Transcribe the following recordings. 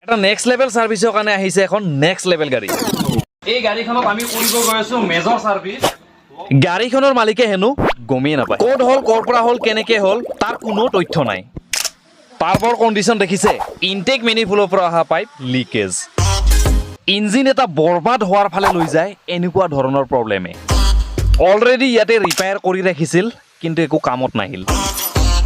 এটা next level সাৰ্ভিসৰ কাৰণে আহিছে এখন নেক্সট লেভেল গাড়ী। এই গাড়ীখনক আমি কৰিব গৈ আছো মেজৰ সাৰ্ভিস। গাড়ীখনৰ মালিকে হেনো গমেই নাপায় ক'ত হল ক'ৰ পৰা হল কেনেকে হল তাৰ কোনো তথ্য নাই। টাৰ্বৰ কণ্ডিশ্যন দেখিছে, ইনটেক মেনিফুলৰ পৰা অহা পাইপ লিকেজ, ইঞ্জিন এটা বৰবাদ হোৱাৰ ফালে লৈ যায় এনেকুৱা ধৰণৰ প্ৰব্লেমে। অলৰেডি ইয়াতে ৰিপেয়াৰ কৰি ৰাখিছিল কিন্তু একো কামত নাহিল।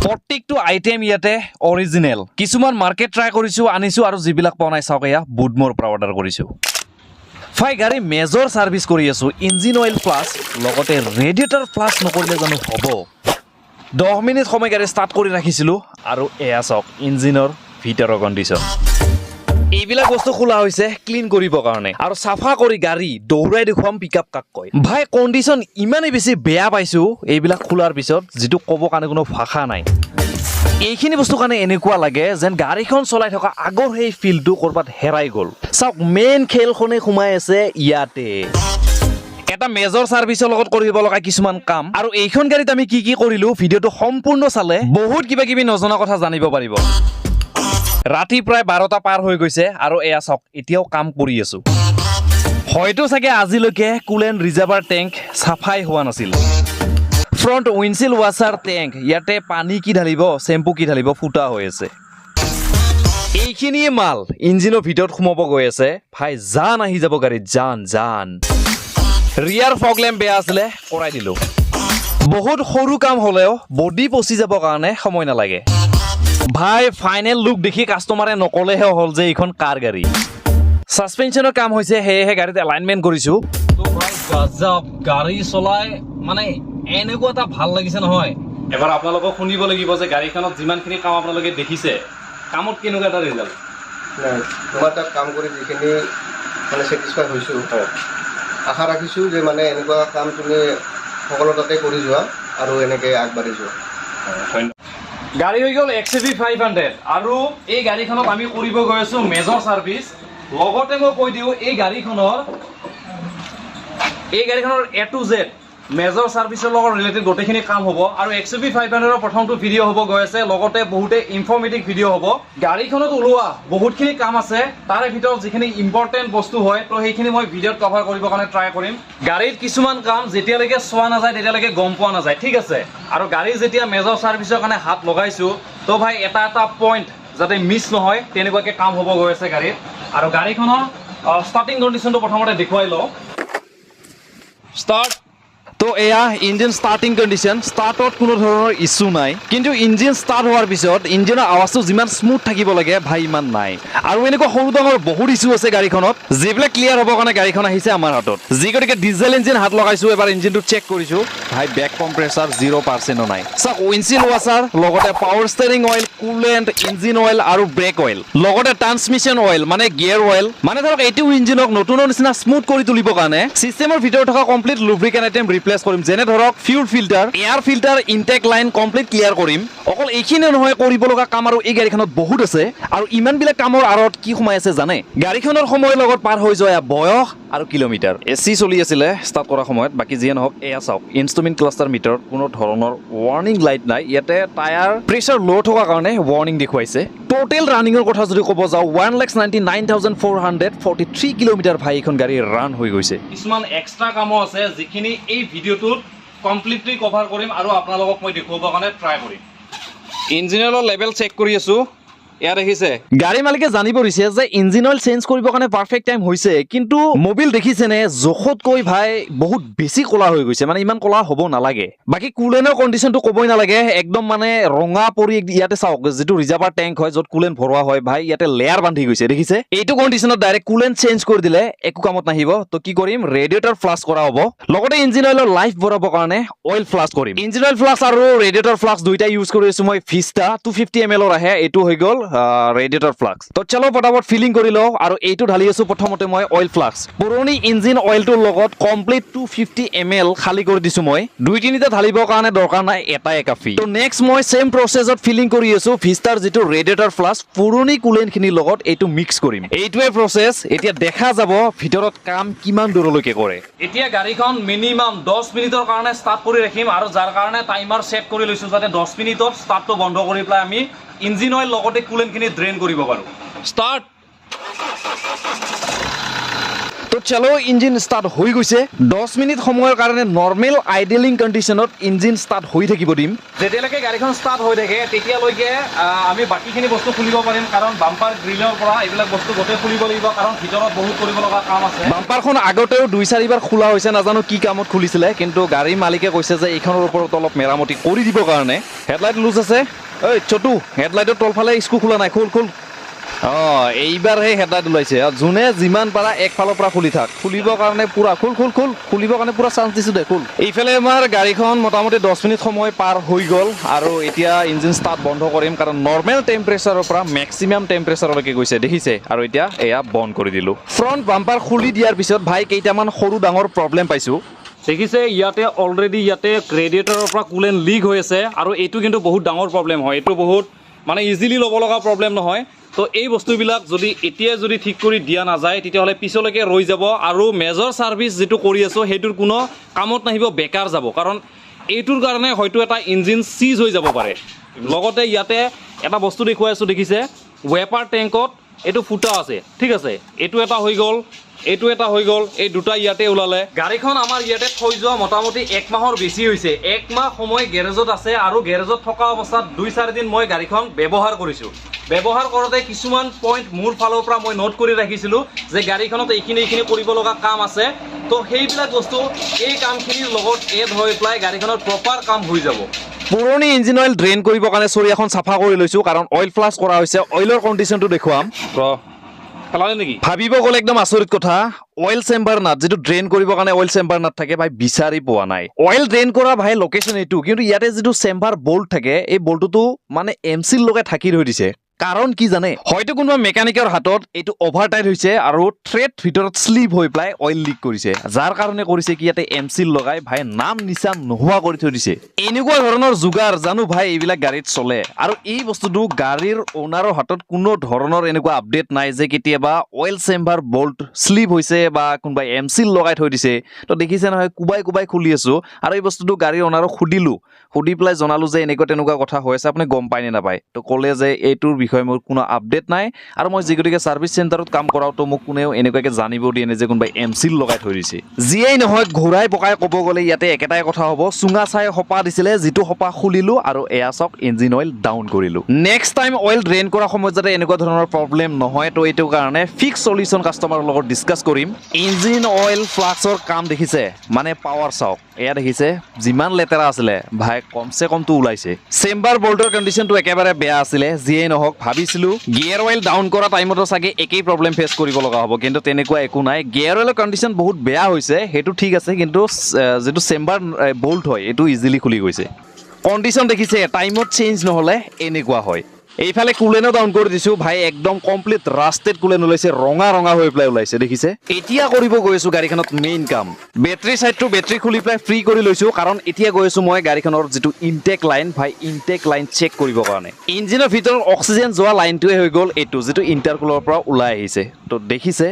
প্ৰত্যেকটো আইটেম ইয়াতে অৰিজিনেল, কিছুমান মাৰ্কেট ট্ৰাই কৰিছো আনিছো আৰু যিবিলাক পোৱা নাই চাওক এয়া বুডমৰ পৰা অৰ্ডাৰ কৰিছো। ফাই গাড়ী মেজৰ সাৰ্ভিস কৰি আছো, ইঞ্জিন অইল প্লাছ লগতে ৰেডিয়েটৰ প্লাছ নকৰিলে জানো হ'ব। 10 মিনিট সময় গাড়ী ষ্টাৰ্ট কৰি ৰাখিছিলো আৰু এয়া চাওক ইঞ্জিনৰ ভিতৰৰ কণ্ডিশ্যন। এইবিলাক বস্তু খোলা হৈছে ক্লিন কৰিবৰ কাৰণে আৰু চাফা কৰি গাড়ী দৌৰাই দেখুৱাম পিকআপ কাক কয়। ভাই কণ্ডিশ্যন ইমানেই বেছি বেয়া পাইছো এইবিলাক খোলাৰ পিছত, যিটো ক'ব কাৰণে কোনো ভাষা নাই। এইখিনি বস্তু কাৰণে এনেকুৱা লাগে যেন গাড়ীখন চলাই থকা আগৰ সেই ফিলটো ক'ৰবাত হেৰাই গ'ল। চাওক মেইন খেলখনে সোমাই আছে ইয়াতে। এটা মেজৰ সাৰ্ভিসৰ লগত কৰিব লগা কিছুমান কাম আৰু এইখন গাড়ীত আমি কি কি কৰিলো ভিডিঅ'টো সম্পূৰ্ণ চালে বহুত কিবা কিবি নজনা কথা জানিব পাৰিব। ৰাতি প্ৰায় 12টা পাৰ হৈ গৈছে আৰু এয়া চাওক এতিয়াও কাম কৰি আছো। হয়তো চাগে আজিলৈকে কুলেণ্ট ৰিজাৰ্ভাৰ টেংক চাফাই হোৱা নাছিল। ফ্ৰণ্ট উইণ্ডচিল ৱাছাৰ টেংক, ইয়াতে পানী কি ঢালিব চেম্পু কি ঢালিব ফুটা হৈ আছে। এইখিনিয়ে মাল ইঞ্জিনৰ ভিতৰত সোমাব গৈ আছে। ভাই জান আহি যাব গাড়ীত, জান। ৰিয়াৰ ফগ লেম্প বেয়া আছিলে কৰাই দিলো। বহুত সৰু কাম হলেও বডি পচি যাবৰ কাৰণে সময় নালাগে। ভাই ফাইনেল লুক দেখি কাষ্টমাৰে নকলেহে হ'ল যে এইখন কাৰ গাড়ী। সাসপেনশনৰ কাম হৈছে, সেয়েহে গাড়ীত এলাইনমেন্ট কৰিছো। তো ভাই গজব গাড়ী চলাই মানে এনেকুৱা এটা ভাল লাগিছে নহয়। এবাৰ আপোনালোকক শুনিব লাগিব যে গাড়ীখনত যিমানখিনি কাম আপোনালোকে দেখিছে কামত কেনেকুৱা এটা ৰিজাল্ট। তোমাৰ তাত কাম কৰি যিখিনি মানে ছেটিছফাই হৈছোঁ, আশা ৰাখিছোঁ যে মানে এনেকুৱা কাম তুমি সকলো তাতে কৰি যোৱা আৰু এনেকৈ আগবাঢ়ি যোৱা। ধন্যবাদ। গাড়ী হৈ গ'ল XUV 500 আৰু এই গাড়ীখনক আমি কৰিব গৈ আছো মেজৰ সাৰ্ভিস। লগতে মই কৈ দিওঁ এই গাড়ীখনৰ A to Z মেজৰ সাৰ্ভিসৰ লগত ৰিলেটেড গোটেইখিনি কাম হ'ব আৰু XUV 500ৰ প্ৰথমটো ভিডিঅ' হ'ব গৈ আছে, লগতে বহুতে ইনফৰ্মেটিভ ভিডিঅ' হ'ব। গাড়ীখনত ওলোৱা বহুতখিনি কাম আছে, তাৰে ভিতৰত যিখিনি ইম্পৰ্টেণ্ট বস্তু হয় তো সেইখিনি মই ভিডিঅ'ত কভাৰ কৰিবৰ কাৰণে ট্ৰাই কৰিম। গাড়ীত কিছুমান কাম যেতিয়ালৈকে চোৱা নাযায় তেতিয়ালৈকে গম পোৱা নাযায়, ঠিক আছে। আৰু গাড়ী যেতিয়া মেজৰ সাৰ্ভিসৰ কাৰণে হাত লগাইছো তো ভাই এটা পইণ্ট যাতে মিছ নহয় তেনেকুৱাকৈ কাম হ'ব গৈ আছে গাড়ীত। আৰু গাড়ীখনৰ ষ্টাৰ্টিং কণ্ডিশ্যনটো প্ৰথমতে দেখুৱাই লওঁ। ষ্টাৰ্ট। তো এয়া ইঞ্জিন ষ্টাৰ্টিং কণ্ডিশ্যন, ষ্টাৰ্টত কোনো ধৰণৰ ইছ্যু নাই, কিন্তু ইঞ্জিন ষ্টাৰ্ট হোৱাৰ পিছত ইঞ্জিনৰ আৱাজটো যিমান স্মুথ থাকিব লাগে ভাই ইমান নাই। আৰু এনেকুৱা সৰু ডাঙৰ বহুত ইছ্যু আছে গাড়ীখনত, যিবিলাক ক্লিয়াৰ হ'বৰ কাৰণে গাড়ীখন আহিছে আমাৰ হাতত। যি গতিকে ডিজেল ইঞ্জিন হাত লগাইছো, এবাৰ ইঞ্জিনটো চেক কৰিছো, ভাই বেক কম্প্ৰেছাৰ 0% নাই। চাওক উইণ্ডচিল ৱাছাৰ, লগতে power steering oil, coolant, engine oil আৰু ব্ৰেক অইল, লগতে ট্ৰান্সমিশ্যন অইল মানে গিয়াৰ অইল। মানে ধৰক এইটো ইঞ্জিনক নতুনৰ নিচিনা স্মুথ কৰি তুলিবৰ কাৰণে চিষ্টেমৰ ভিতৰত থকা কমপ্লিট লুব্ৰিকেণ্ট আইটেম ৰিপ্লেচ কৰিম। যেনে ধৰক fuel filter, air filter, intake line complete clear কৰিম। অকল এইখিনি নহয়, কৰিব লগা কাম আৰু এই গাড়ীখনত বহুত আছে। আৰু ইমানবিলাক কামৰ আঁৰত কি সোমাই আছে জানে? গাড়ীখনৰ সময়ৰ লগত পাৰ হৈ যোৱা বয়স আৰু কিলোমিটাৰ। AC চলি আছিলে ষ্টাৰ্ট কৰাৰ সময়ত, বাকী যিয়ে নহওক এয়া চাওক ইনষ্ট্ৰুমেণ্ট ক্লাষ্টাৰ মিটাৰত কোনো ধৰণৰ ৱাৰ্ণিং লাইট নাই। ইয়াতে টায়াৰ প্ৰেছাৰ ল' থকাৰ কাৰণে ৱাৰ্ণিং দেখুৱাইছে। টোটেল ৰানিঙৰ কথা যদি ক'ব যাওঁ 1,99,443 কিলোমিটাৰ ভাই এইখন গাড়ী ৰান হৈ গৈছে। কিছুমান এক্সট্ৰা কামো আছে যিখিনি এই ভিডিঅ'টোত কমপ্লিটলি কভাৰ কৰিম আৰু আপোনালোকক মই দেখুৱাবৰ কাৰণে ট্ৰাই কৰিম। ইঞ্জিন অইলৰ লেভেল চেক কৰি আছো। এয়া দেখিছে গাড়ী মালিকে জানিব দিছে যে ইঞ্জিন অইল চেঞ্জ কৰিবৰ কাৰণে পাৰফেক্ট টাইম হৈছে, কিন্তু মোবিল দেখিছেনে জোখতকৈ ভাই বহুত বেছি ক'লা হৈ গৈছে, মানে ইমান ক'লা হ'ব নালাগে। বাকী কুলেনৰ কণ্ডিশ্যনটো ক'বই নালাগে, একদম মানে ৰঙা পৰি। ইয়াতে চাওক যিটো ৰিজাৰ্ভাৰ টেংক হয় য'ত কুলেন ভৰোৱা হয় ভাই ইয়াতে লেয়াৰ বান্ধি গৈছে, দেখিছে? এইটো কণ্ডিশ্যনত ডাইৰেক্ট কুলেন চেঞ্জ কৰি দিলে একো কামত নাহিব। তো কি কৰিম, ৰেডিয়েটৰ ফ্লাছ কৰা হ'ব, লগতে ইঞ্জিন অইলৰ লাইফ ভৰাবৰ কাৰণে অইল ফ্লাছ কৰিম। ইঞ্জিন অইল ফ্লাছ আৰু ৰেডিয়েটৰ ফ্লাছ দুইটা ইউজ কৰি আছো মই। ভিষ্টা 250 ml আহে, এইটো হৈ গ'ল ৰেডিয়েটৰ ফ্লাক্স। তো চলো ফটাফট ফিলিং কৰি লওঁ আৰু এইটো ঢালি আছো প্ৰথমতে মই অইল ফ্লাক্স। পুৰণি ইঞ্জিন অইলটোৰ লগত কমপ্লিট 250 ml খালী কৰি দিছো মই। 2-3টা ঢালিবৰ কাৰণে দৰকাৰ নাই, এটাই কাফি। তো নেক্সট মই সেম প্ৰচেছত ফিলিং কৰি আছো ভিষ্টাৰ যিটো ৰেডিয়েটৰ ফ্লাক্স পুৰণি কুলেনখিনিৰ লগত এইটো মিক্স কৰিম। এইটোৱে প্ৰচেছ। এতিয়া দেখা যাব ভিতৰত কাম কিমান দূৰলৈকে কৰে। এতিয়া গাড়ীখন মিনিমাম 10 মিনিটৰ কাৰণে ষ্টাৰ্ট কৰি ৰাখিম আৰু যাৰ কাৰণে টাইমাৰ সেট কৰি লৈছো যাতে 10 মিনিটত ষ্টাৰ্টটো বন্ধ কৰি পেলাই আমি ইঞ্জিন অইল লগতে কুলেনখিনি ড্ৰেইন কৰিব পাৰো। ষ্টাৰ্ট। তো চলো ইঞ্জিন ষ্টাৰ্ট হৈ গৈছে 10 মিনিট সময়ৰ কাৰণে নৰ্মেল আইডেলিং কণ্ডিশ্যনত ইঞ্জিন ষ্টাৰ্ট হৈ থাকিব দিম যেতিয়ালৈকে গাড়ীখন ষ্টাৰ্ট হৈ থাকে তেতিয়ালৈকে আমি বাকীখিনি বস্তু খুলিব পাৰিম কাৰণ বাম্পাৰ গ্ৰিলৰ পৰা এইবিলাক বস্তু গোটেই খুলিব লাগিব কাৰণ ভিতৰত বহুত কৰিব লগা কাম আছে বাম্পাৰখন আগতেও 2-4 বাৰ খোলা হৈছে নাজানো কি কামত খুলিছিলে কিন্তু গাড়ী মালিকে কৈছে যে এইখনৰ ওপৰত অলপ মেৰামতি কৰি দিবৰ কাৰণে হেডলাইট লুজ আছে ঐ চটু হেডলাইটৰ তলফালে স্কু খোলা নাই খোল এইবাৰহে হেডলাইট ওলাইছে যোনে যিমান পাৰা একফালৰ পৰা খুলি থাক খুলিবৰ কাৰণে পুৰা খুলিবৰ কাৰণে পুৰা চান্স দিছোঁ দে খুল এইফালে আমাৰ গাড়ীখন মোটামুটি 10 মিনিট সময় পাৰ হৈ গ'ল আৰু এতিয়া ইঞ্জিন ষ্টাৰ্ট বন্ধ কৰিম কাৰণ নৰ্মেল টেম্পাৰেচাৰৰ পৰা মেক্সিমাম টেম্পাৰেচাৰলৈকে গৈছে দেখিছে আৰু এতিয়া এয়া বন্ধ কৰি দিলোঁ ফ্ৰণ্ট বাম্পাৰ খুলি দিয়াৰ পিছত ভাই কেইটামান সৰু ডাঙৰ প্ৰব্লেম পাইছোঁ দেখিছে ইয়াতে অলৰেডি ইয়াতে ৰেডিয়েটৰৰ পৰা কুলেণ্ট লিক হৈ আছে আৰু এইটো কিন্তু বহুত ডাঙৰ প্ৰব্লেম হয় এইটো বহুত মানে ইজিলি ল'ব লগা প্ৰব্লেম নহয় তো এই বস্তুবিলাক যদি এতিয়াই যদি ঠিক কৰি দিয়া নাযায় তেতিয়াহ'লে পিছলৈকে ৰৈ যাব আৰু মেজৰ ছাৰ্ভিচ যিটো কৰি আছোঁ সেইটোৰ কোনো কামত নাহিব বেকাৰ যাব কাৰণ এইটোৰ কাৰণে হয়তো এটা ইঞ্জিন চিজ হৈ যাব পাৰে লগতে ইয়াতে এটা বস্তু দেখুৱাই আছোঁ দেখিছে ৱেপাৰ টেংকত এইটো ফুটা আছে ঠিক আছে এইটো এটা হৈ গ'ল এইটো এটা হৈ গ'ল এই দুটা ইয়াতে ওলালে গাড়ীখন আমাৰ ইয়াতে থৈ যোৱা মোটামুটি 1 মাহৰ বেছি হৈছে 1 মাহ সময় গেৰেজত আছে আৰু গেৰেজত থকা অৱস্থাত 2-4 দিন মই গাড়ীখন ব্যৱহাৰ কৰিছোঁ ব্যৱহাৰ কৰোঁতে কিছুমান পইণ্ট মোৰ ফালৰ পৰা মই নোট কৰি ৰাখিছিলোঁ যে গাড়ীখনত এইখিনি কৰিব লগা কাম আছে তো সেইবিলাক বস্তু এই কামখিনিৰ লগত এড হৈ পেলাই গাড়ীখনৰ প্ৰপাৰ কাম হৈ যাব পুৰণি ইঞ্জিন অইল ড্ৰেইন কৰিবৰ কাৰণে চৰিয়াখন চাফা কৰি লৈছোঁ কাৰণ অইল ফ্লাছ কৰা হৈছে অইলৰ কণ্ডিশ্যনটো দেখুৱাম নেকি ভাবিব গ'লে একদম আচৰিত কথা অইল চেম্বাৰ নাট যিটো ড্ৰেইন কৰিবৰ কাৰণে অইল চেম্বাৰ নাট থাকে ভাই বিচাৰি পোৱা নাই অইল ড্ৰেইন কৰা ভাই লোকেশ্যন এইটো কিন্তু ইয়াতে যিটো চেম্বাৰ বল্ট থাকে এই বল্টটো মানে এমচিল লগাই থাকি থৈ দিছে কাৰণ কি জানে হয়তো কোনোবা মেকানিকৰ হাতত এইটো অভাৰটাইট হৈছে আৰু থ্ৰেড ভিতৰত স্লিপ হৈ পেলাই অইল লিক কৰিছে যাৰ কাৰণে কৰিছে কি ইয়াতে এমচিল লগাই ভাই নাম নিচান নোহোৱা কৰি থৈ দিছে এনেকুৱা ধৰণৰ যোগাৰ জানো ভাই এইবিলাক গাড়ীত চলে আৰু এই বস্তুটো গাড়ীৰ অ'নাৰৰ হাতত কোনো ধৰণৰ এনেকুৱা আপডেট নাই যে কেতিয়াবা অইল চেম্বাৰ বল্ট স্লিপ হৈছে বা কোনোবাই এমচিল লগাই থৈ দিছে তো দেখিছে নহয় কুবাই খুলি আছো আৰু এই বস্তুটো গাড়ীৰ অ'নাৰক সুধি পেলাই জনালো যে এনেকুৱা তেনেকুৱা কথা হৈ আছে আপুনি গম পায় নে নাপায় তো ক'লে যে এইটোৰ বিষয়ে মোৰ কোনো আপডেট নাই আৰু মই যিগতিকে ছাৰ্ভিচ চেণ্টাৰত কাম কৰাওতো মোক কোনেও এনেকুৱাকৈ জানিব দিয়ে নে যে কোনোবাই এমচিল লগাই থৈ দিছে যিয়েই নহয় ঘূৰাই পকাই ক'ব গ'লে ইয়াতে একেটাই কথা হ'ব চুঙা চাই সপা দিছিলে যিটো সপা খুলিলোঁ আৰু এয়া চাওক ইঞ্জিন অইল ডাউন কৰিলোঁ নেক্সট টাইম অইল ড্ৰেইন কৰাৰ সময়ত যাতে এনেকুৱা ধৰণৰ প্ৰব্লেম নহয় তো এইটো কাৰণে ফিক্স চলিউশ্যন কাষ্টমাৰৰ লগত ডিছকাছ কৰিম ইঞ্জিন অইল ফ্লাক্সৰ কাম দেখিছে মানে পাৱাৰ চাওক এয়া দেখিছে যিমান লেতেৰা আছিলে ভাই কমচে কমটো ওলাইছে চেম্বাৰ বল্টৰ কণ্ডিশ্যনটো একেবাৰে বেয়া আছিলে যিয়েই নহওক ভাবিছিলোঁ গিয়াৰ অইল ডাউন কৰা টাইমতো চাগে একেই প্ৰব্লেম ফেচ কৰিব লগা হ'ব কিন্তু তেনেকুৱা একো নাই গিয়াৰ অইলৰ কণ্ডিশ্যন বহুত বেয়া হৈছে সেইটো ঠিক আছে কিন্তু যিটো চেম্বাৰ বল্ট হয় এইটো ইজিলি খুলি গৈছে কণ্ডিশ্যন দেখিছে টাইমত চেঞ্জ নহ'লে এনেকুৱা হয় এইফালে কুলেনো ডাউন কৰি দিছোঁ ভাই একদম কমপ্লিট ৰাষ্টেড কুলেন ওলাইছে ৰঙা হৈ পেলাই ওলাইছে দেখিছে এতিয়া কৰিব গৈ আছোঁ গাড়ীখনত মেইন কাম বেটাৰী চাইডটো বেটাৰী খুলি পেলাই ফ্ৰী কৰি লৈছোঁ কাৰণ এতিয়া গৈ আছোঁ মই গাড়ীখনৰ যিটো ইনটেক লাইন ভাই ইনটেক লাইন চেক কৰিবৰ কাৰণে ইঞ্জিনৰ ভিতৰত অক্সিজেন যোৱা লাইনটোৱে হৈ গ'ল এইটো যিটো ইণ্টাৰকুলাৰৰ পৰা ওলাই আহিছে তো দেখিছে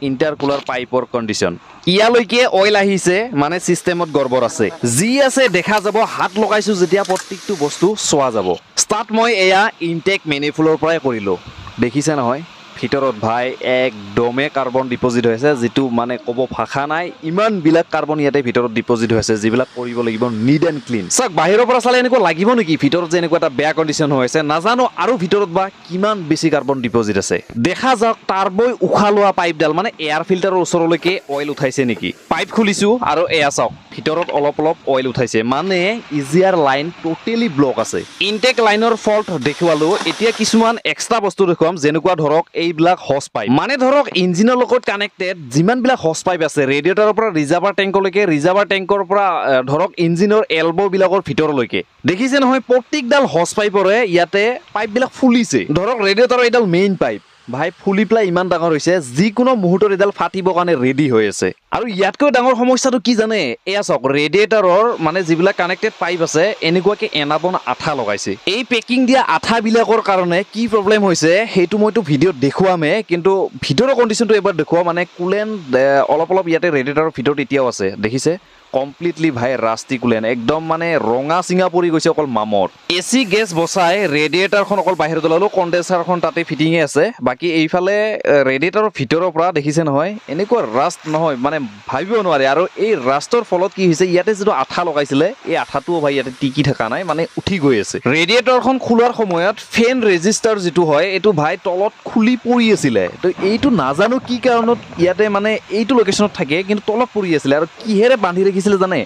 ইণ্টাৰকুলাৰ পাইপৰ কণ্ডিশ্যন ইয়ালৈকে অইল আহিছে মানে চিষ্টেমত গড়বড় আছে যি আছে দেখা যাব হাত লগাইছোঁ যেতিয়া প্ৰত্যেকটো বস্তু চোৱা যাব ষ্টাৰ্ট মই এয়া ইনটেক মেনিফুলৰ পৰাই কৰিলোঁ দেখিছে নহয় ভিতৰত ভাই একদমে কাৰ্বন ডিপজিট হৈ আছে যিটো মানে ক'ব ভাষা নাই ইমানবিলাক কাৰ্বন ইয়াতে ভিতৰত ডিপজিট হৈ আছে যিবিলাক কৰিব লাগিব নিড এণ্ড ক্লিন চাওক বাহিৰৰ পৰা চালে এনেকুৱা লাগিব নেকি ভিতৰত যে এনেকুৱা এটা বেয়া কণ্ডিশ্যন হৈ আছে নাজানো আৰু ভিতৰত বা কিমান বেছি কাৰ্বন ডিপজিট আছে দেখা যাওক টাৰ্বই উশাহ লোৱা পাইপডাল মানে এয়াৰ ফিল্টাৰৰ ওচৰলৈকে অইল উঠাইছে নেকি পাইপ খুলিছোঁ আৰু এয়া চাওক ভিতৰত অলপ অইল উঠাইছে মানে ইজিয়াৰ লাইন টোটেলি ব্লক আছে ইনটেক লাইনৰ ফল্ট দেখুৱালোঁ এতিয়া কিছুমান এক্সট্ৰা বস্তু দেখুৱাম যেনেকুৱা ধৰক এইবিলাক হজ পাইপ মানে ধৰক ইঞ্জিনৰ লগত কানেক্টেড যিমানবিলাক হজ পাইপ আছে ৰেডিয়েটৰৰ পৰা ৰিজাৰ্ভাৰ টেংকলৈকে ৰিজাৰ্ভাৰ টেংকৰ পৰা ধৰক ইঞ্জিনৰ এলব'বিলাকৰ ভিতৰলৈকে দেখিছে নহয় প্ৰত্যেকডাল হজ পাইপৰে ইয়াতে পাইপবিলাক ফুলিছে ধৰক ৰেডিয়েটৰৰ এইডাল মেইন পাইপ ভাই ফুলি পেলাই ইমান ডাঙৰ হৈছে যিকোনো মুহূৰ্তত এডাল ফাটিবৰ কাৰণে ৰেডি হৈ আছে আৰু ইয়াতকৈ ডাঙৰ সমস্যাটো কি জানে এয়া চাওক ৰেডিয়েটৰৰ মানে যিবিলাক কানেক্টেড পাইপ আছে এনেকুৱাকৈ এনাবন আঠা লগাইছে এই পেকিং দিয়া আঠাবিলাকৰ কাৰণে কি প্ৰব্লেম হৈছে সেইটো মইতো ভিডিঅ'ত দেখুৱামে কিন্তু ভিতৰৰ কণ্ডিশ্যনটো এবাৰ দেখুৱাম মানে কুলেণ্ট অলপ ইয়াতে ৰেডিয়েটৰৰ ভিতৰত এতিয়াও আছে দেখিছে কমপ্লিটলি ভাই ৰাষ্টি কুলেন একদম মানে ৰঙা চিঙা পৰি গৈছে অকল মামত এচি গেছ বচাই ৰেডিয়েটাৰখন অকল বাহিৰত ওলালো কণ্ডেনচাৰখন তাতে ফিটিঙে আছে বাকী এইফালে ৰেডিয়েটাৰৰ ভিতৰৰ পৰা দেখিছে নহয় এনেকুৱা ৰাষ্ট নহয় মানে ভাবিব নোৱাৰে আৰু এই ৰাষ্টৰ ফলত কি হৈছে ইয়াতে যিটো আঠা লগাইছিলে এই আঠাটোও ভাই ইয়াতে টিকি থকা নাই মানে উঠি গৈ আছে ৰেডিয়েটাৰখন খোলাৰ সময়ত ফেন ৰেজিষ্টাৰ যিটো হয় এইটো ভাই তলত খুলি পৰি আছিলে তো এইটো নাজানো কি কাৰণত ইয়াতে মানে এইটো লোকেশ্যনত থাকে কিন্তু তলত পৰি আছিলে আৰু কিহেৰে বান্ধি ৰাখিছিলে জানে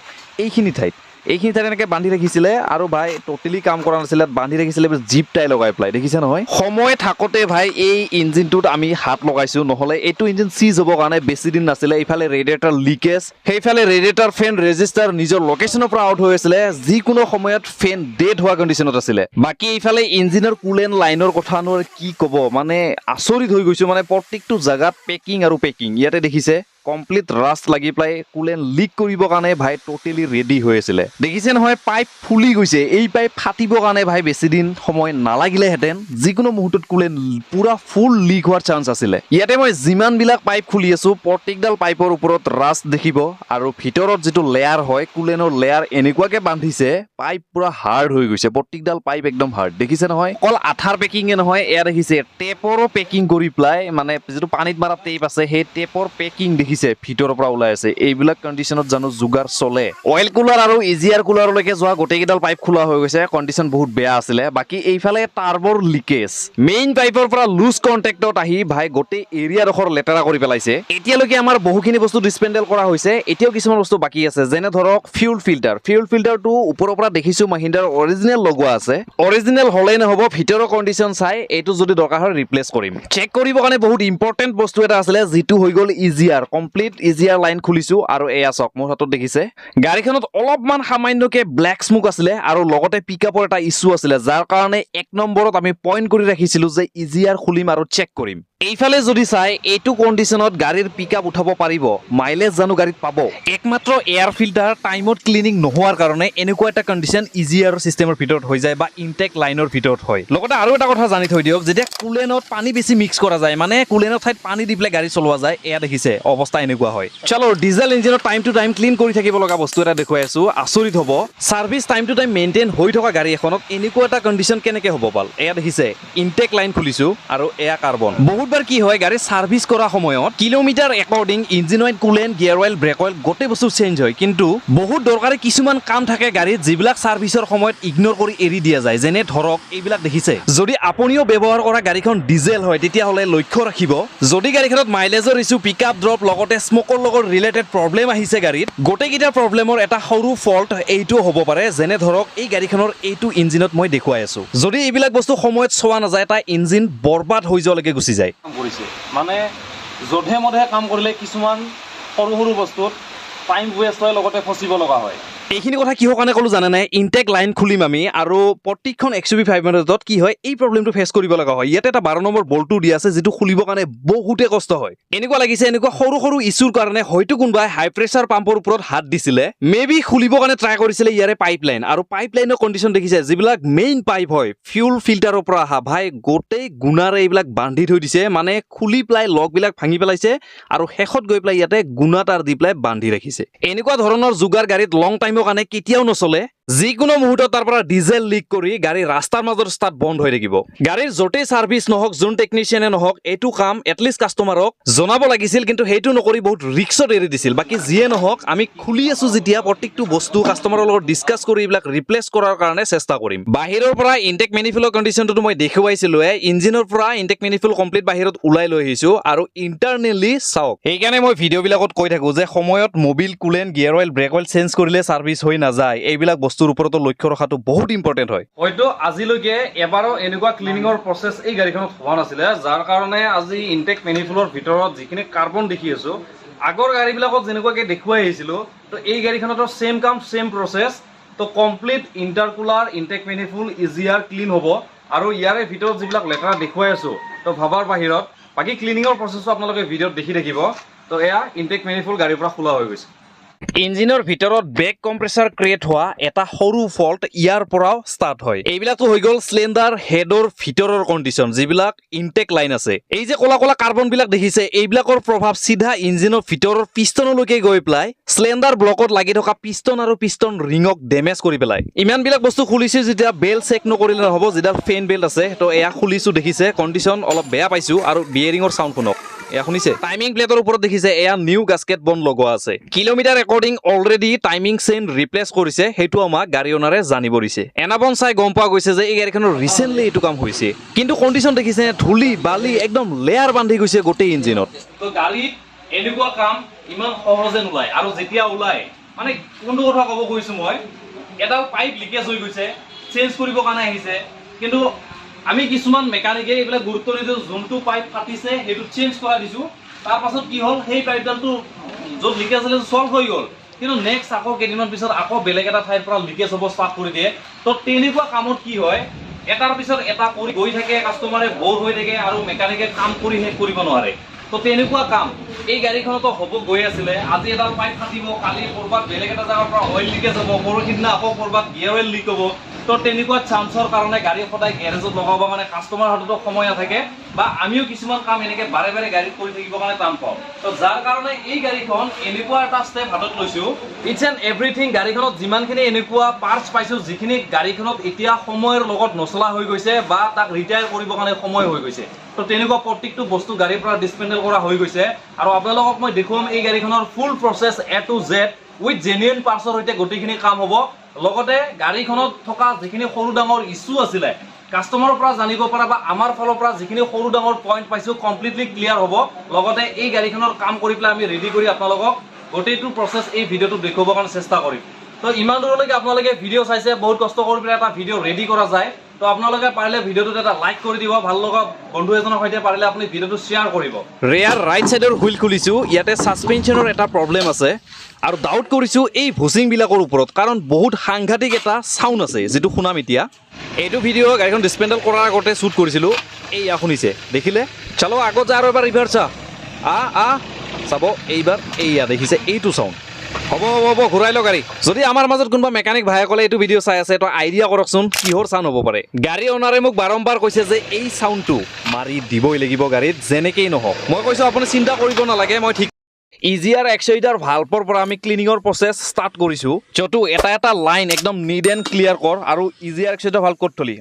এইখিনি ঠাইত এনেকৈ বান্ধি ৰাখিছিলে আৰু ভাই টোটেলি কাম কৰা নাছিলে বান্ধি ৰাখিছিলে জিপ টাই লগাই পেলাই দেখিছে নহয় সময় থাকোঁতে ভাই এই ইঞ্জিনটোত আমি হাত লগাইছোঁ নহ'লে এইটো ইঞ্জিন চিজ হ'বৰ কাৰণে বেছি দিন নাছিলে এইফালে ৰেডিয়েটাৰ লিকেজ সেইফালে ৰেডিয়েটাৰ ফেন ৰেজিষ্টাৰ নিজৰ লোকেশ্যনৰ পৰা আউট হৈ আছিলে যিকোনো সময়ত ফেন ডেড হোৱা কণ্ডিশ্যনত আছিলে বাকী এইফালে ইঞ্জিনৰ কুলেন লাইনৰ কথানো কি ক'ব মানে আচৰিত হৈ গৈছোঁ মানে প্ৰত্যেকটো জেগাত পেকিং আৰু পেকিং ইয়াতে দেখিছে কমপ্লিট ৰাষ্ট লাগি পেলাই কুলেন লিক কৰিবৰ কাৰণে ভাই টোটেলি ৰেডি হৈ আছিলে দেখিছে নহয় পাইপ ফুলি গৈছে এই পাইপ ফাটিবৰ কাৰণে ভাই বেছি দিন সময় নালাগিলেহেঁতেন যিকোনো মুহূৰ্তত কুলেন পুৰা ফুল লিক হোৱাৰ চান্স আছিলে ইয়াতে মই যিমানবিলাক পাইপ খুলি আছো প্ৰত্যেকডাল পাইপৰ ওপৰত ৰাষ্ট দেখিব আৰু ভিতৰত যিটো লেয়াৰ হয় কুলেনৰ লেয়াৰ এনেকুৱাকে বান্ধিছে পাইপ পুৰা হাৰ্ড হৈ গৈছে প্ৰত্যেকডাল পাইপ একদম হাৰ্ড দেখিছে নহয় অকল আঠাৰ পেকিঙে নহয় এয়া দেখিছে টেপৰো পেকিং কৰি পেলাই মানে যিটো পানীত মাৰা টেপ আছে সেই টেপৰ পেকিং ভিতৰৰ পৰা ওলাই আছে এইবিলাক কণ্ডিশ্যনত জানো যোগাৰ চলে অইল কুলাৰ আৰু ইজিয়াৰ কুলাৰলৈকে যোৱা গোটেইকেইডাল পাইপ খোলা হৈ গৈছে কণ্ডিশ্যন বহুত বেয়া আছিলে বাকী এইফালে টাৰ্বৰ লিকেজ মেইন পাইপৰ পৰা লুজ কণ্টেক্টত আহি ভাই গোটেই এৰিয়াডোখৰ লেতেৰা কৰি পেলাইছে এতিয়ালৈকে আমাৰ বহুখিনি বস্তু ডিছপেণ্ডেল কৰা হৈছে এতিয়াও কিছুমান বস্তু বাকী আছে যেনে ধৰক ফিউল ফিল্টাৰটো ওপৰৰ পৰা দেখিছোঁ মহিন্দ্ৰাৰ অৰিজিনেল লগোৱা আছে অৰিজিনেল হ'লেই নহ'ব ভিতৰৰ কণ্ডিশ্যন চাই এইটো যদি দৰকাৰ হয় ৰিপ্লেচ কৰিম চেক কৰিবৰ কাৰণে বহুত ইম্পৰ্টেণ্ট বস্তু এটা আছিলে যিটো হৈ গ'ল ইজিয়াৰ কমপ্লিট ইজিয়াৰ লাইন খুলিছো আৰু এয়া চাওক মোৰ হাতত দেখিছে গাড়ীখনত অলপমান সামান্যকে ব্লেক স্মোক আছিলে আৰু লগতে পিকআপৰ এটা ইছ্যু আছিলে যাৰ কাৰণে 1 নম্বৰত আমি পইণ্ট কৰি ৰাখিছিলো যে ইজিয়াৰ খুলিম আৰু চেক কৰিম এইফালে যদি চাই এইটো কণ্ডিশ্যনত গাড়ীৰ পিকআপ উঠাব পাৰিব মাইলেজ জানো গাড়ীত পাব একমাত্ৰ এয়াৰ ফিল্টাৰ টাইমত ক্লিনিং নোহোৱাৰ কাৰণে এনেকুৱা এটা কণ্ডিশ্যন ইজিয়াৰ চিষ্টেমৰ ভিতৰত হৈ যায় বা ইনটেক লাইনৰ ভিতৰত হয় লগতে আৰু এটা কথা জানি থৈ দিয়ক যেতিয়া কুলেনত পানী বেছি মিক্স কৰা যায় মানে কুলেনৰ ঠাইত পানী দি পেলাই গাড়ী চলোৱা যায় এয়া দেখিছে অৱস্থা এনেকুৱা হয় চলো ডিজেল ইঞ্জিনৰ টাইম টু টাইম ক্লিন কৰি থাকিব লগা বস্তু এটা দেখুৱাই আছো আচৰিত হ'ব service time to time maintain হৈ থকা গাড়ী এখনত এনেকুৱা এটা কণ্ডিশ্যন কেনেকৈ হ'ব পাল এয়া দেখিছে ইনটেক লাইন খুলিছো আৰু এয়া কাৰ্বন বহুতবাৰ কি হয় গাড়ী ছাৰ্ভিচ কৰা সময়ত kilometre according engine oil coolant gear oil brake oil গোটেই বস্তু চেঞ্জ হয় কিন্তু বহুত দৰকাৰী কিছুমান কাম থাকে গাড়ীত যিবিলাক ছাৰ্ভিচৰ সময়ত ইগনোৰ কৰি এৰি দিয়া যায় যেনে ধৰক এইবিলাক দেখিছে যদি আপুনিও ব্যৱহাৰ কৰা গাড়ীখন ডিজেল হয় তেতিয়াহ'লে লক্ষ্য ৰাখিব যদি গাড়ীখনত মাইলেজৰ ইছ্যু পিকআপ ড্ৰপ লগতে স্মোকৰ লগত ৰিলেটেড প্ৰব্লেম আহিছে গাড়ীত গোটেইকেইটা প্ৰব্লেমৰ এটা সৰু ফল্ট এইটো হ'ব পাৰে যেনে ধৰক এই গাড়ীখনৰ এইটো ইঞ্জিনত মই দেখুৱাই আছো যদি এইবিলাক বস্তু সময়ত চোৱা নাযায় এটা ইঞ্জিন বৰবাদ হৈ যোৱালৈকে গুচি যায় মানে যধে মধে কাম কৰিলে কিছুমান সৰু সৰু বস্তুত টাইম ৱেষ্ট হয় লগতে ফচিব লগা হয় এইখিনি কথা কিহৰ কাৰণে ক'লো জানে নাই ইনটেক লাইন খুলিম আমি আৰু প্ৰত্যেকখন XUV 500ত কি হয় এই প্ৰব্লেমটো ফেচ কৰিব লগা হয় ইয়াতে এটা 12 নম্বৰ বল্টটো দিয়া আছে যিটো খুলিবৰ কাৰণে বহুতে কষ্ট হয় এনেকুৱা লাগিছে এনেকুৱা সৰু সৰু ইছ্যুৰ কাৰণে হয়তো কোনোবাই হাই প্ৰেছাৰ পাম্পৰ ওপৰত হাত দিছিলে মেবি খুলিবৰ কাৰণে ট্ৰাই কৰিছিলে ইয়াৰে পাইপলাইন আৰু পাইপলাইনৰ কণ্ডিশ্যন দেখিছে যিবিলাক মেইন পাইপ হয় ফিউল ফিল্টাৰৰ পৰা অহা ভাই গোটেই গুণাৰে এইবিলাক বান্ধি থৈ দিছে মানে খুলি পেলাই লগবিলাক ভাঙি পেলাইছে আৰু শেষত গৈ পেলাই ইয়াতে গুণা তাৰ দি পেলাই বান্ধি ৰাখিছে এনেকুৱা ধৰণৰ যোগাৰ গাড়ীত লং টাইমৰ কাৰণে কেতিয়াও নচলে যিকোনো মুহূৰ্তত তাৰ পৰা ডিজেল লিক কৰি গাড়ী ৰাস্তাৰ মাজত ষ্টাৰ্ট বন্ধ হৈ থাকিব গাড়ীৰ য'তেই ছাৰ্ভিচ নহওক যোন টেকনিচিয়ানে নহওক এইটো কাম এটলিষ্ট কাষ্টমাৰক জনাব লাগিছিল কিন্তু সেইটো নকৰি বহুত ৰিক্সত এৰি দিছিল বাকী যিয়ে নহওক আমি খুলি আছো যেতিয়া প্ৰত্যেকটো বস্তু কাষ্টমাৰৰ লগত ডিছকাছ কৰি এইবিলাক ৰিপ্লেচ কৰাৰ কাৰণে চেষ্টা কৰিম বাহিৰৰ পৰা ইনটেক মেনিফিউলৰ কণ্ডিশ্যনটো মই দেখুৱাইছিলো ইঞ্জিনৰ পৰা ইনটেক মেনিফিউল কমপ্লিট বাহিৰত ওলাই লৈ আহিছো আৰু ইণ্টাৰনেলি চাওক সেইকাৰণে মই ভিডিঅ'বিলাকত কৈ থাকো যে সময়ত mobil coolant gear oil brake oil change কৰিলে ছাৰ্ভিচ হৈ নাযায় এইবিলাক বস্তুৰ ওপৰতো লক্ষ্য ৰখাটো বহুত ইম্পৰ্টেণ্ট হয় হয়তো আজিলৈকে এবাৰো এনেকুৱা ক্লিনিঙৰ প্ৰচেছ এই গাড়ীখনত হোৱা নাছিলে যাৰ কাৰণে আজি ইনটেক মেনিফিউলৰ ভিতৰত যিখিনি কাৰ্বন দেখি আছো আগৰ গাড়ীবিলাকত যেনেকুৱাকৈ দেখুৱাই আহিছিলোঁ তো এই গাড়ীখনতো ছেম কাম ছেম প্ৰচেছ তো কমপ্লিট ইণ্টাৰকুলাৰ ইনটেক মেনিফিউল ইজিয়াৰ ক্লিন হ'ব আৰু ইয়াৰে ভিতৰত যিবিলাক লেতেৰা দেখুৱাই আছোঁ তো ভাবাৰ বাহিৰত বাকী ক্লিনিঙৰ প্ৰচেছটো আপোনালোকে ভিডিঅ'ত দেখি থাকিব তো এয়া ইনটেক মেনিফিউল গাড়ীৰ পৰা খোলা হৈ গৈছে ইঞ্জিনৰ ভিতৰত বেক কম্প্ৰেছাৰ ক্ৰিয়েট হোৱা এটা সৰু ফল্ট ইয়াৰ পৰাও ষ্টাৰ্ট হয়। এইবিলাকতো হৈ গ'ল চিলিণ্ডাৰ হেডৰ ভিতৰৰ কণ্ডিশ্যন, যিবিলাক ইনটেক লাইন আছে। এই যে কলা কলা কাৰ্বন বিলাক দেখিছে, এইবিলাকৰ প্ৰভাৱ চিধা ইঞ্জিনৰ ভিতৰৰ পিষ্টনলৈকে গৈ পেলাই চিলিণ্ডাৰ ব্লকত লাগি থকা পিষ্টন আৰু পিষ্টন ৰিঙক ডেমেজ কৰি পেলাই। ইমানবিলাক বস্তু খুলিছো, যেতিয়া বেল চেক নকৰিলে নহ'ব। যিডাল ফেন বেল্ট আছে তো এয়া খুলিছো, দেখিছে কণ্ডিশ্যন অলপ বেয়া পাইছো। আৰু বিয়েৰিঙৰ চাউণ্ড শুনক, এয়া শুনিছে। টাইমিং প্লেটৰ ওপৰত দেখিছে এয়া নিউ গাস্কেট বন লগোৱা আছে। Kilometre recording already timing chain replace কৰিছে, সেইটো আমাক গাড়ী অনাৰে জানিব দিছে। এনাবন চাই গম পোৱা গৈছে যে এই গাড়ীখনৰ ৰিচেণ্টলি এইটো কাম হৈছে। কিন্তু কণ্ডিশ্যন দেখিছে, ধূলি বালি একদম লেয়াৰ বান্ধি গৈছে গোটেই ইঞ্জিনত। তো গাড়ীত এনেকুৱা কাম ইমান সহজে নোলায়। আৰু যেতিয়া ওলায় মানে কোনটো কথা ক'ব গৈছোঁ মই, এডাল পাইপ লিকেজ হৈ গৈছে, চেঞ্জ কৰিবৰ কাৰণে আহিছে। কিন্তু আমি কিছুমান মেকানিকে এইবিলাক গুৰুত্ব নিদিওঁ, যোনটো পাইপ ফাটিছে সেইটো চেঞ্জ কৰাই দিছোঁ। তাৰ পাছত কি হ'ল, সেই পাইপডালটো য'ত লিকেজ হ'লে চল্ভ হৈ গ'ল, কিন্তু নেক্সট আকৌ কেইদিনমান পিছত আকৌ বেলেগ এটা ঠাইৰ পৰা লিকেজ হ'ব ষ্টাৰ্ট কৰি দিয়ে। তো তেনেকুৱা কামত কি হয়, এটাৰ পিছত এটা কৰি গৈ থাকে, কাষ্টমাৰে বৰ হৈ থাকে আৰু মেকানিকে কাম কৰি শেষ কৰিব নোৱাৰে। তো তেনেকুৱা কাম এই গাড়ীখনতো হ'ব গৈ আছিলে। আজি এডাল পাইপ ফাটিব, কালি ক'ৰবাত বেলেগ এটা জেগাৰ পৰা অইল লিকেজ হ'ব, পৰহি দিনা আকৌ ক'ৰবাত গিয়াৰ অইল লিক হ'ব। তো তেনেকুৱা চান্সৰ কাৰণে গাড়ী সদায় গেৰেজত লগাব মানে কাষ্টমাৰ হাততো সময় নাথাকে, বা আমিও কিছুমান কাম এনেকৈ বাৰে বাৰে গাড়ীত কৰি থাকিবৰ কাৰণে টান পাওঁ। তো যাৰ কাৰণে এই গাড়ীখন এনেকুৱা এটা ষ্টেপ হাতত লৈছোঁ, ইটছ এণ্ড এভৰিথিং। গাড়ীখনত যিমানখিনি এনেকুৱা পাৰ্টছ পাইছোঁ, যিখিনি গাড়ীখনত এতিয়া সময়ৰ লগত নচলা হৈ গৈছে বা তাক ৰিটায়াৰ কৰিবৰ কাৰণে সময় হৈ গৈছে। তো তেনেকুৱা প্ৰত্যেকটো বস্তু গাড়ীৰ পৰা ডিছপেণ্ডেল কৰা হৈ গৈছে। আৰু আপোনালোকক মই দেখুৱাম এই গাড়ীখনৰ full process A to Z with genuine পাৰ্টছৰ সৈতে গোটেইখিনি কাম হ'ব। লগতে গাড়ীখনত থকা যিখিনি সৰু ডাঙৰ ইছ্যু আছিলে, কাষ্টমাৰৰ পৰা জানিব পৰা বা আমাৰ ফালৰ পৰা যিখিনি সৰু ডাঙৰ পইণ্ট পাইছোঁ, কমপ্লিটলি ক্লিয়াৰ হ'ব। লগতে এই গাড়ীখনৰ কাম কৰি পেলাই আমি ৰেডি কৰি আপোনালোকক গোটেইটো প্ৰচেছ এই ভিডিঅ'টোত দেখুৱাবৰ কাৰণে চেষ্টা কৰিম। তো ইমান দূৰলৈকে আপোনালোকে ভিডিঅ' চাইছে, বহুত কষ্ট কৰি পেলাই এটা ভিডিঅ' ৰেডি কৰা যায়। তো আপোনালোকে পাৰিলে ভিডিঅ'টোত এটা লাইক কৰি দিব, ভাল লগা বন্ধু এজনৰ সৈতে পাৰিলে আপুনি ভিডিঅ'টো শ্বেয়াৰ কৰিব। ৰেয়াৰ ৰাইট ছাইডৰ হুইল খুলিছোঁ, ইয়াতে ছাছপেনশ্যনৰ এটা প্ৰব্লেম আছে। আৰু ডাউট কৰিছোঁ এই ভুচিংবিলাকৰ ওপৰত, কাৰণ বহুত সাংঘাতিক এটা চাউণ্ড আছে যিটো শুনাম এতিয়া। এইটো ভিডিঅ' গাড়ীখন ডিছপেণ্ডেল কৰাৰ আগতে শ্বুট কৰিছিলোঁ। এইয়া শুনিছে, দেখিলে? চলো আগত যা আৰু এবাৰ ৰিভাৰ চা, চাব এইবাৰ। এইয়া দেখিছে এইটো চাউণ্ড। হ'ব হ'ব হ'ব, ঘূৰাই লওক গাড়ী। যদি আমাৰ মাজত কোনোবা মেকানিক ভাইসকলে এইটো ভিডিঅ' চাই আছে, তো আইডিয়া কৰকচোন কিহৰ চাউণ্ড হ'ব পাৰে। গাড়ী অনাৰে মোক বাৰম্বাৰ কৈছে যে এই চাউণ্ডটো মাৰি দিবই লাগিব গাড়ীত, যেনেকেই নহওক। মই কৈছোঁ আপুনি চিন্তা কৰিব নালাগে, মই ঠিক ইজিয়াৰ এক্সইডাৰ ভাল্পৰ পৰা আমি ক্লিনিঙৰ প্ৰচেছ ষ্টাৰ্ট কৰিছোঁ। য'তো এটা এটা লাইন একদম নিট এণ্ড ক্লিয়াৰ কৰ। আৰু ইজিয়াৰ এক্সইডাৰ ভাল্প ক'ত থলি,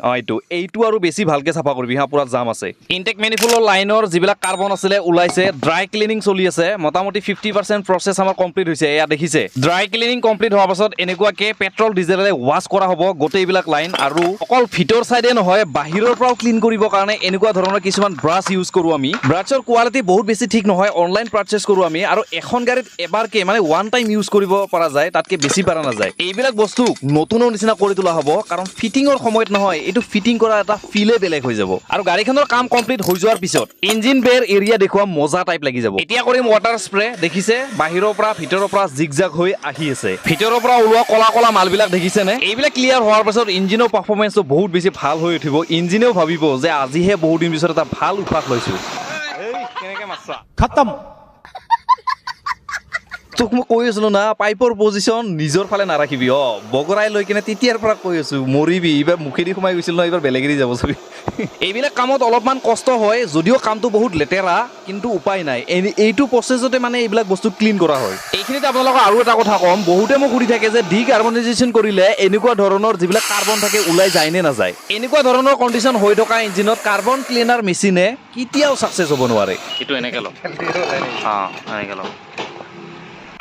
এইটো আৰু বেছি ভালকৈ চাফা কৰিবি হা, পুৰা জাম আছে। ইনটেক মেনিফুলৰ লাইনৰ যিবিলাক কাৰ্বন আছিলে ওলাইছে, ড্ৰাই ক্লিনিং চলি আছে। মোটামুটি 50% প্ৰচেছ আমাৰ কমপ্লিট হৈছে। এয়া দেখিছে, ড্ৰাই ক্লিনিং কমপ্লিট হোৱাৰ পাছত এনেকুৱাকৈ পেট্ৰল ডিজেলেৰে ৱাছ কৰা হ'ব গোটেইবিলাক লাইন। আৰু অকল ভিতৰ চাইডে নহয়, বাহিৰৰ পৰাও ক্লিন কৰিবৰ কাৰণে এনেকুৱা ধৰণৰ কিছুমান ব্ৰাছ ইউজ কৰোঁ আমি। ব্ৰাছৰ কোৱালিটি বহুত বেছি ঠিক নহয়, অনলাইন পাৰ্চেছ কৰোঁ আমি। আৰু এখন গাড়ীত এবাৰকে মানে ওৱান টাইম ইউজ কৰিব পৰা যায়, তাতকে বেছি পৰা নাযায়। এইবিলাক বস্তু নতুনৰ নিচিনা কৰি তোলা হ'ব, কাৰণ ফিটিঙৰ সময়ত নহয়, এইটো ফিটিং কৰা এটা ফিলে বেলেগ হৈ যাব। আৰু গাড়ীখনৰ কাম কমপ্লিট হৈ যোৱাৰ পিছত ইঞ্জিন বেৰ এৰিয়া দেখুওৱা মজা টাইপ লাগি যাব। এতিয়া কৰিম ৱাটাৰ স্প্ৰে। দেখিছে বাহিৰৰ পৰা ভিতৰৰ পৰা জিগজাগ হৈ আহি আছে। ভিতৰৰ পৰা ওলোৱা কলা কলা মালবিলাক দেখিছেনে? এইবিলাক ক্লিয়াৰ হোৱাৰ পাছত ইঞ্জিনৰ পাৰফৰ্মেঞ্চটো বহুত বেছি ভাল হৈ উঠিব। ইঞ্জিনেও ভাবিব যে আজিহে বহুত দিন পিছত এটা ভাল উশাহ লৈছোঁ। কেনেকৈ মাছা খতম। তোক মই কৈ আছিলোঁ না, পাইপৰ পজিশ্যন নিজৰ ফালে নাৰাখিবি। বগৰাই লৈ কিনে তেতিয়াৰ পৰা কৈ আছোঁ, মৰিবি। এইবাৰ মুখেদি সোমাই গৈছিল ন, এইবাৰ বেলেগেদি যাব চাবি। এইবিলাক কামত অলপমান কষ্ট হয়, যদিও কামটো বহুত লেতেৰা, কিন্তু উপায় নাই। এইটো প্ৰচেছতে মানে এইবিলাক বস্তু ক্লিন কৰা হয়। এইখিনিতে আপোনালোকক আৰু এটা কথা ক'ম, বহুতে মোক সুধি থাকে যে ডিকাৰ্বনাইজেশ্যন কৰিলে এনেকুৱা ধৰণৰ যিবিলাক কাৰ্বন থাকে ওলাই যায় নে নাযায়। এনেকুৱা ধৰণৰ কণ্ডিশ্যন হৈ থকা ইঞ্জিনত কাৰ্বন ক্লিনাৰ মেচিনে কেতিয়াও ছাকচেছ হ'ব নোৱাৰে। এইটো এনেকৈ লওক, এনেকৈ লওক।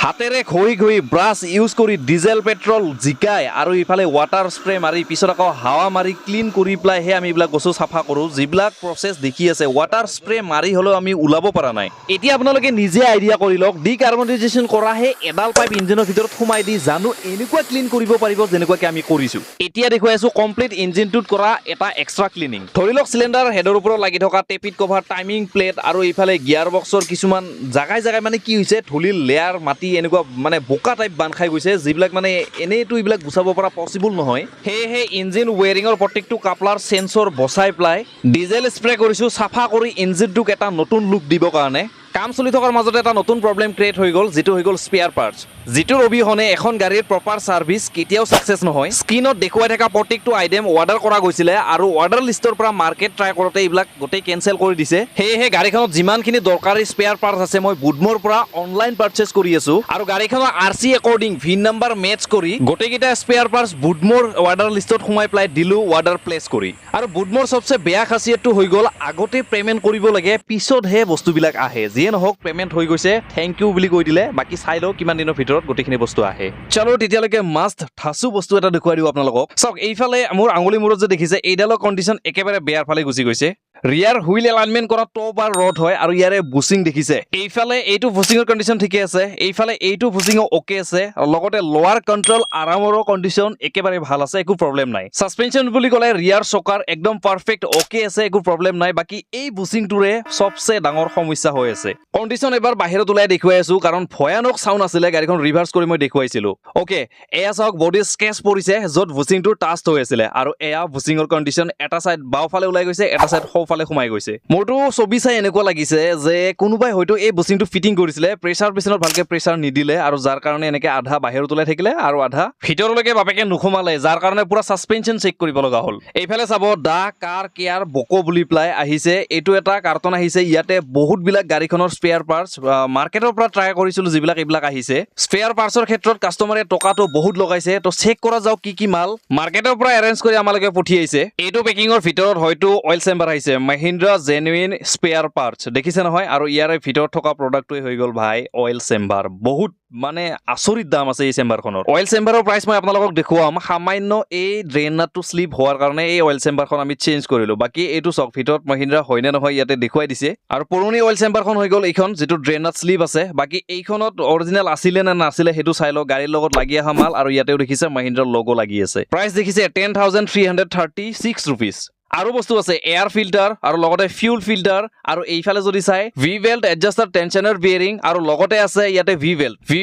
হাতেৰে ঘঁহি ঘঁহি ব্ৰাছ ইউজ কৰি ডিজেল পেট্ৰল জিকাই আৰু ইফালে ৱাটাৰ স্প্ৰে মাৰি পিছত আকৌ হাৱা মাৰি ক্লিন কৰি পেলাইহে আমি এইবিলাক বস্তু চাফা কৰোঁ। যিবিলাক প্ৰচেছ দেখি আছে, ৱাটাৰ স্প্ৰে মাৰি হ'লেও আমি ওলাব পৰা নাই। এতিয়া আপোনালোকে নিজে আইডিয়া কৰি লওক, ডিকাৰ্বনাইজেশ্যন কৰাহে এডাল পাইপ ইঞ্জিনৰ ভিতৰত সোমাই দি জানো এনেকুৱা ক্লিন কৰিব পাৰিব যেনেকুৱাকৈ আমি কৰিছোঁ। এতিয়া দেখুৱাই আছোঁ কমপ্লিট ইঞ্জিনটোত কৰা এটা এক্সট্ৰা ক্লিনিং। ধৰি লওক চিলিণ্ডাৰ হেডৰ ওপৰত লাগি থকা টেপিট কভাৰ, টাইমিং প্লেট আৰু ইফালে গিয়াৰ বক্সৰ কিছুমান জাগাই জাগাই মানে কি হৈছে, ধূলিৰ লেয়াৰ মাটি এনেকুৱা মানে বোকা টাইপ বান্ধ খাই গৈছে, যিবিলাক মানে এনেইতো এইবিলাক গুচাব পৰা পচিবল নহয়। সেয়েহে ইঞ্জিন ৱেৰিঙৰ প্ৰত্যেকটো কাপলাৰ চেঞ্চৰ বচাই পেলাই ডিজেল স্প্ৰে কৰিছোঁ, চাফা কৰি ইঞ্জিনটোক এটা নতুন লুক দিবৰ কাৰণে। কাম চলি থকাৰ মাজতে এটা নতুন প্ৰব্লেম ক্ৰিয়েট হৈ গ'ল, যিটো হৈ গ'ল স্পেয়াৰ পাৰ্টছ, যিটোৰ অবিহনে এখন গাড়ীৰ প্ৰপাৰ ছাৰ্ভিচ কেতিয়াও ছাকচেছ নহয়। স্ক্ৰীনত দেখুৱাই থকা প্ৰত্যেকটো আইটেম অৰ্ডাৰ কৰা গৈছিলে আৰু অৰ্ডাৰ লিষ্টৰ পৰা মাৰ্কেট ট্ৰাই কৰোঁতে এইবিলাক গোটেই কেঞ্চেল কৰি দিছে। সেয়েহে গাড়ীখনত যিমানখিনি দৰকাৰী স্পেয়াৰ পাৰ্টছ আছে মই বুধমৰ পৰা অনলাইন পাৰ্চেছ কৰি আছোঁ আৰু গাড়ীখনৰ RC একৰ্ডিং ভিন নাম্বাৰ মেটচ কৰি গোটেইকেইটা স্পেয়াৰ পাৰ্টছ বুধমৰ অৰ্ডাৰ লিষ্টত সোমাই পেলাই দিলোঁ অৰ্ডাৰ প্লেচ কৰি। আৰু বুধমৰ চবচে বেয়া খাচিয়তটো হৈ গ'ল আগতে পে'মেণ্ট কৰিব লাগে, পিছতহে বস্তুবিলাক আহে। যিয়ে নহওক পে'মেণ্ট হৈ গৈছে, থেংক ইউ বুলি কৈ দিলে, বাকী চাই লওঁ কিমান দিনৰ ভিতৰত গোটেইখিনি বস্তু আহে। চলো তেতিয়ালৈকে মাষ্ট ধাচু বস্তু এটা দেখুৱাই দিওঁ আপোনালোকক। চাওক এইফালে মোৰ আঙুলি মূৰত যে দেখিছে এইডালৰ কণ্ডিশ্যন একেবাৰে বেয়াৰ ফালে গুচি গৈছে। ৰিয়াৰ হুইল এলাইনমেণ্ট কৰা টপ আৰু ৰড হয় আৰু ইয়াৰে বুচিং দেখিছে। এইফালে এইটো বুচিঙৰ কণ্ডিশ্যন ঠিকে আছে, এইফালে এইটো বুচিঙো অ'কে আছে, লগতে লোৱাৰ কণ্ট্ৰল আৰামৰো কণ্ডিশ্যন একেবাৰে ভাল আছে, একো প্ৰব্লেম নাই। ছাছপেনশ্যন বুলি ক'লে ৰিয়াৰ চকাৰ একদম পাৰফেক্ট অ'কে আছে, একো প্ৰব্লেম নাই। বাকী এই বুচিংটোৰে চবচে ডাঙৰ সমস্যা হৈ আছে। কণ্ডিশ্যন এবাৰ বাহিৰত ওলাই দেখুৱাই আছোঁ, কাৰণ ভয়ানক চাউণ্ড আছিলে, গাড়ীখন ৰিভাৰ্ছ কৰি মই দেখুৱাইছিলোঁ। অ'কে, এয়া চাওক বডিৰ স্কেচ পৰিছে য'ত বুচিংটো টাষ্ট হৈ আছিলে, আৰু এয়া বুচিঙৰ কণ্ডিশ্যন এটা চাইড বাওঁফালে ওলাই গৈছে, এটা চাইড সোঁফালে সোমাই গৈছে। মোৰতো ছবি চাই এনেকুৱা লাগিছে যে কোনোবাই হয়তো এই বুচিংটো ফিটিং কৰিছিলে, প্ৰেছাৰ মেচিনত ভালকে প্ৰেছাৰ নিদিলে আৰু যাৰ কাৰণে এনেকে আধা বাহিৰত ওলাই থাকিলে আৰু আধা ভিতৰলৈকে বাপেকে নোসোমালে, যাৰ কাৰণে পুৰা ছাছপেনশ্যন চেক কৰিব লগা হ'ল। এইফালে চাব দা কাৰ কেয়াৰ বকো বুলি পেলাই আহিছে, এইটো এটা কাৰ্টন আহিছে। ইয়াতে বহুতবিলাক গাড়ীখনৰ স্পেয়াৰ পাৰ্টছ মাৰ্কেটৰ পৰা ট্ৰাই কৰিছিলোঁ, যিবিলাক এইবিলাক আহিছে। স্পেয়াৰ পাৰ্টছৰ ক্ষেত্ৰত কাষ্টমাৰে টকাটো বহুত লগাইছে, তো চেক কৰা যাওক কি কি মাল মাৰ্কেটৰ পৰা এৰেঞ্জ কৰি আমালৈকে পঠিয়াইছে। এইটো পেকিঙৰ ভিতৰত হয়তো অইল চেম্বাৰ আহিছে, মহিন্দ্ৰা জেনুইন স্পেয়াৰ পাৰ্টছ দেখিছে নহয়, আৰু ইয়াৰে ভিতৰত থকা প্ৰডাক্টটোৱে হৈ গ'ল ভাই অইল চেম্বাৰ। বহুত মানে আচৰিত দাম আছে এই চেম্বাৰখনৰ। অইল চেম্বাৰৰ প্ৰাইচ মই আপোনালোকক দেখুৱাম। সামান্য এই ড্ৰেইন নাটটো শ্লিপ হোৱাৰ কাৰণে এই অইল চেম্বাৰখন আমি চেঞ্জ কৰিলোঁ। বাকী এইটো চক ভিতৰত মহিন্দ্ৰা হয়নে নহয় ইয়াতে দেখুৱাই দিছে। আৰু পুৰণি অইল চেম্বাৰখন হৈ গ'ল এইখন, যিটো ড্ৰেইন নাট শ্লিপ আছে। বাকী এইখনত অৰিজিনেল আছিলে নে নাছিলে সেইটো চাই লওঁ। গাড়ীৰ লগত লাগি অহা মাল, আৰু ইয়াতেও দেখিছে মহিন্দ্ৰাৰ লগো লাগি আছে। প্ৰাইচ দেখিছে 10,336 ৰুপিজ। আৰু বস্তু আছে এয়াৰ ফিল্টাৰ আৰু লগতে ফিউল ফিল্টাৰ, আৰু এইফালে যদি চাই ভি বেল্ট এডজাষ্টাৰ টেনশ্যনৰ বিয়েৰিং, আৰু লগতে আছে ইয়াতে ভি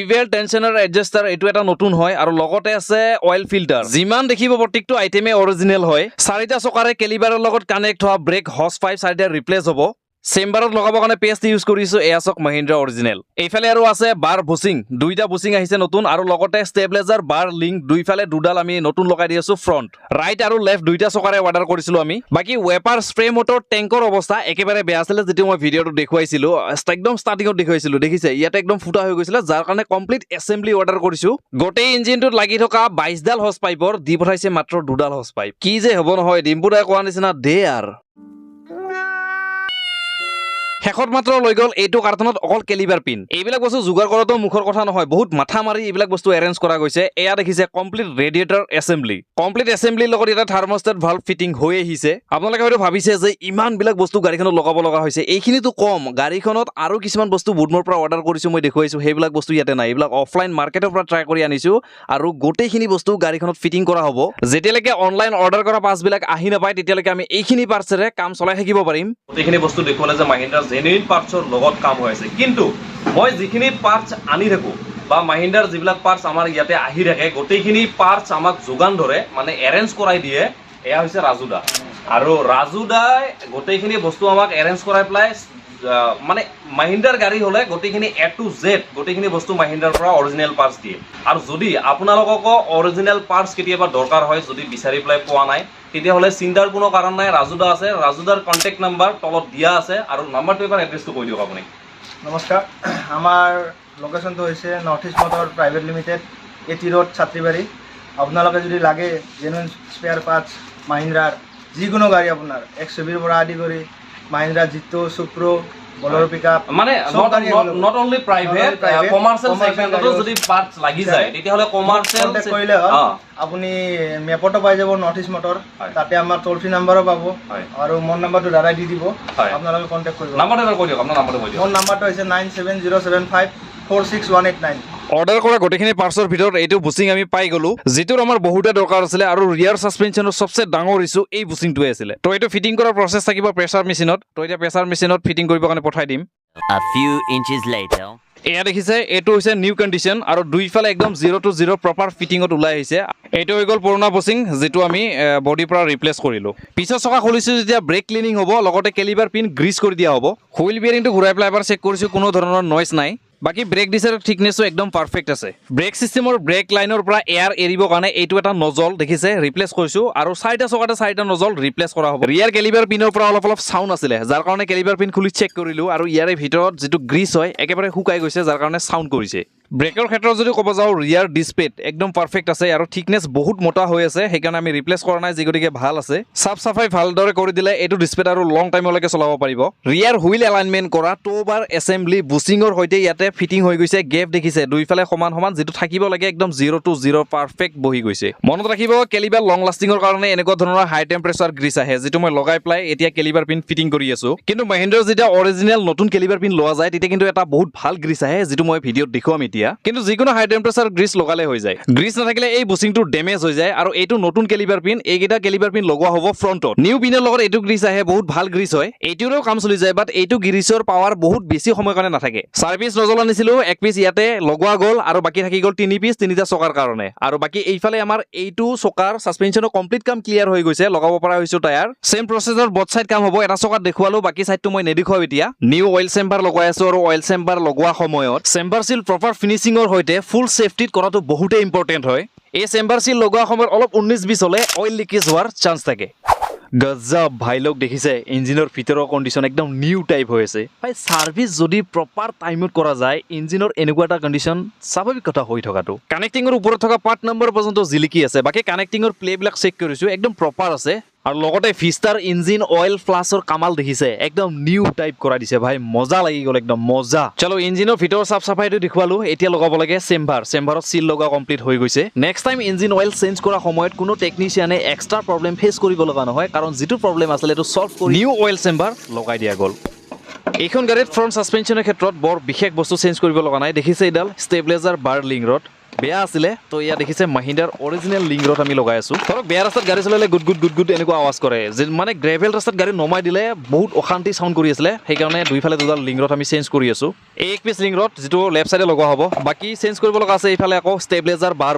বেল্ট টেনশ্যনৰ এডজাষ্টাৰ, এইটো এটা নতুন হয়, আৰু লগতে আছে অইল ফিল্টাৰ। যিমান দেখিব প্ৰত্যেকটো আইটেমে অৰিজিনেল হয়। 4টা চকাৰে কেলিবাৰৰ লগত কানেক্ট হোৱা ব্ৰেক হৰ্চ পাইপ 4টা ৰিপ্লেচ হ'ব। চেম্বাৰত লগাবৰ কাৰণে পেষ্ট ইউজ কৰিছোঁ, এয়া চক মহিন্দ্ৰা অৰিজিনেল। এইফালে আৰু আছে বাৰ বুচিং, 2টা বুচিং আহিছে নতুন, আৰু লগতে ষ্টেবিলাইজাৰ বাৰ লিংক দুইফালে দুডাল আমি নতুন লগাই দি আছোঁ। ফ্ৰণ্ট ৰাইট আৰু লেফ্ট 2টা চকাৰে অৰ্ডাৰ কৰিছিলোঁ আমি। বাকী ৱেপাৰ স্প্ৰে মটৰ টেংকৰ অৱস্থা একেবাৰে বেয়া আছিলে, যিটো মই ভিডিঅ'টো দেখুৱাইছিলোঁ, একদম ষ্টাৰ্টিঙত দেখুৱাইছিলোঁ। দেখিছে ইয়াতে একদম ফুটা হৈ গৈছিলে, যাৰ কাৰণে কমপ্লিট এছেম্বলি অৰ্ডাৰ কৰিছোঁ। গোটেই ইঞ্জিনটোত লাগি থকা 22ডাল হৰ্চ পাইপৰ দি পঠাইছে মাত্ৰ 2ডাল হৰ্চ পাইপ। কি যে হ'ব নহয়, ডিম্পুদাই কোৱা নিচিনা দে আৰু শেষত মাত্ৰ লৈ গ'ল এইটো কাৰ্টনত অকল কেলিবাৰ পিন। এইবিলাক বস্তু যোগাৰ কৰাটো মুখৰ কথা নহয়, বহুত মাথা মাৰি এইবিলাক বস্তু এৰেঞ্জ কৰা গৈছে। এয়া দেখিছে কমপ্লিট ৰেডিয়েটৰ এছেম্বলি, কমপ্লিট এছেম্বলিৰ লগত এটা থাৰ্মষ্টেট ভাল্ভ ফিটিং হৈ আহিছে। আপোনালোকে হয়তো ভাবিছে যে ইমানবিলাক বস্তু গাড়ীখনত লগাব লগা হৈছে, এইখিনিতো কম। গাড়ীখনত আৰু কিছুমান বস্তু বুধমৰ পৰা অৰ্ডাৰ কৰিছোঁ, মই দেখুৱাইছোঁ। সেইবিলাক বস্তু ইয়াতে নাই, এইবিলাক অফলাইন মাৰ্কেটৰ পৰা ট্ৰাই কৰি আনিছোঁ, আৰু গোটেইখিনি বস্তু গাড়ীখনত ফিটিং কৰা হ'ব। যেতিয়ালৈকে অনলাইন অৰ্ডাৰ কৰা পাৰ্টছবিলাক আহি নাপায়, তেতিয়ালৈকে আমি এইখিনি পাৰ্টছেৰে কাম চলাই থাকিব পাৰিম। গোটেইখিনি বস্তু দেখুৱালে যে মহিন্দ্ৰা জেনুইন পাৰ্টছৰ লগত কাম হৈ আছে। কিন্তু মই যিখিনি পাৰ্টছ আনি থাকোঁ বা মহিন্দ্ৰাৰ যিবিলাক পাৰ্টছ আমাৰ ইয়াতে আহি থাকে, গোটেইখিনি পাৰ্টছ আমাক যোগান ধৰে, মানে এৰেঞ্জ কৰাই দিয়ে, এয়া হৈছে ৰাজুদা। আৰু ৰাজুদাই গোটেইখিনি বস্তু আমাক এৰেঞ্জ কৰাই পেলাই, মানে মহিন্দ্ৰাৰ গাড়ী হ'লে গোটেইখিনি A to Z গোটেইখিনি বস্তু মহিন্দ্ৰাৰ পৰা অৰিজিনেল পাৰ্টছ দিয়ে। আৰু যদি আপোনালোককো অৰিজিনেল পাৰ্টছ কেতিয়াবা দৰকাৰ হয়, যদি বিচাৰি পেলাই পোৱা নাই, তেতিয়াহ'লে চিন্তাৰ কোনো কাৰণ নাই, ৰাজুদা আছে। ৰাজুদাৰ কণ্টেক্ট নাম্বাৰ তলত দিয়া আছে, আৰু নাম্বাৰটো এবাৰ এড্ৰেছটো কৈ দিয়ক আপুনি। নমস্কাৰ, আমাৰ লোকেশ্যনটো হৈছে north east motor private limited, AT road, Chatribari. আপোনালোকে যদি লাগে জেনুইন স্পেয়াৰ পাৰ্টছ মহিন্দ্ৰাৰ যিকোনো গাড়ী, আপোনাৰ XUV-ৰ পৰা আদি কৰি মহিন্দ্ৰা জিটো, সুপ্ৰো, বলেৰো পিকআপ, মানে নট অনলি প্ৰাইভেট, কমাৰ্চিয়েল সেগমেণ্টতো যদি পাৰ্টছ লাগি যায়, তেতিয়াহ'লে কমাৰ্চিয়েল কণ্টেক্ট কৰিলে হ'ল। আপুনি মেপতো পাই যাব নৰ্থ ইষ্ট মটৰ, তাতে আমাৰ টোল ফ্ৰী নাম্বাৰো পাব, আৰু মোৰ নাম্বাৰটো দাদাই দি দিব, আপোনালোকে কণ্টেক্ট কৰিব। নাম্বাৰটো এবাৰ কৈ দিয়ক, আপোনাৰ নাম্বাৰটো কৈ দিয়ক। মোৰ নাম্বাৰটো হৈছে 9707546189। অৰ্ডাৰ কৰা গোটেইখিনি পাৰ্টছৰ ভিতৰত এইটো বুচিং আমি পাই গ'লো, যিটোৰ আমাৰ বহুতে দৰকাৰ আছিলে, আৰু ৰিয়াৰ ছাছপেনশ্যনৰ চবচে ডাঙৰ ইছ্যু এই বুচিংটোৱে আছিলে। তো এইটো ফিটিং কৰাৰ প্ৰচেছ থাকিব প্ৰেছাৰ মেচিনত। তো এতিয়া প্ৰেছাৰ মেচিনত ফিটিং কৰিবৰ কাৰণে পঠাই দিম। A few inches later. এয়া দেখিছে এইটো হৈছে নিউ কণ্ডিশ্যন আৰু দুইফালে একদম 0 to 0 প্ৰপাৰ ফিটিঙত ওলাই আহিছে এইটো হৈ গ'ল পুৰণা বুচিং যিটো আমি বডিৰ পৰা ৰিপ্লেচ কৰিলোঁ পিছৰ চকা খুলিছোঁ যেতিয়া ব্ৰেক ক্লিনিং হ'ব লগতে কেলিভাৰ পিন গ্ৰীজ কৰি দিয়া হ'ব হুইল বিয়াৰিংটো ঘূৰাই পেলাই এবাৰ চেক কৰিছোঁ কোনো ধৰণৰ নইজ নাই বাকি ব্ৰেক ডিছৰ থিকনেছো একদম পাৰফেক্ট আছে ব্ৰেক সিস্টেমৰ ব্ৰেক লাইনৰ পৰা এয়াৰ এৰিবৰ কাৰণে এইটো এটা নজল দেখিছে ৰিপ্লেচ কৰিছোঁ আৰু চাৰিটা চকাতে চাৰিটা নজল ৰিপ্লেচ কৰা হ'ব ৰিয়াৰ কেলিভাৰ পিনৰ পৰা অলপ চাউণ্ড আছিলে যাৰ কাৰণে কেলিভাৰ পিন খুলি চেক কৰিলোঁ আৰু ইয়াৰে ভিতৰত যিটো গ্ৰীজ হয় একেবাৰে শুকাই গৈছে যাৰ কাৰণে চাউণ্ড কৰিছে ব্ৰেকৰ ক্ষেত্ৰত যদি ক'ব যাওঁ ৰিয়াৰ ডিছপ্লেট একদম পাৰফেক্ট আছে আৰু থিকনেছ বহুত মোটা হৈ আছে সেইকাৰণে আমি ৰিপ্লেচ কৰা নাই যি গতিকে ভাল আছে চাফ চাফাই ভালদৰে কৰি দিলে এইটো ডিছপ্লেট আৰু লং টাইমলৈকে চলাব পাৰিব ৰিয়াৰ হুইল এলাইনমেণ্ট কৰা টোবাৰ এছেম্বলি বুচিঙৰ সৈতে ইয়াতে ফিটিং হৈ গৈছে গেপ দেখিছে দুইফালে সমান সমান যিটো থাকিব লাগে একদম 0 to 0 পাৰফেক্ট বহি গৈছে মনত ৰাখিব কেলিভাৰ লং লাষ্টিঙৰ কাৰণে এনেকুৱা ধৰণৰ হাই টেম্পাৰেচাৰ গ্ৰীজ আহে যিটো মই লগাই পেলাই এতিয়া কেলিভাৰ পিন ফিটিং কৰি আছো কিন্তু মহিন্দ্ৰাৰ যেতিয়া অৰিজিনেল নতুন কেলিভাৰ পিন লোৱা যায় তেতিয়া কিন্তু এটা বহুত ভাল গ্ৰীজ আহে যিটো মই ভিডিঅ'ত দেখুৱাম এতিয়া কিন্তু যিকোনো হাই টেম্পাৰেচাৰ গ্ৰীজ লগালে হৈ যায় গ্ৰীজ নাথাকিলে এই বুচিংটো ডেমেজ হৈ যায় আৰু এইটো নতুন কেলিভাৰ পিন এইকেইটা কেলিভাৰ পিন লগোৱা হ'ব ফ্ৰণ্টত নিউ পিনৰ লগত এইটো গ্ৰীজ আহে বহুত ভাল গ্ৰীজ হয় এইটোৰেও কাম চলি যায় বাট এইটো গ্ৰীজৰ পাৱাৰ বহুত বেছি সময় কাৰণে নাথাকে 4 পিচ নজল আনিছিলো 1 পিচ ইয়াতে লগোৱা গ'ল আৰু বাকি থাকি গ'ল 3 পিচ তিনিটা চকাৰ কাৰণে আৰু বাকি এইফালে আমাৰ এইটো চকাৰ সাসপেনশনৰ কমপ্লিট কাম ক্লিয়াৰ হৈ গৈছে লগাব পৰা হৈছো টায়াৰ সেম প্ৰসেছৰ বট সাইড কাম হ'ব এটা চকাত দেখুৱালো বাকি সাইডটো মই নেদেখুৱাও এতিয়া নিউ অইল চেম্বাৰ লগাই আছো আৰু অইল চেম্বাৰ লগোৱা সময়ত চেম্বাৰ সিল প্ৰপাৰ ফিনিশিংৰ সৈতে ফুল সেফটিত কৰাটো বহুতে ইম্পৰ্টেন্ট হয় এই চেম্বাৰ সিল লগোৱা সময়ত অলপ 19-20 হলে অইল লিকেজ হোৱাৰ চান্স থাকে গজব ভাই লোক দেখিছে ইঞ্জিনৰ ভিতৰৰ কন্ডিশন একদম নিউ টাইপ হৈ আছে ভাই সাৰ্ভিস যদি প্ৰপাৰ টাইমত কৰা যায় ইঞ্জিনৰ এনেকুৱা এটা কন্ডিশন স্বাভাৱিক কথা হৈ থকাটো কানেক্টিংৰ ওপৰত থকা পাৰ্ট নম্বৰ পৰ্যন্ত জিলিকি আছে বাকি কানেক্টিংৰ প্লেবিলাক চেক কৰিছো একদম প্ৰপাৰ আছে আৰু লগতে ফিস্টাৰ ইঞ্জিন অইল ফ্লাছৰ কামাল দেখিছে একদম নিউ টাইপ কৰা দিছে ভাই মজা লাগি গ'ল একদম মজা চলো ইঞ্জিনৰ ভিতৰ সাফ সাফাইটো দেখুৱালো এতিয়া লগাব লাগে চেম্বাৰত সিল লগা কমপ্লিট হৈ গৈছে next time engine oil change কৰা সময়ত কোনো টেকনিচিয়ানে এক্সট্ৰা প্ৰবলেম ফেস কৰিব লগা নহয় কাৰণ যেটো প্ৰবলেম আছিল এটো সলভ কৰি নিউ অইল চেম্বাৰ লগাই দিয়া গ'ল এইখন গাড়ীত ফ্ৰণ্ট সাসপেনশনৰ ক্ষেত্ৰত বৰ বিশেষ বস্তু চেঞ্জ কৰিব লগা নাই দেখিছে এডাল ষ্টেবিলাইজাৰ বাৰ লিং ৰড বেয়া আছিলে তো ইয়া দেখিছে মহিন্দ্ৰাৰ অৰিজিনেল লিং ৰড আমি লগাই আছো ধৰক বেয়া ৰাস্তাত গাড়ী চলালে গুড এনেকুৱা আৱাজ কৰে যে মানে গ্ৰেভেল ৰাস্তাত গাড়ী নমাই দিলে বহুত অশান্তি সাউণ্ড কৰি আছিলে সেইকাৰণে দুইফালে দুডাল লিং ৰড আমি চেঞ্জ কৰি আছো এই এক পিচ লিং ৰড যেটো লেফট সাইডে লগোৱা হ'ব বাকি চেঞ্জ কৰিব লগা আছে এইফালে আকৌ ষ্টেবিলাইজাৰ বাৰ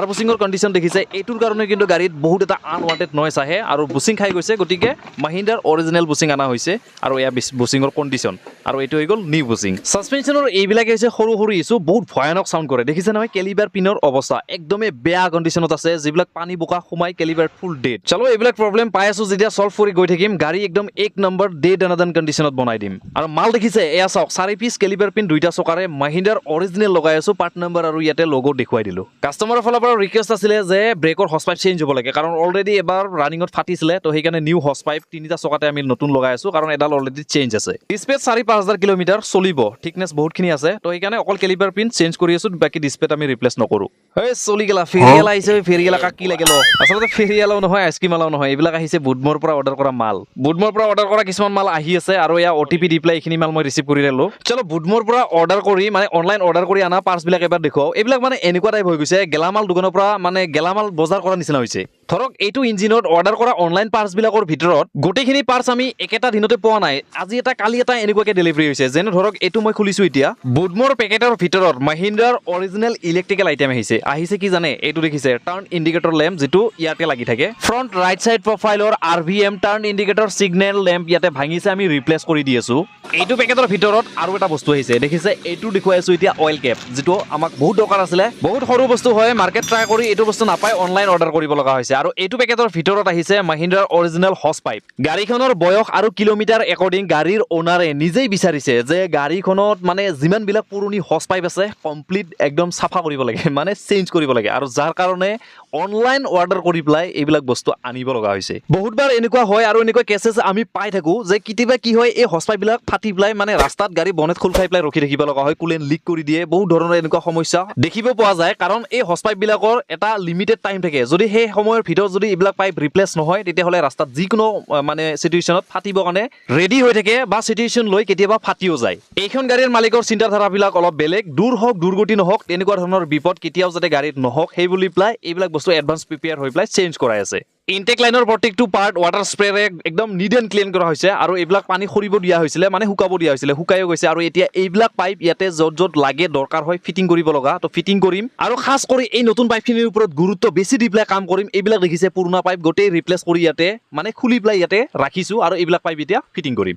বুচিঙৰ কণ্ডিশ্যন দেখিছে এইটোৰ কাৰণে কিন্তু গাড়ীত বহুত এটা আনৱান্টেড নইজ আহে আৰু বুচিং খাই গৈছে গতিকে মহিন্দ্ৰাৰ অৰিজিনেল বুচিং আনা হৈছে আৰু এয়া বুচিঙৰ কণ্ডিশ্যন আৰু এইটো হৈ গ'ল নিউ বুচিং সাসপেনশনৰ এইবিলাকে হৈছে সৰু ইছু বহুত ভয়ানক সাউণ্ড কৰে দেখিছে নহয় কেলিভাৰ পিনৰ অৱস্থা একদমে বেয়া কণ্ডিশ্যনত আছে যিবিলাক পানী বোকা সোমাই কেলিভাৰ ফুল ডেড চলো এইবিলাক প্ৰবলেম পাই আছো যেতিয়া সলভ কৰি গৈ থাকিম গাড়ী একদম 1 নম্বৰ ডেড এনাদান কণ্ডিশ্যনত বনাই দিম আৰু মাল দেখিছে এয়া চাওক 4 পিচ কেলিভাৰ পিন দুইটা চকাৰে মহিন্দ্ৰাৰ অৰিজিনেল লগাই আছো পাৰ্ট নম্বৰ আৰু ইয়াতে লোগো দেখুৱাই দিলো কাস্টমাৰৰ ফালৰ পৰা ৰিকুৱেষ্ট আছিলে যে ব্ৰেকৰ হচ পাইপ চেঞ্জ হ'ব লাগে কাৰণ অলৰেডি এবাৰ ৰানিঙত ফাটিছিলে তো সেইকাৰণে নিউ হচ পাইপ তিনিটা চকাতে আমি নতুন লগাই আছো কাৰণ এডাল অলৰেডি চেঞ্জ আছে ডিসপ্লেট 4-5000 কিলোমিটাৰ চলিব থিকনেছ বহুতখিনি আছে তো সেইকাৰণে অকল কেলিভাৰ পিন চেঞ্জ কৰি আছো বাকি ডিসপ্লেট আমি ৰিপ্লেচ নকৰো এই চলি গেলা ফেৰিয়ালা আহিছে ফেৰিয়ালা কাক কি লাগে আচলতে ফেৰিয়ালাও নহয় আইচক্ৰীমালাও নহয় এইবিলাক আহিছে বুধমৰ পৰা অৰ্ডাৰ কৰা মাল বুধমৰ পৰা অৰ্ডাৰ কৰা কিছুমান মাল আহি আছে আৰু এয়া OTP দি পেলাই এইখিনি মাল মই ৰিচিভ কৰি ললো চলো বুধমৰ পৰা অৰ্ডাৰ কৰি মানে অনলাইন অৰ্ডাৰ কৰি আনা পাৰ্টছ বিলাক এবাৰ দেখুৱাও এইবিলাক মানে এনেকুৱা টাইপ হৈ গৈছে গেলামাল দোকানৰ পৰা মানে গেলামাল বজাৰ কৰা নিচিনা হৈছে ধৰক এইটো ইঞ্জিনত অৰ্ডাৰ কৰা অনলাইন পাৰ্টছ বিলাকৰ ভিতৰত গোটেইখিনি পাৰ্টছ আমি একেটা দিনতে পোৱা নাই আজি এটা কালি এটা এনেকুৱাকে ডেলিভাৰী হৈছে যেনে ধৰক এইটো মই খুলিছো এতিয়া বুধমৰ পেকেটৰ ভিতৰত মহিন্দ্ৰাৰ অৰিজিনেল ইলেক্ট্ৰিকেল আইটেম আহিছে কি জানে এইটো দেখিছে টাৰ্ণ ইণ্ডিকেটৰ লেম্প যেটো ইয়াতে লাগি থাকে ফ্ৰণ্ট ৰাইট সাইড প্ৰফাইলৰ RVM টাৰ্ণ ইণ্ডিকেটৰ সিগনেল লেম্প ইয়াতে ভাঙিছে আমি ৰিপ্লেচ কৰি দি আছো এইটো পেকেটৰ ভিতৰত আৰু এটা বস্তু আহিছে দেখিছে এইটো দেখুৱাই আছো এতিয়া অইল কেপ যেটো আমাক বহুত দৰকাৰ আছিলে বহুত সৰু বস্তু হয় মাৰ্কেট ট্ৰাই কৰি এইটো বস্তু নাপাই অনলাইন অৰ্ডাৰ কৰিব লগা হৈছে আৰু এইটো পেকেটৰ ভিতৰত আহিছে মহিন্দ্ৰাৰ অৰিজিনেল হচ পাইপ গাড়ীখনৰ বয়স আৰু কিলোমিটাৰ একৰ্ডিং গাড়ীৰ ওনাৰে নিজেই বিচাৰিছে যে গাড়ীখনত মানে যিমান বিলাক পুৰণি হচ পাইপ আছে কমপ্লিট একদম সাফা কৰিব লাগে মানে চেঞ্জ কৰিব লাগে আৰু যাৰ কাৰণে অনলাইন অৰ্ডাৰ কৰি পেলাই এইবিলাক বস্তু আনিব লগা হৈছে বহুতবাৰ এনেকুৱা হয় আৰু এনেকুৱা কেছেছ আমি পাই থাকো যে কেতিয়াবা কি হয় এই হচ পাইপ বিলাক ফাটি পেলাই মানে ৰাস্তাত গাড়ী বনেট খোল খাই পেলাই ৰখি থাকিব লগা হয় কুলেন লিক কৰি দিয়ে বহুত ধৰণৰ এনেকুৱা সমস্যা দেখিব পোৱা যায় কাৰণ এই হচ পাইপ বিলাকৰ এটা লিমিটেড টাইম থাকে যদি সেই সময়ৰ ভিতৰত যদি এইবিলাক পাইপ ৰিপ্লেচ নহয় তেতিয়াহ'লে ৰাস্তাত যিকোনো মানে সিচুৱেশ্যনত ফাটিবৰ কাৰণে ৰেডি হৈ থাকে বা সিচুৱেশ্যন লৈ কেতিয়াবা ফাটিও যায় এইখন গাড়ীৰ মালিকৰ চিন্তাধাৰাবিলাক অলপ বেলেগ দূৰ হওক দুৰ্গতি নহওক তেনেকুৱা ধৰণৰ বিপদ কেতিয়াও যাতে গাড়ীত নহওক সেই বুলি পেলাই এইবিলাক বস্তু এডভান্স প্ৰিপেয়াৰ হৈ পেলাই চেঞ্জ কৰাই আছে ইনটেক লাইনৰ প্ৰত্যেকটো পাৰ্ট ৱাটাৰ স্প্ৰেৰে একদম নিট এণ্ড ক্লিন কৰা হৈছে আৰু এইবিলাক পানী সৰিব দিয়া হৈছিলে মানে শুকাব দিয়া হৈছিলে শুকাইও গৈছে আৰু এতিয়া এইবিলাক পাইপ ইয়াতে য'ত য'ত লাগে দৰকাৰ হয় ফিটিং কৰিব লগা তো ফিটিং কৰিম আৰু খাস কৰি এই নতুন পাইপখিনিৰ ওপৰত গুৰুত্ব বেছি দি পেলাই কাম কৰিম এইবিলাক দেখিছে পুৰণা পাইপ গোটেই ৰিপ্লেচ কৰি ইয়াতে মানে খুলি পেলাই ইয়াতে ৰাখিছোঁ আৰু এইবিলাক পাইপ এতিয়া ফিটিং কৰিম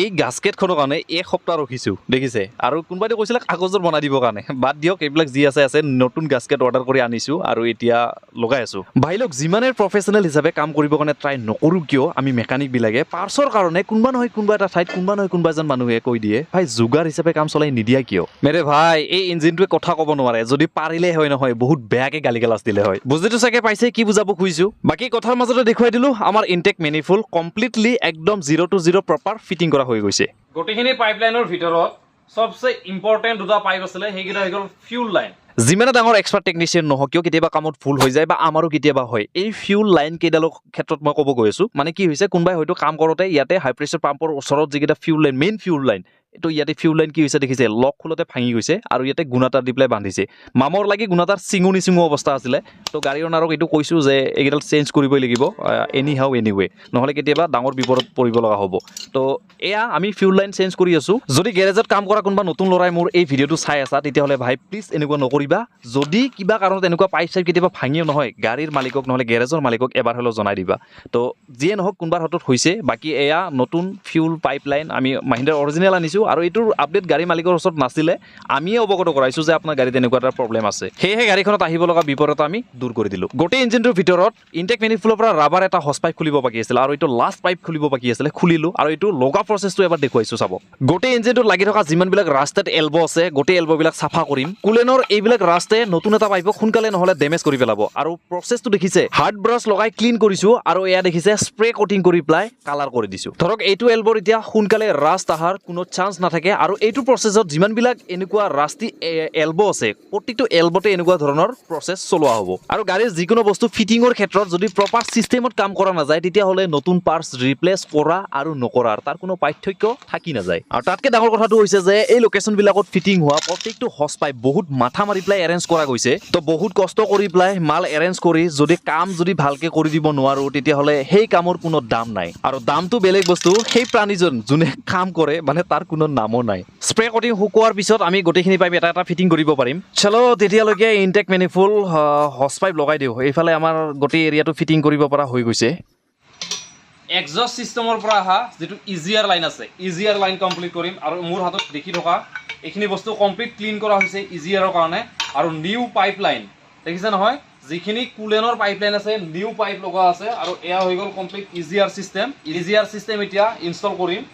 এই গাস্কেটখনৰ কাৰণে এক সপ্তাহ ৰখিছোঁ দেখিছে আৰু কোনোবাই কৈছিলে কাগজৰ বনাই দিবৰ কাৰণে বাদ দিয়ক এইবিলাক যি আছে নতুন গাস্কেট অৰ্ডাৰ কৰি আনিছোঁ আৰু এতিয়া লগাই আছোঁ ভাই লোক যিমানে প্ৰফেচনেল হিচাপে কাম কৰিবৰ কাৰণে ট্ৰাই নকৰোঁ কিয় আমি মেকানিকবিলাকে পাৰ্চৰ কাৰণে কোনোবা নহয় কোনোবা এটা ঠাইত কোনোবা নহয় কোনোবা এজন মানুহে কৈ দিয়ে ভাই যোগাৰ হিচাপে কাম চলাই নিদিয়া কিয় মেৰে ভাই এই ইঞ্জিনটোৱে কথা ক'ব নোৱাৰে যদি পাৰিলে হয় নহয় বহুত বেয়াকে গালি গালাজ দিলে হয় বুজিটো চাগে পাইছে কি বুজাব খুজিছোঁ বাকী কথাৰ মাজতে দেখুৱাই দিলোঁ আমাৰ ইনটেক মেনিফুল কমপ্লিটলি একদম 0 to 0 প্ৰপাৰ ফিটিং কৰা হৈ গৈছে গোটেইখিনি পাইপলাইনৰ ভিতৰত সবচে ইম্পৰ্টেণ্ট দুটা পাইপ আছিলে সেইকেইটা হৈ গ'ল ফিউল লাইন যিমানে ডাঙৰ এক্সপাৰ্ট টেকনিচিয়ান নহওক কিয় কেতিয়াবা কামত ভুল হৈ যায় বা আমাৰো কেতিয়াবা হয় এই ফিউল লাইন কেইডালৰ ক্ষেত্ৰত মই ক'ব গৈ আছোঁ মানে কি হৈছে কোনোবাই হয়তো কাম কৰোঁতে ইয়াতে হাই প্ৰেছাৰ পাম্পৰ ওচৰত যিকেইটা fuel line main fuel line এইটো ইয়াতে ফিউল লাইন কি হৈছে দেখিছে লক খোলোতে ভাঙি গৈছে আৰু ইয়াতে গুণাতাৰ দি পেলাই বান্ধিছে মামৰ লাগি গুণাতাৰ চিঙু নিচিঙু অৱস্থা আছিলে তো গাড়ী অনাৰক এইটো কৈছোঁ যে এইকেইডাল চেঞ্জ কৰিবই লাগিব এনি হাউ এনিৱে নহ'লে কেতিয়াবা ডাঙৰ বিপদত পৰিব লগা হ'ব তো এয়া আমি ফিউল লাইন চেঞ্জ কৰি আছোঁ যদি গেৰেজত কাম কৰা কোনোবা নতুন ল'ৰাই মোৰ এই ভিডিঅ'টো চাই আছা তেতিয়াহ'লে ভাই প্লিজ এনেকুৱা নকৰিবা যদি কিবা কাৰণত এনেকুৱা পাইপ চাইপ কেতিয়াবা ভাঙিও নহয় গাড়ীৰ মালিকক নহ'লে গেৰেজৰ মালিকক এবাৰ হ'লেও জনাই দিবা তো যিয়ে নহওক কোনোবাৰ হাতত হৈছে বাকী এয়া নতুন ফিউল পাইপ লাইন আমি মাহিন্দ্ৰাৰ অৰিজিনেল আনিছোঁ আৰু এইটোৰ আপডেট গাড়ী মালিকৰ ওচৰত নাছিলে আমিয়ে অৱগত কৰাইছোঁ যে আপোনাৰ গাড়ীত এনেকুৱা এটা প্ৰব্লেম আছে সেয়েহে গাড়ীখনত আহিব লগা বিপদ এটা আমি দূৰ কৰি দিলোঁ গোটেই ইঞ্জিনটোৰ ভিতৰত ইনটেক মেনিফুলৰ পৰা ৰাবাৰ এটা হচ পাইপ খুলিব বাকী আছিলে আৰু এইটো লাষ্ট পাইপ খুলিব বাকী আছিলে খুলিলোঁ আৰু এইটো লগা প্ৰচেছটো এবাৰ দেখুৱাইছোঁ চাব গোটেই ইঞ্জিনটোত লাগি থকা যিমানবিলাক ৰাস্তাত এলব আছে গোটেই এলববিলাক চাফা কৰিম কুলেনৰ এইবিলাক ৰাস্তাই নতুন এটা পাইপক সোনকালে নহ'লে ডেমেজ কৰি পেলাব আৰু প্ৰচেছটো দেখিছে হাৰ্ড ব্ৰাছ লগাই ক্লিন কৰিছোঁ আৰু এয়া দেখিছে স্প্ৰে কোটিং কৰি পেলাই কালাৰ কৰি দিছোঁ ধৰক এইটো এলবৰ এতিয়া সোনকালে ৰাষ্ট অহাৰ কোনো চান্স নাথাকে আৰু এইটো প্ৰচেছত যিমানবিলাক এনেকুৱা ৰাস্তি এলব আছে প্ৰত্যেকটো এলবতে এনেকুৱা ধৰণৰ প্ৰচেছ চলোৱা হ'ব আৰু গাড়ীৰ যিকোনো বস্তু ফিটিঙৰ ক্ষেত্ৰত যদি প্ৰপাৰ চিষ্টেমত কাম কৰা নাযায় তেতিয়াহ'লে নতুন পাৰ্টছ ৰিপ্লেচ কৰা আৰু নকৰাৰ তাৰ কোনো পাৰ্থক্য থাকি নাযায় আৰু তাতকৈ ডাঙৰ কথাটো হৈছে যে এই লোকেশ্যনবিলাকত ফিটিং হোৱা প্ৰত্যেকটো হচ পাইপ বহুত মাথা মাৰি পেলাই এৰেঞ্জ কৰা গৈছে তো বহুত কষ্ট কৰি পেলাই মাল এৰেঞ্জ কৰি যদি কাম যদি ভালকৈ কৰি দিব নোৱাৰোঁ তেতিয়াহ'লে সেই কামৰ কোনো দাম নাই আৰু দামটো বেলেগ বস্তু সেই প্ৰাণীজন যোনে কাম কৰে মানে তাৰ কোনো নামো নাই স্প্ৰে কোটিং শুকোৱাৰ পিছত আমি গোটেইখিনি পাইপ এটা এটা ফিটিং কৰিব পাৰিম চলো তেতিয়ালৈকে ইনটেক মেনিফুল হচ পাইপ লগাই দিওঁ এইফালে আমাৰ গোটেই এৰিয়াটো ফিটিং কৰিব পৰা হৈ গৈছে এক্সজষ্ট ছিষ্টেমৰ পৰা অহা যিটো ইজিআৰ লাইন আছে ইজিআৰ লাইন কমপ্লিট কৰিম আৰু মোৰ হাতত দেখি থকা এইখিনি বস্তু কমপ্লিট ক্লিন কৰা হৈছে ইজিআৰৰ কাৰণে আৰু নিউ পাইপ লাইন দেখিছে নহয় যিখিনি কুলেনৰ পাইপ লাইন আছে নিউ পাইপ লগোৱা আছে আৰু এয়া হৈ গ'ল কমপ্লিট ইজিআৰ চিষ্টেম এতিয়া ইনষ্টল কৰিম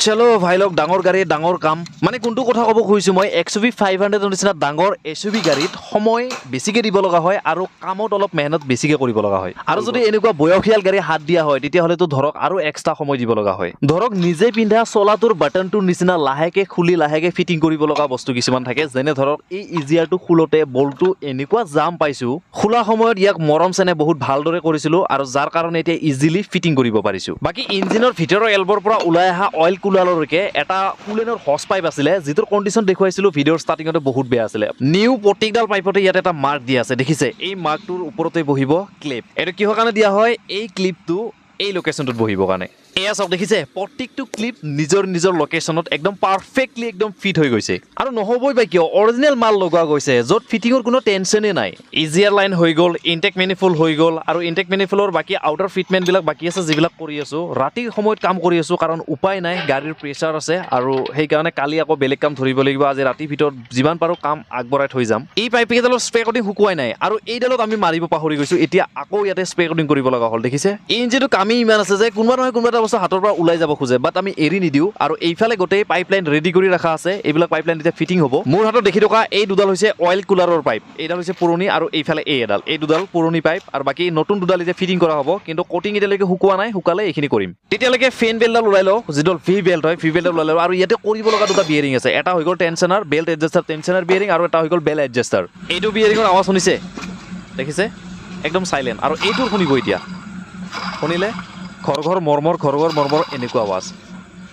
চলো ভাই লগ ডাঙৰ গাড়ী ডাঙৰ কাম মানে কোনটো কথা ক'ব খুজিছোঁ মই XUV 500ৰ নিচিনা ডাঙৰ SUV গাড়ীত সময় বেছিকৈ দিব লগা হয় আৰু কামত অলপ মেহনত বেছিকৈ কৰিব লগা হয় আৰু যদি এনেকুৱা বয়সীয়াল গাড়ী হাত দিয়া হয় তেতিয়াহ'লেতো ধৰক আৰু এক্সট্ৰা সময় দিব লগা হয় ধৰক নিজে পিন্ধা চলাটোৰ বাটনটোৰ নিচিনা লাহেকৈ খুলি লাহেকৈ ফিটিং কৰিব লগা বস্তু কিছুমান থাকে যেনে ধৰক এই ইজিআৰটো খোলোতে বলটো এনেকুৱা জাম পাইছোঁ খোলা সময়ত ইয়াক মৰম চেনে বহুত ভালদৰে কৰিছিলোঁ আৰু যাৰ কাৰণে এতিয়া ইজিলি ফিটিং কৰিব পাৰিছোঁ বাকী ইঞ্জিনৰ ভিতৰৰ এলবৰ পৰা ওলাই অহা অইল কুলাৰলৈকে এটা কুলেনৰ হচ পাইপ আছিলে যিটোৰ কণ্ডিশ্যন দেখুৱাইছিলোঁ ভিডিঅ'ৰ ষ্টাৰ্টিঙতে বহুত বেয়া আছিলে নিউ প্ৰত্যেকডাল পাইপতে ইয়াত এটা মাৰ্ক দিয়া আছে দেখিছে এই মাৰ্কটোৰ ওপৰতে বহিব ক্লিপ এইটো কিহৰ কাৰণে দিয়া হয় এই ক্লিপটো এই লোকেশ্যনটোত বহিবৰ কাৰণে এয়া চাওক দেখিছে প্ৰত্যেকটো ক্লিপ নিজৰ নিজৰ লোকেশ্যনত একদম পাৰফেক্টলি একদম ফিট হৈ গৈছে আৰু নহ'বই বা কিয় অৰিজিনেল মাল লগোৱা গৈছে য'ত ফিটিঙৰ কোনো টেনশ্যনেই নাই ইজিআৰ লাইন হৈ গ'ল ইনটেক মেনিফুল হৈ গ'ল আৰু ইনটেক মেনিফুলৰ বাকী আউটাৰ ফিটমেণ্টবিলাক বাকী আছে যিবিলাক কৰি আছোঁ ৰাতিৰ সময়ত কাম কৰি আছোঁ কাৰণ উপায় নাই গাড়ীৰ প্ৰেছাৰ আছে আৰু সেইকাৰণে কালি আকৌ বেলেগ কাম ধৰিব লাগিব আজি ৰাতিৰ ভিতৰত যিমান পাৰোঁ কাম আগবঢ়াই থৈ যাম এই পাইপকেইডালৰ স্প্ৰে কোটিং শুকুৱাই নাই আৰু এইডালত আমি মাৰিব পাহৰি গৈছোঁ এতিয়া আকৌ ইয়াতে স্প্ৰে কোটিং কৰিব লগা হ'ল দেখিছে এই ইঞ্জিনটো কামেই ইমান আছে যে কোনোবা নহয় কোনোবা বস্তু হাতৰ পৰা ওলাই যাব খোজে বাট আমি এৰি নিদিওঁ আৰু এইফালে গোটেই পাইপলাইন ৰেডি কৰি ৰখা আছে এইবিলাক পাইপলাইন এতিয়া ফিটিং হ'ব মোৰ হাতত দেখি থকা এই দুডাল হৈছে অইল কুলাৰৰ পাইপ এইডাল হৈছে পুৰণি আৰু এইফালে এই দুডাল পুৰণি পাইপ আৰু বাকী নতুন দুডাল এতিয়া ফিটিং কৰা হ'ব কিন্তু কোটিং এতিয়ালৈকে শুকোৱা নাই শুকালে এইখিনি কৰিম তেতিয়ালৈকে ফেন বেল্টডাল ওলাই লওঁ যিডাল ভি বেল্ট হয় ভি বেল্টডাল ওলাই লওঁ আৰু ইয়াতে কৰিব লগা দুটা বিয়েৰিং আছে এটা হৈ গ'ল টেনশ্যনাৰ বেল্ট এডজাষ্টাৰ টেনশ্যনাৰ বিয়েৰিং আৰু এটা হৈ গ'ল বেল্ট এডজাষ্টাৰ এইটো বিয়েৰিঙৰ আৱাজ শুনিছে দেখিছে একদম চাইলেণ্ট আৰু এইটোৰ শুনিব এতিয়া শুনিলে ঘৰ ঘৰ মৰমৰ এনেকুৱা আৱাজ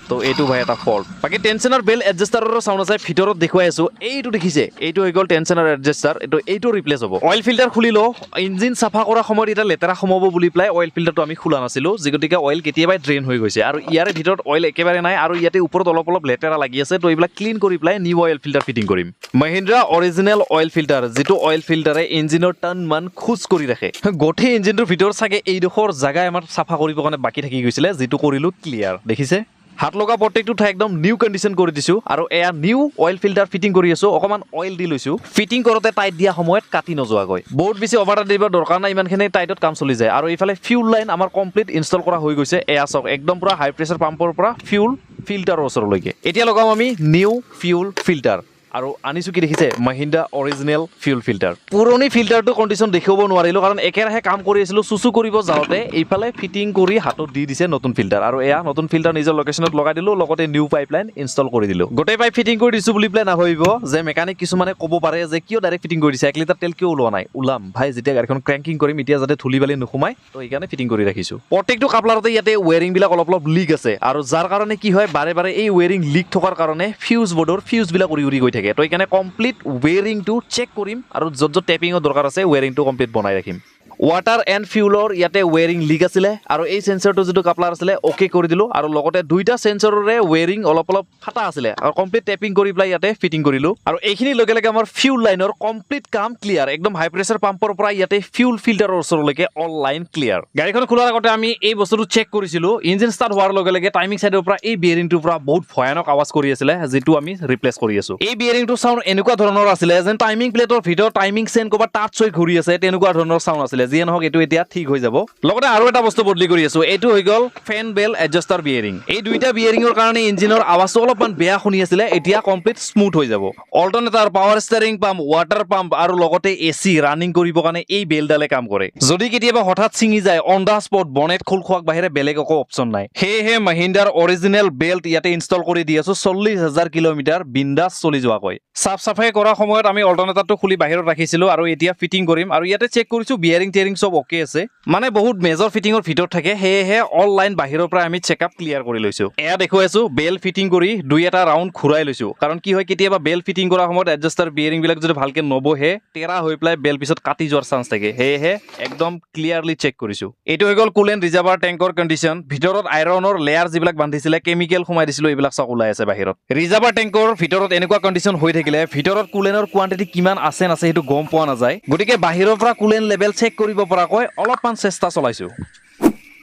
তো এইটো ভাই এটা ফল্ট বাকি টেনশনাৰ বেল এডজাষ্টাৰৰ চাউণ্ড আছে ভিতৰত দেখুৱাই আছো এইটো দেখিছে এইটো হৈ গ'ল টেনশনাৰ এডজাষ্টাৰ এইটো ৰিপ্লেচ হ'ব অইল ফিল্টাৰ খুলি লও ইঞ্জিন সাফা কৰা সময়ত এটা লেতেৰা সোমাব বুলি প্লাই অইল ফিল্টাৰটো আমি খোলা নাছিলো যিগতিকে অইল কেতিয়াবাই ড্ৰেইন হৈ গৈছে আৰু ইয়াৰে ভিতৰত অইল একেবাৰে নাই আৰু ইয়াতে ওপৰত অলপ লেতেৰা লাগি আছে তো এইবিলাক ক্লিন কৰি ply new oil filter fitting কৰিম মহিন্দ্ৰা অৰিজিনেল অইল ফিল্টাৰ যেটো অইল ফিল্টাৰে ইঞ্জিনৰ টান মান খুজ কৰি ৰাখে গোটেই ইঞ্জিনটোৰ ভিতৰত চাগে এইডোখৰ জাগা আমাৰ সাফা কৰিব কাৰণে বাকি থাকি গৈছিলে যেটো কৰিলো ক্লিয়াৰ দেখিছে হাত লগা প্ৰত্যেকটো ঠাই একদম নিউ কণ্ডিশ্যন কৰি দিছো আৰু এয়া নিউ অইল ফিল্টাৰ ফিটিং কৰি আছো অকমান অইল দি লৈছো ফিটিং কৰোতে টাইট দিয়া সময়ত কাটি নযোৱাকৈ বহুত বেছি অভাৰটাইট দিব দৰকাৰ নাই ইমানখিনি টাইটত কাম চলি যায় আৰু এইফালে ফিউল লাইন আমাৰ কমপ্লিট ইনষ্টল কৰা হৈ গৈছে এয়া চাওক একদম পুৰা হাই প্ৰেছাৰ পাম্পৰ পৰা ফিউল ফিল্টাৰৰ ওচৰলৈকে এতিয়া লগাম আমি নিউ ফিউল ফিল্টাৰ আৰু আনিছো কি দেখিছে মহিন্দ্ৰা অৰিজিনেল ফিউল ফিল্টাৰ পুৰণি ফিল্টাৰটো কণ্ডিশ্যন দেখিব নোৱাৰিলো কাৰণ একেৰাহে কাম কৰি আছিলো চুচু কৰিব যাওঁতে এইফালে ফিটিং কৰি হাতত দি দিছে নতুন ফিল্টাৰ আৰু এয়া নতুন ফিল্টাৰ নিজৰ লোকেশ্যনত লগাই দিলো লগতে নিউ পাইপলাইন ইনষ্টল কৰি দিলো গোটেই পাইপ ফিটিং কৰি দিছো বুলি প্লাই নাভাবিব যে মেকানিক কিছুমানে ক'ব পাৰে যে কিয় ডাইৰেক্ট ফিটিং কৰি দিছে 1 লিটাৰ তেল কিয় ওলোৱা নাই ওলাম ভাই যেতিয়া গাড়ীখন ক্ৰেংকিং কৰিম এতিয়া যাতে ধূলি বালি নোসোমাই তো এইকাৰণে ফিটিং কৰি ৰাখিছো প্ৰত্যেকটো কাপলাৰতে ইয়াতে ৱেৰিং বিলাক অলপ লিক আছে আৰু যাৰ কাৰণে কি হয় বাৰে বাৰে এই ৱেৰিং লিক থকাৰ কাৰণে ফিউজ বৰ্ডৰ ফিউজ বিলাক উৰি গৈ থাকে তো এইকাৰণে কমপ্লিট ৱেৰিংটো চেক কৰিম আৰু য'ত টেপিঙৰ দৰকাৰ আছে ৱেৰিংটো কমপ্লিট বনাই ৰাখিম ৱাটাৰ এণ্ড ফিউলৰ ইয়াতে ৱেৰিং লিক আছিলে আৰু এই সেন্সৰটো যেটো কাপলাৰ আছিলে ওকে কৰি দিলো আৰু লগতে দুইটা সেন্সৰৰে ৱেৰিং অলপ ফাটা আছিলে আৰু কমপ্লিট টেপিং কৰি প্লাই ইয়াতে ফিটিং কৰিলো আৰু এইখিনি লগে লগে আমাৰ ফিউল লাইনৰ কমপ্লিট কাম ক্লিয়াৰ একদম হাই প্ৰেছাৰ পাম্পৰ পৰা ইয়াতে ফিউল ফিল্টাৰৰ ওচৰলৈকে অল লাইন ক্লিয়াৰ গাড়ীখন খোলাৰ আগতে আমি এই বস্তুটো চেক কৰিছিলো ইঞ্জিন ষ্টাৰ্ট হোৱাৰ লগে লগে টাইমিং সাইডৰ পৰা এই বিয়াৰিংটোৰ পৰা বহুত ভয়ানক আৱাজ কৰি আছিলে যেটো আমি ৰিপ্লেচ কৰি আছো এই বিয়াৰিংটো সাউণ্ড এনেকুৱা ধৰণৰ আছিলে যেন টাইমিং প্লেটৰ ভিতৰত টাইমিং চেন ক'ৰবাত টাচ হৈ ঘূৰি আছে তেনেকুৱা ধৰণৰ সাউণ্ড আছিলে যিয়ে নহওক এইটো এতিয়া ঠিক হৈ যাব লগতে আৰু এটা বস্তু বদলি কৰি আছো এইটো হৈ গ'ল ফেন বেল এডজাষ্টাৰ বিয়াৰিং এই দুইটা বিয়াৰিংৰ কাৰণে ইঞ্জিনৰ আৱাজটো অলপমান বেয়া শুনি আছিলে এতিয়া কমপ্লিট স্মুথ হৈ যাব alternator power steering pump water pump আৰু লগতে এসি ৰানিং কৰিবৰ কাৰণে এই বেলডালে কাম কৰে যদি কেতিয়াবা হঠাৎ ছিঙি যায় অন দা স্পট বনেট খোল খোৱাক বাহিৰে বেলেগ একো অপচন নাই সেয়েহে মহিন্দ্ৰাৰ অৰিজিনেল বেল্ট ইয়াতে ইনষ্টল কৰি দি আছো 40,000 কিলোমিটাৰ বিন্দাছ চলি যোৱাকৈ সাফ সাফাই কৰাৰ সময়ত আমি অল্টাৰনেটৰটো খুলি বাহিৰত ৰাখিছিলো আৰু এতিয়া ফিটিং কৰিম আৰু ইয়াতে চেক কৰিছো বিয়াৰিং টিয়াৰিং সব ওকে আছে মানে বহুত মেজৰ ফিটিংৰ ভিতৰত থাকে সেয়েহে অল লাইন বাহিৰৰ পৰা আমি চেকআপ ক্লিয়াৰ কৰি লৈছো এয়া দেখুৱাইছো বেল ফিটিং কৰি দুই এটা ৰাউণ্ড ঘূৰাই লৈছো কাৰণ কি হয় কেতিয়াবা বেল ফিটিং কৰাৰ সময়ত এডজাষ্টাৰ বিয়াৰিং বিলাক যদি ভালকে নবহে তেৰা হৈ প্লাই বেল পিছত কাটি যোৱাৰ চান্স থাকে সেয়েহে একদম ক্লিয়াৰলি চেক কৰিছো এইটো হৈ গ'ল কুলেণ্ট ৰিজাৰ্ভাৰ টেংকৰ কণ্ডিশ্যন ভিতৰত আইৰণৰ লেয়াৰ যিবিলাক বান্ধিছিলে কেমিকেল সোমাই দিছিলো এইবিলাক চব ওলাই আছে বাহিৰত ৰিজাৰ্ভাৰ টেংকৰ ভিতৰত এনেকুৱা কণ্ডিশ্যন হৈ থাকিলে ভিতৰত কুলেনৰ কোৱান্টিটি কিমান আছে নাছে সেইটো গম পোৱা নাযায় গতিকে বাহিৰৰ পৰা কুলেন লেভেল চেক কৰিব পৰাকৈ অলপমান চেষ্টা চলাইছো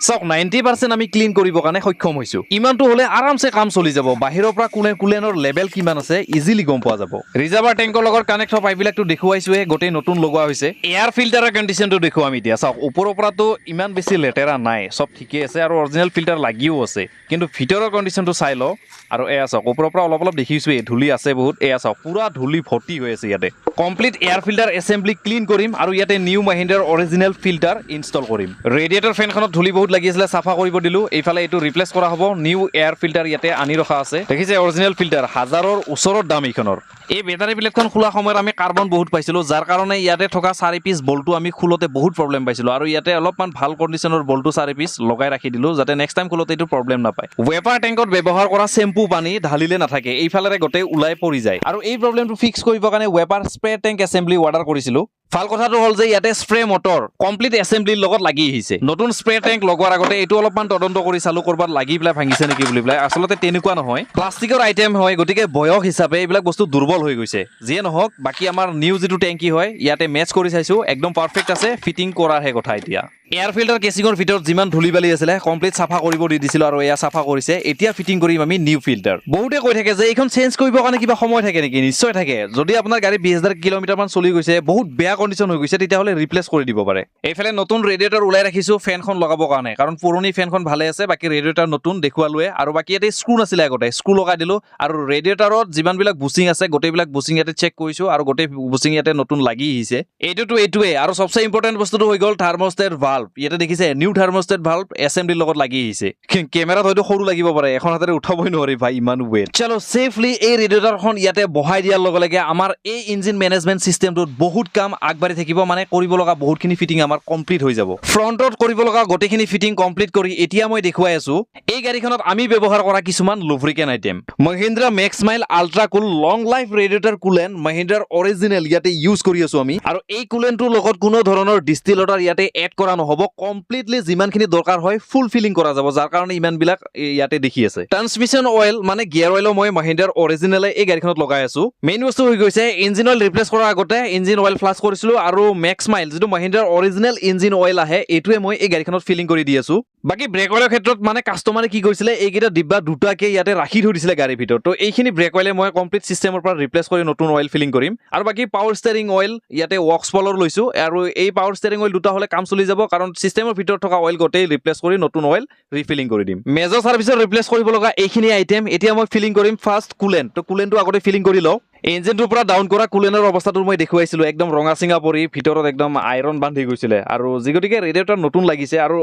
সব 90% আমি ক্লিন কৰিব কাৰণে সক্ষম হৈছো ইমানটো হলে আৰামছে কাম চলি যাব বাহিৰৰ পৰা কুলেনৰ লেভেল কিমান আছে ইজিলি গম পোৱা যাব ৰিজাৰ্ভাৰ টেংকৰ লগত কানেক্ট হোৱা পাইপবিলাকটো দেখুৱাইছোৱে গোটেই নতুন লগোৱা হৈছে এয়াৰ ফিল্টাৰৰ কণ্ডিশ্যনটো দেখুৱাম এতিয়া চাওক ওপৰৰ পৰাটো ইমান বেছি লেতেৰা নাই সব ঠিকে আছে আৰু অৰিজিনেল ফিল্টাৰ লাগিও আছে কিন্তু ভিতৰৰ কণ্ডিশ্যনটো চাই লও আৰু এয়া চাওক ওপৰৰ পৰা অলপ দেখিছোৱে ধূলি আছে বহুত এয়া চাওক পুৰা ধূলি ভৰ্তি হৈ আছে ইয়াতে complete air filter assembly clean কৰিম আৰু ইয়াতে নিউ মহিন্দ্ৰাৰ অৰিজিনেল ফিল্টাৰ ইনষ্টল কৰিম ৰেডিয়েটৰ ফেনখনত ধূলি বহুত লাগি আছিলে সাফা কৰিব দিলো এইফালে এইটো ৰিপ্লেচ কৰা হ'ব নিউ এয়াৰ ফিল্টাৰ ইয়াতে আনি ৰখা আছে দেখিছে অৰিজিনেল ফিল্টাৰ হাজাৰৰ ওচৰত দাম এইখনৰ এই বেটাৰী প্লেটখন খোলা সময়ত আমি কাৰ্বন বহুত পাইছিলো যাৰ কাৰণে ইয়াতে থকা 4 পিস বলটো আমি খুলতে বহুত প্ৰব্লেম পাইছিলো আৰু ইয়াতে অলপমান ভাল কণ্ডিশ্যনৰ বলটো 4 পিস লগাই ৰাখি দিলো যাতে নেক্সট টাইম খুলতে এইটো প্ৰব্লেম নাপায় ৱেপাৰ টেংকত ব্যৱহাৰ কৰা শ্যাম্পু পানী ঢালিলে নাথাকে এইফালে গোটেই ওলাই পৰি যায় আৰু এই প্ৰব্লেমটো ফিক্স কৰিবৰ কাৰণে ৱেপাৰ স্প্ৰে টেংক এছেম্বলি অৰ্ডাৰ কৰিছিলো ভাল কথাটো হ'ল যে ইয়াতে স্প্ৰে মটৰ কমপ্লিট এছেম্বলিৰ লগত লাগি আহিছে নতুন স্প্ৰে টেংক লগোৱাৰ আগতে এইটো অলপমান তদন্ত কৰি চালো কৰবাত লাগি পেলাই ভাঙিছে নেকি বুলি পেলাই আচলতে তেনেকুৱা নহয় প্লাষ্টিকৰ আইটেম হয় গতিকে বয়স হিচাপে এইবিলাক বস্তু দুৰ্বল হৈ গৈছে যিয়ে নহওক বাকি আমাৰ নিউ যেটো টেংকি হয় ইয়াতে মেচ কৰি চাইছো একদম পাৰফেক্ট আছে ফিটিং কৰাৰহে কথা এতিয়া এয়াৰ ফিল্টাৰ কেচিঙৰ ভিতৰত যিমান ধূলি বালি আছিলে কমপ্লিট সাফা কৰিব দি দিছিল আৰু এয়া সাফা কৰিছে এতিয়া ফিটিং কৰিম আমি নিউ ফিল্টাৰ বহুতে কৈ থাকে যে এইখন চেঞ্জ কৰিবৰ কাৰণে কিবা সময় থাকে নেকি নিশ্চয় থাকে যদি আপোনাৰ গাড়ী 20,000 কিলোমিটাৰ মান চলি গৈছে বহুত বেয়া কণ্ডিশ্যন হৈ গৈছে তেতিয়াহ'লে ৰিপ্লেচ কৰি দিব পাৰে এইফালে নতুন ৰেডিয়েটৰ ওলাই ৰাখিছো ফেনখন লগাবৰ কাৰণে কাৰণ পুৰণি ফেনখন ভালে আছে বাকি ৰেডিয়েটৰ নতুন দেখুৱালোৱে আৰু বাকি ইয়াতে স্ক্ৰু নাছিলে আগতে স্ক্ৰু লগাই দিলো আৰু ৰেডিয়েটৰত যিমানবিলাক বুচিং আছে গোটেইবিলাক বুচিং ইয়াতে চেক কৰিছো আৰু গোটেই বুচিং ইয়াতে নতুন লাগি আহিছে এইটোৱে আৰু সবচে ইম্পৰ্টেণ্ট বস্তুটো হৈ গ'ল থাৰ্মোষ্টেট ভাল্ব ইয়াতে দেখিছে নিউ থাৰ্মোষ্টেট ভাল্ব এছেম্বলিৰ লগত লাগি আহিছে কেমেৰাত হয়তো সৰু লাগিব পাৰে এখন হাতেৰে উঠাবই নোৱাৰি ভাই ইমান ৱেট চলো সেফলি এই ৰেডিয়েটৰখন ইয়াতে বহাই দিয়াৰ লগে লগে আমাৰ এই ইঞ্জিন মেনেজমেণ্ট চিষ্টেমটোত বহুত কাম আগবাঢ়ি থাকিব মানে কৰিব লগা বহুতখিনি ফিটিং আমাৰ কমপ্লিট হৈ যাব ফ্ৰণ্টত কৰিব লগা গোটেইখিনি ফিটিং কমপ্লিট কৰি এতিয়া মই দেখুৱাই আছো এই গাড়ীখনত আমি ব্যৱহাৰ কৰা কিছুমান lubricant item Mahindra Maximile ultra cool long life radiator coolant মহিন্দ্ৰাৰ অৰিজিনেল ইয়াতে ইউজ কৰি আছো আমি আৰু এই কুলেণ্টটোৰ লগত কোনো ধৰণৰ ডিষ্টিল ৱাটাৰ ইয়াতে এড কৰা নহ'ব কমপ্লিটলি যিমানখিনি দৰকাৰ হয় ফুল ফিলিং কৰা যাব যাৰ কাৰণে ইমানবিলাক ইয়াতে দেখি আছে ট্ৰান্সমিশ্যন অইল মানে গিয়াৰ অইলো মই মহিন্দ্ৰাৰ অৰিজিনেলে এই গাড়ীখনত লগাই আছো মেইন বস্তু হৈ গৈছে ইঞ্জিন অইল ৰিপ্লেচ কৰাৰ আগতে ইঞ্জিন অইল ফ্লাছ কৰিছিলো আৰু মেক্স মাইল যিটো মহিন্দ্ৰাৰ অৰিজিনেল ইঞ্জিন অইল আহে এইটোৱে মই এই গাড়ীখনত ফিলিং কৰি দি আছো বাকি ব্ৰেক অইলৰ ক্ষেত্ৰত মানে কাষ্টমাৰে কি কৰিছিলে এইকেইটা ডিব্বা দুটাকে ইয়াতে ৰাখি থৈ দিছিলে গাড়ীৰ ভিতৰত তো এইখিনি ব্ৰেক অইলে মই কমপ্লিট চিষ্টেমৰ পৰা ৰিপ্লেচ কৰি নতুন অইল ফিলিং কৰিম আৰু বাকি পাৱাৰ ষ্টেৰিং অইল ইয়াতে ৱৰ্কছপলৰ লৈছো আৰু এই পাৱাৰ ষ্টেৰিং অইল দুটা হলে কাম চলি যাব কাৰণ চিষ্টেমৰ ভিতৰত থকা অইল গোটেই ৰিপ্লেচ কৰি নতুন অইল ৰিফিলিং কৰি দিম মেজৰ সাৰ্ভিচৰ ৰিপ্লেচ কৰিব লগা এইখিনি আইটেম এতিয়া মই ফিলিং কৰিম ফাৰ্ষ্ট কুলেণ্ট তো কুলেণ্টটো আগতে ফিলিং কৰি লওঁ ইঞ্জিনটোৰ পৰা ডাউন কৰা কুলেনৰ অৱস্থাটো মই দেখুৱাইছিলো একদম ৰঙা চিঙা পৰি ভিতৰত একদম আইৰণ বান্ধি গৈছিলে আৰু যিগতিকে ৰেডিয়েটৰ নতুন লাগিছে আৰু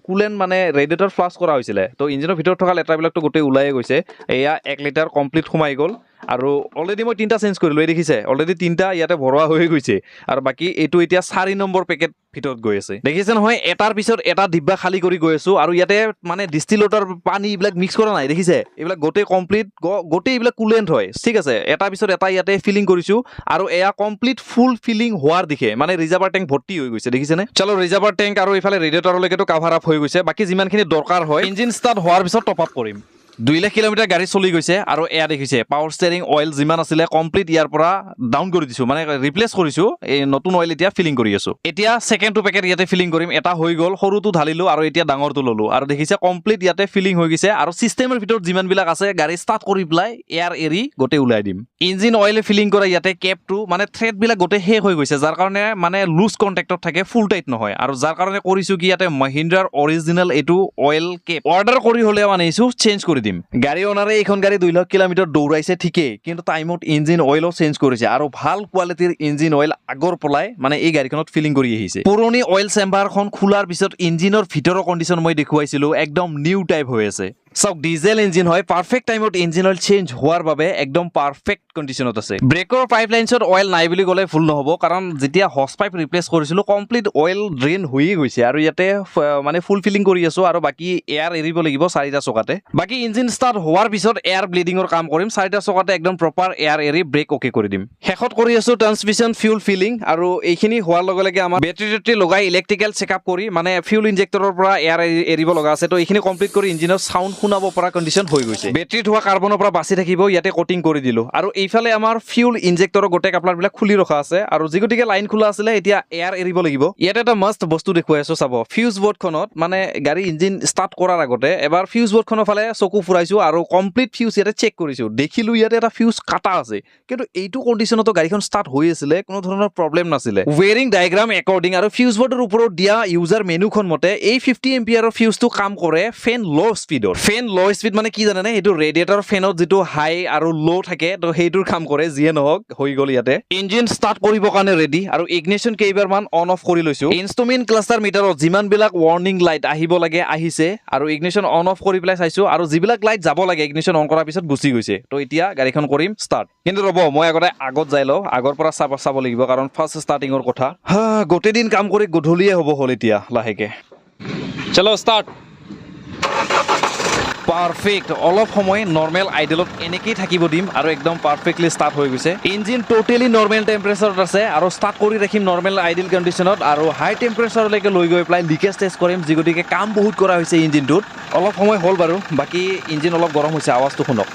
কুলেণ্ট মানে ৰেডিয়েটৰ ফ্লাছ কৰা হৈছিলে তো ইঞ্জিনৰ ভিতৰত থকা লেতেৰাবিলাকতো গোটেই ওলাই গৈছে এয়া 1 লিটাৰ কমপ্লিট সোমাই গ'ল আৰু অলৰেডি মই 3টা চেঞ্জ কৰিলো এই দেখিছে অলৰেডি 3টা ইয়াতে ভৰোৱা হৈ গৈছে আৰু বাকি এইটো এতিয়া 4 নম্বৰ পেকেট ভিতৰত গৈ আছে দেখিছে নহয় এটাৰ পিছত এটা ডিব্বা খালি কৰি গৈ আছো আৰু ইয়াতে মানে ডিষ্টিল ৱাটাৰ পানী এইবিলাক মিক্স কৰা নাই দেখিছে এইবিলাক গোটেই কমপ্লিট গোটেই এইবিলাক কুলেণ্ট হয় ঠিক আছে এটা পিছত এটা ইয়াতে ফিলিং কৰিছো আৰু এয়া কমপ্লিট ফুল ফিলিং হোৱাৰ দিখে মানে ৰিজাৰ্ভাৰ টেংক ভৰ্তি হৈ গৈছে দেখিছে নে চলো ৰিজাৰ্ভাৰ টেংক আৰু ইফালে ৰেডিয়েটৰলৈকেতো কাভাৰ আপ হৈ গৈছে বাকি যিমানখিনি দৰকাৰ হয় ইঞ্জিন ষ্টাৰ্ট হোৱাৰ পিছত টপ আপ কৰিম 2 লাখ কিলোমিটাৰ গাড়ী চলি গৈছে আৰু এয়া দেখিছে পাৱাৰ ষ্টেৰিং অইল যিমান আছিলে কমপ্লিট ইয়াৰ পৰা ডাউন কৰি দিছো মানে ৰিপ্লেচ কৰিছো এই নতুন অইল এতিয়া ফিলিং কৰি আছো এতিয়া সেকেন্ডটো পেকেট ইয়াতে ফিলিং কৰিম এটা হৈ গ'ল সৰুটো ঢালিলো আৰু এতিয়া ডাঙৰটো ললো আৰু দেখিছে কমপ্লিট ইয়াতে ফিলিং হৈ গৈছে আৰু সিস্টেমৰ ভিতৰত যিমান বিলাক আছে গাড়ী ষ্টাৰ্ট কৰি প্লাই এয়াৰ এৰি গোটেই উলাই দিম ইঞ্জিন অইল ফিলিং কৰা ইয়াতে কেপটো মানে থ্ৰেড বিলাক গোটেই শেষ হৈ গৈছে যাৰ কাৰণে মানে লুজ কন্টেক্টত থাকে ফুল টাইট নহয় আৰু যাৰ কাৰণে কৰিছো কি ইয়াতে মহিন্দ্ৰাৰ অৰিজিনেল এইটো অইল কেপ অৰ্ডাৰ কৰি হলে মানে ইছু চেঞ্জ কৰি দিম গাড়ী ওনাৰে এইখন গাড়ী 2 লাখ কিলোমিটাৰ দৌৰাইছে ঠিকই কিন্তু টাইমত ইঞ্জিন অইলও চেঞ্জ কৰিছে আৰু ভাল কোৱালিটিৰ ইঞ্জিন অইল আগৰ পলাই মানে এই গাড়ীখনত ফিলিং কৰি আহিছে পুৰণি অইল চেম্বাৰখন খোলাৰ পিছত ইঞ্জিনৰ ভিতৰৰ কণ্ডিশ্যন মই দেখুৱাইছিলো একদম নিউ টাইপ হৈ আছে সব ডিজেল ইঞ্জিন হয় পাৰফেক্ট টাইমত ইঞ্জিন অইল চেঞ্জ হোৱাৰ বাবে একদম পাৰফেক্ট কন্ডিশনত আছে ব্ৰেকৰ পাইপলাইনছত অইল নাই বুলি গলে ফুল নহব কাৰণ যেতিয়া হস পাইপ ৰিপ্লেস কৰিছিলো কমপ্লিট অইল ড্ৰেইন হৈ গৈছে আৰু ইয়াতে মানে ফুল ফিলিং কৰি আছো আৰু বাকি এয়াৰ এৰিব লাগিব 4টা চকাতে বাকি ইঞ্জিন ষ্টাৰ্ট হোৱাৰ পিছত এয়াৰ ব্লিডিংৰ কাম কৰিম 4টা চকাতে একদম প্ৰপাৰ এয়াৰ এৰি ব্ৰেক ওকে কৰি দিম শেষত কৰি আছো ট্ৰান্সমিশন ফিউল ফিলিং আৰু এইখিনি হোৱাৰ লগে লগে আমাৰ বেটাৰি লগাই ইলেক্ট্ৰিকেল চেকআপ কৰি মানে ফিউল ইনজেক্টৰৰ পৰা এয়াৰ এৰিব লগা আছে তো এইখিনি কমপ্লিট কৰি ইঞ্জিনৰ সাউন্ড শুনাব পৰা কন্ডিশন হৈ গৈছে বেটাৰিত হোৱা কাৰ্বনৰ পৰা বাচি থাকিব ইয়াতে কোটিং কৰি দিলো আৰু এইফালে আমাৰ ফিউল ইনজেক্টৰৰ গোটেই কাপলাৰ বিলাক খুলি ৰখা আছে আৰু যিগতিকে লাইন খোলা আছিলে এতিয়া এয়াৰ এৰিব লাগিব ইয়াতে এটা মাস্ট বস্তু দেখুৱাই আছো চাব ফিউজ বোৰ্ডখনত মানে গাড়ী ইঞ্জিন ষ্টাৰ্ট কৰাৰ আগতে এবাৰ ফিউজ বোৰ্ডখনৰ ফালে চকু ফুৰাইছো আৰু কমপ্লিট ফিউজ ইয়াতে চেক কৰিছো দেখিলো ইয়াতে এটা ফিউজ কাটা আছে কিন্তু এইটো কন্ডিশনতো গাড়ীখন ষ্টাৰ্ট হৈ আছিল কোনো ধৰণৰ প্ৰবলেম নাছিলে ওয়েৰিং ডায়াগ্ৰাম একৰ্ডিং আৰু ফিউজ বোৰ্ডৰ ওপৰত দিয়া ইউজাৰ মেনুখন মতে এই 50 এম্পিয়াৰৰ ফিউজটো কাম কৰে ফেন লো স্পীডৰ ফেন লো স্পীড মানে কি জানেনে এইটো ৰেডিয়েটৰ ফেনত যেটো হাই আৰু লো থাকে তো সেইটোৰ কাম কৰে যিয়ে নহওক হৈ গল ইয়াতে ইঞ্জিন ষ্টাৰ্ট কৰিব কাৰণে ৰেডি আৰু ইগনিশন কেইবাৰ মান অন অফ কৰি লৈছো ইনষ্ট্ৰুমেন্ট ক্লাষ্টাৰ মিটাৰত যিমান বিলাক ৱাৰ্নিং লাইট আহিব লাগে আহিছে আৰু ইগনিশন অন অফ কৰি পেলাই চাইছো আৰু যিবিলাক লাইট যাব লাগে ইগনিশন অন কৰাৰ পিছত গুচি গৈছে তো এতিয়া গাড়ীখন কৰিম ষ্টাৰ্ট কিন্তু ৰব মই আগত যাই লও আগৰ পৰা চাব লাগিব কাৰণ ফাৰ্ষ্ট ষ্টাৰ্টিংৰ কথা গোটেই দিন কাম কৰি গধূলিয়ে হ'ব হল এতিয়া লাহেকে চলো ষ্টাৰ্ট পাৰফেক্ট অলপ সময় নৰ্মাল আইডলত এনেকেই থাকিব দিম আৰু একদম পাৰফেক্টলি স্টাৰ্ট হৈ গৈছে ইঞ্জিন টোটালি নৰ্মাল টেম্পাৰেচাৰত আছে আৰু স্টাৰ্ট কৰি ৰাখিম নৰ্মাল আইডিয়াল কন্ডিশনত আৰু হাই টেম্পাৰেচাৰলৈকে লৈ গৈ প্লাই লিকেজ টেষ্ট কৰিম যিগতিকে কাম বহুত কৰা হৈছে ইঞ্জিনটোত অলপ সময় হ'ল বাৰু বাকি ইঞ্জিন অলপ গৰম হৈছে আৱাজটো শুনক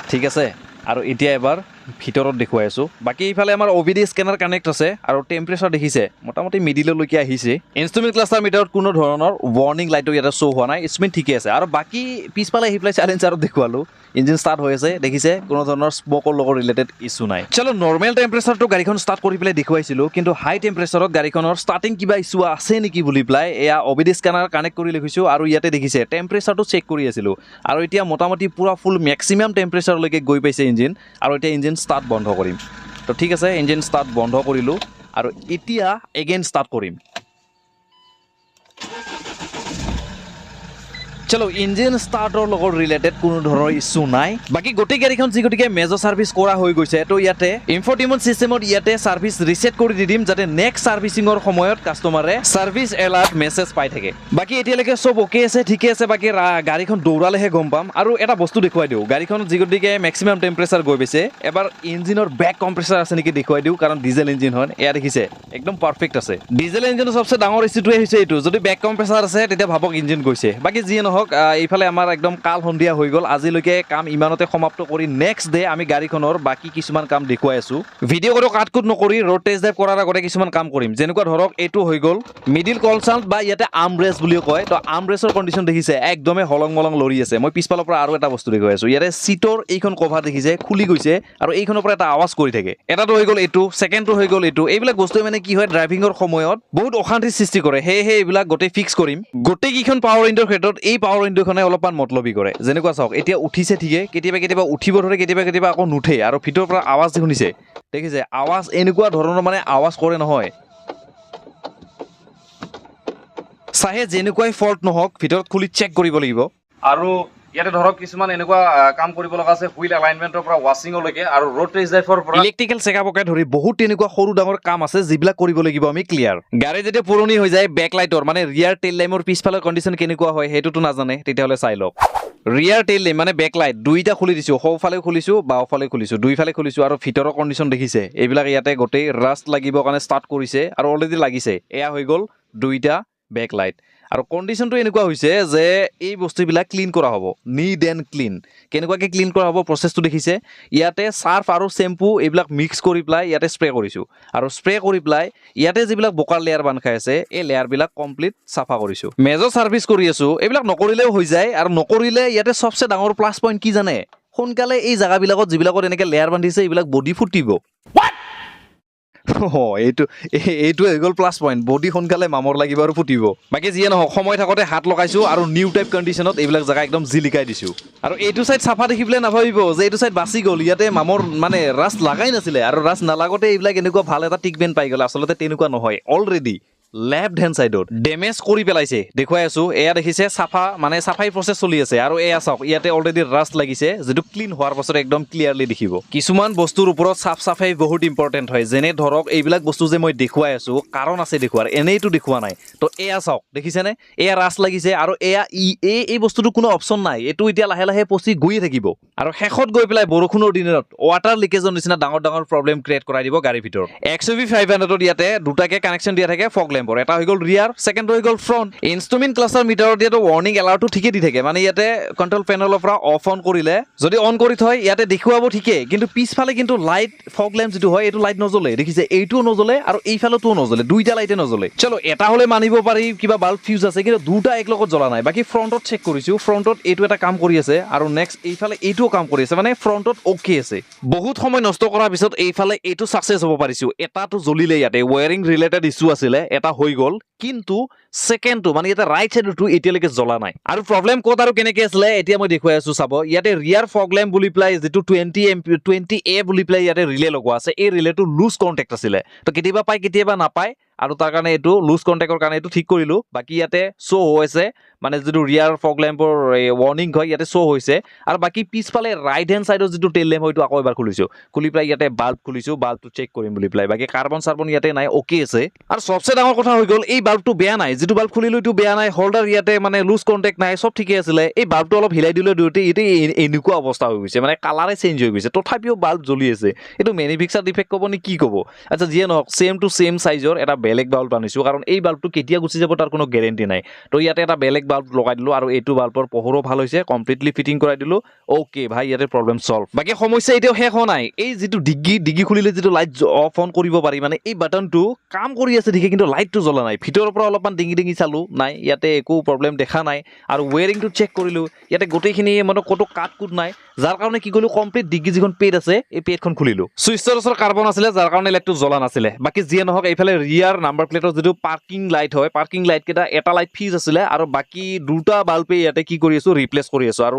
ঠিক আছে আৰু এতিয়া এবাৰ ভিতৰত দেখুৱাই আছো বাকি ইফালে আমাৰ ওবিডি স্ক্যানাৰ কানেক্ট আছে আৰু টেম্পাৰেচাৰ দেখিছে মোটামুটি মিডিললৈকে আহিছে ইনষ্ট্ৰুমেন্ট ক্লাষ্টাৰ মিটাৰত কোনো ধৰণৰ ৱাৰ্নিং লাইটটো ইয়াতে শো হোৱা নাই স্পিড ঠিকে আছে আৰু বাকি পিছফালে আহি পেলাই চাইলেঞ্চাৰত দেখুৱালো ইঞ্জিন ষ্টাৰ্ট হৈ আছে দেখিছে কোনো ধৰণৰ স্মোকৰ লগত ৰিলেটেড ইছ্যু নাই চলো নৰ্মেল টেম্পাৰেচাৰটো গাড়ীখন ষ্টাৰ্ট কৰি পেলাই দেখুৱাইছিলো কিন্তু হাই টেম্পাৰেচাৰত গাড়ীখনৰ ষ্টাৰ্টিং কিবা ইছ্যু আছে নেকি বুলি পেলাই এয়া ওবিডি স্ক্যানাৰ কানেক্ট কৰি লিখিছো আৰু ইয়াতে দেখিছে টেম্পাৰেচাৰটো চেক কৰি আছিলো আৰু এতিয়া মোটামুটি পুৰা ফুল ম্যাক্সিমাম টেম্পাৰেচাৰলৈকে গৈ পাইছে ইঞ্জিন আৰু এতিয়া ইঞ্জিন ষ্টাৰ্ট বন্ধ কৰিম তো ঠিক আছে ইঞ্জিন ষ্টাৰ্ট বন্ধ কৰিলো আৰু এতিয়া এগেইন ষ্টাৰ্ট কৰিম চলো ইঞ্জিন ষ্টাৰ্টৰ লগত ৰিলেটেড কোনো ধৰণৰ ইছ্যু নাই বাকী গোটেই গাড়ীখন যি গতিকে মেজৰ ছাৰ্ভিচ কৰা হৈ গৈছে তো ইয়াতে ইনফৰটেইনমেণ্ট চিষ্টেমত ইয়াতে ছাৰ্ভিচ ৰিছেট কৰি দি দিম যাতে নেক্সট ছাৰ্ভিচিঙৰ সময়ত কাষ্টমাৰে ছাৰ্ভিচ এলাৰ্ট মেছেজ পাই থাকে বাকী এতিয়ালৈকে চব অ'কে আছে ঠিকে আছে বাকী গাড়ীখন দৌৰালেহে গম পাম আৰু এটা বস্তু দেখুৱাই দিওঁ গাড়ীখন যি গতিকে মেক্সিমাম টেম্পাৰেচাৰ গৈ পাইছে এবাৰ ইঞ্জিনৰ বেক কম্প্ৰেছাৰ আছে নেকি দেখুৱাই দিওঁ কাৰণ ডিজেল ইঞ্জিন হয় এয়া দেখিছে একদম পাৰফেক্ট আছে ডিজেল ইঞ্জিনৰ সবচে ডাঙৰ ইছ্যুটোৱে হৈছে এইটো যদি বেক কম্প্ৰেছাৰ আছে তেতিয়া ভাবক ইঞ্জিন গৈছে বাকী যিয়ে নহওক এইফালে আমাৰ একদম কাল সন্ধিয়া হৈ গ'ল আজিলৈকে কাম ইমানতে সমাপ্ত কৰি নেক্সট ডে আমি গাড়ীখনৰ বাকী কিছুমান কাম দেখুৱাই আছো ভিডিঅ' কৰি কাটকুট নকৰি ৰোড টেষ্ট ড্ৰাইভ কৰাৰ আগতে কিছুমান কাম কৰিম যেনেকুৱা ধৰক এইটো হৈ গ'ল মিডিল কলচাল্ট বা ইয়াতে আৰ্মৰেষ্ট বুলিও কয় তো আৰ্মৰেষ্টৰ কণ্ডিশ্যন দেখিছে একদমে হলং মলং লৰি আছে মই পিছফালৰ পৰা আৰু এটা বস্তু দেখুৱাই আছো ইয়াতে চিটৰ এইখন কভাৰ দেখিছে খুলি গৈছে আৰু এইখনৰ পৰা এটা আৱাজ কৰি থাকে এটাটো হৈ গ'ল এইটো ছেকেণ্ডটো হৈ গ'ল এইটো এইবিলাক বস্তুৱে মানে কি হয় ড্ৰাইভিঙৰ সময়ত বহুত অশান্তিৰ সৃষ্টি কৰে সেয়েহে এইবিলাক গোটেই ফিক্স কৰিম গোটেইকেইখন পাৱাৰ উইণ্ডৰ ক্ষেত্ৰত এই পাৱাৰ উইণ্ডখনে অলপমান মতলবি কৰে যেনেকুৱা চাওক এতিয়া উঠিছে ঠিকে কেতিয়াবা উঠিব ধৰে কেতিয়াবা আকৌ নুঠে আৰু ভিতৰৰ পৰা আৱাজ শুনিছে দেখিছে আৱাজ এনেকুৱা ধৰণৰ মানে আৱাজ কৰে নহয় চাহে যেনেকুৱাই ফল্ট নহওক ভিতৰত খুলি চেক কৰিব লাগিব আৰু ইয়াতে ধৰক কিছুমান এনেকুৱা কাম কৰিব লগা আছে হুইল এলাইনমেণ্টৰ পৰা ৱাছিঙলৈকে আৰু ৰোড টেষ্ট ড্ৰাইভৰ পৰা ইলেক্ট্ৰিকেল চেকআপকে ধৰি বহুত তেনেকুৱা সৰু ডাঙৰ কাম আছে যিবিলাক কৰিব লাগিব আমি ক্লিয়াৰ গাড়ী যেতিয়া পুৰণি হৈ যায় বেক লাইটৰ মানে ৰিয়াৰ টেইল লাইমৰ পিছফালৰ কণ্ডিশ্যন কেনেকুৱা হয় সেইটোতো নাজানে তেতিয়াহ'লে চাই লওক ৰিয়াৰ টেইল লাইট মানে বেক লাইট দুইটা খুলি দিছোঁ সোঁফালেও খুলিছোঁ বাওঁফালে খুলিছোঁ দুইফালে খুলিছোঁ আৰু ভিতৰৰ কণ্ডিশ্যন দেখিছে এইবিলাক ইয়াতে গোটেই ৰাষ্ট লাগিবৰ কাৰণে ষ্টাৰ্ট কৰিছে আৰু অলৰেডি লাগিছে এয়া হৈ গ'ল দুইটা বেক লাইট আৰু কণ্ডিশ্যনটো এনেকুৱা হৈছে যে এই বস্তুবিলাক ক্লিন কৰা হ'ব নিড এণ্ড ক্লিন কেনেকুৱাকৈ ক্লিন কৰা হ'ব প্ৰচেছটো দেখিছে ইয়াতে চাৰ্ফ আৰু চেম্পু এইবিলাক মিক্স কৰি পেলাই ইয়াতে স্প্ৰে কৰিছোঁ আৰু স্প্ৰে কৰি পেলাই ইয়াতে যিবিলাক বোকাৰ লেয়াৰ বান্ধ খাই আছে এই লেয়াৰবিলাক কমপ্লিট চাফা কৰিছোঁ মেজৰ ছাৰ্ভিচ কৰি আছোঁ এইবিলাক নকৰিলেও হৈ যায় আৰু নকৰিলে ইয়াতে চবচে ডাঙৰ প্লাছ পইণ্ট কি জানে সোনকালে এই জেগাবিলাকত যিবিলাকত এনেকৈ লেয়াৰ বান্ধিছে এইবিলাক বডি ফুটিব এইটো হৈ গ'ল প্লাছ পইণ্ট বডি সোনকালে মামৰ লাগিব আৰু ফুটিব বাকী যিয়ে নহওক সময় থাকোঁতে হাত লগাইছোঁ আৰু নিউ টাইপ কণ্ডিশ্যনত এইবিলাক জেগা একদম জিলিকাই দিছোঁ আৰু এইটো চাইড চাফা দেখিবলৈ নাভাবিব যে এইটো চাইড বাচি গ'ল ইয়াতে মামৰ মানে ৰাষ্ট লাগাই নাছিলে আৰু ৰাষ্ট নালাগতে এইবিলাক এনেকুৱা ভাল এটা ট্ৰিটমেণ্ট পাই গ'ল আচলতে তেনেকুৱা নহয় অলৰেডি লেফ্ট হেণ্ড চাইডত ডেমেজ কৰি পেলাইছে দেখুৱাই আছোঁ এয়া দেখিছে চাফা মানে চাফাই প্ৰচেছ চলি আছে আৰু এয়া চাওক ইয়াতে অলৰেডি ৰাষ্ট লাগিছে যিটো ক্লিন হোৱাৰ পাছত একদম ক্লিয়াৰলি দেখিব কিছুমান বস্তুৰ ওপৰত চাফ চাফাই বহুত ইম্পৰ্টেণ্ট হয় যেনে ধৰক এইবিলাক বস্তু যে মই দেখুৱাই আছোঁ কাৰণ আছে দেখুৱাৰ এনেইতো দেখুওৱা নাই তো এয়া চাওক দেখিছেনে এয়া ৰাষ্ট লাগিছে আৰু এয়া এই বস্তুটো কোনো অপশ্যন নাই এইটো এতিয়া লাহে লাহে পচি গৈয়ে থাকিব আৰু শেষত গৈ পেলাই বৰষুণৰ দিনত ৱাটাৰ লিকেজৰ নিচিনা ডাঙৰ ডাঙৰ প্ৰব্লেম ক্ৰিয়েট কৰাই দিব গাড়ীৰ ভিতৰত XUV 500ত ইয়াতে দুটাকে কানেকশ্যন দিয়া থাকে ফগ লেম্পৰ এটা হৈ গ'ল ৰিয়াৰ ছেকেণ্ড হৈ গ'ল ফ্ৰণ্ট ইনষ্ট্ৰুমেণ্ট ক্লাছৰ মিটাৰত ইয়াতে ৱাৰ্ণিং এলাৰ্টটো ঠিকে দি থাকে মানে ইয়াতে কণ্ট্ৰল পেনেলৰ পৰা অফ অন কৰিলে যদি অন কৰি থয় ইয়াতে দেখুৱাব ঠিকে কিন্তু পিছফালে কিন্তু লাইট ফগ লেম্প যিটো হয় এইটো লাইট নজ্বলে দেখিছে এইটোও নজ্বলে আৰু এইফালটোও নজ্বলে দুইটা লাইটে নজ্বলে চলো এটা হ'লে মানিব পাৰি কিবা বাল্ব ফিউজ আছে কিন্তু দুটা এক লগত জ্বলা নাই বাকী ফ্ৰণ্টত চেক কৰিছোঁ ফ্ৰণ্টত এইটো এটা কাম কৰি আছে আৰু নেক্সট এইফালে এইটোও কাম কৰি আছে মানে ফ্ৰণ্টত অ'কে আছে বহুত সময় নষ্ট কৰাৰ পিছত এইফালে এইটো ছাকচেছ হ'ব পাৰিছোঁ এটাটো জ্বলিলে ইয়াতে ৱায়াৰিং ৰিলেটেড ইছ্যু আছিলে এটা হৈ গ'ল কিন্তু ছেকেণ্ডটো মানে ইয়াতে ৰাইট চাইডটো এতিয়ালৈকে জ্বলা নাই আৰু প্ৰব্লেম ক'ত আৰু কেনেকৈ আছিলে এতিয়া মই দেখুৱাই আছোঁ চাব ইয়াতে ৰিয়াৰ ফগ লেম্প বুলি পেলাই যিটো 20A বুলি পেলাই ইয়াতে ৰিলে লগোৱা আছে এই ৰিলেটো লুজ কণ্টেক্ট আছিলে তো কেতিয়াবা পায় কেতিয়াবা নাপায় আৰু তাৰ কাৰণে এইটো লুজ কণ্টেক্টৰ কাৰণে এইটো ঠিক কৰিলোঁ বাকী ইয়াতে শ্ব' হৈছে মানে যিটো ৰিয়াৰ ফগ লেম্পৰ ৱাৰ্ণিং হয় ইয়াতে শ্ব' হৈছে আৰু বাকী পিছফালে ৰাইট হেণ্ড চাইডৰ যিটো টেইল লেম্প হয়তো আকৌ এবাৰ খুলিছোঁ খুলি পেলাই ইয়াতে বাল্ব খুলিছোঁ বাল্বটো চেক কৰিম বুলি পেলাই বাকী কাৰ্বন চাৰ্বন ইয়াতে নাই অ'কে আছে আৰু চবচে ডাঙৰ কথা হৈ গ'ল এই বাল্বটো বেয়া নাই যিটো বাল্ব খুলিলোঁ এইটো বেয়া নাই হোল্ডাৰ ইয়াতে মানে লুজ কণ্টেক্ট নাই চব ঠিকে আছিলে এই বাল্বটো অলপ হিলাই দিলে দুয়োতে ইয়াতে এনেকুৱা অৱস্থা হৈ গৈছে মানে কালাৰে চেঞ্জ হৈ গৈছে তথাপিও বাল্ব জ্বলি আছে এইটো মেনুফেকচাৰ ডিফেক্ট ক'ব নে কি ক'ব আচ্ছা যিয়ে নহওক ছেম টু ছেম চাইজৰ এটা বেলেগ বাল্ব আনিছোঁ কাৰণ এই বাল্বটো কেতিয়া গুচি যাব তাৰ কোনো গেৰেণ্টি নাই তো ইয়াতে এটা বেলেগ বাল্ব লগাই দিলোঁ আৰু এইটো বাল্বৰ পোহৰো ভাল হৈছে কমপ্লিটলি ফিটিং কৰাই দিলোঁ অ'কে ভাই ইয়াতে প্ৰব্লেম চল্ভ বাকী সমস্যা এতিয়াও শেষ হোৱা নাই এই যিটো ডিগ্গি খুলিলে যিটো লাইট অফ অন কৰিব পাৰি মানে এই বাটনটো কাম কৰি আছে ঠিকে কিন্তু লাইটটো জ্বলা নাই ভিতৰৰ পৰা অলপমান ডিঙি চালোঁ নাই ইয়াতে একো প্ৰব্লেম দেখা নাই আৰু ৱেৰিংটো চেক কৰিলোঁ ইয়াতে গোটেইখিনি মানে ক'তো কাট কুট নাই যাৰ কাৰণে কি কৰিলোঁ কমপ্লিট ডিগ্গি যিখন পেড আছে এই পেডখন খুলিলোঁ চুইচৰ ওচৰত কাৰ্বন আছিলে যাৰ কাৰণে লাইটটো জ্বলা নাছিলে বাকী যিয়ে নহওক এইফালে ৰিয়াৰ নাম্বাৰ প্লেটৰ যিটো পাৰ্কিং লাইট হয় পাৰ্কিং লাইট কেইটা এটা লাইট ফিজ আছিলে আৰু বাকী দুটা বাল্বে ইয়াতে কি কৰি আছো ৰিপ্লেচ কৰি আছো আৰু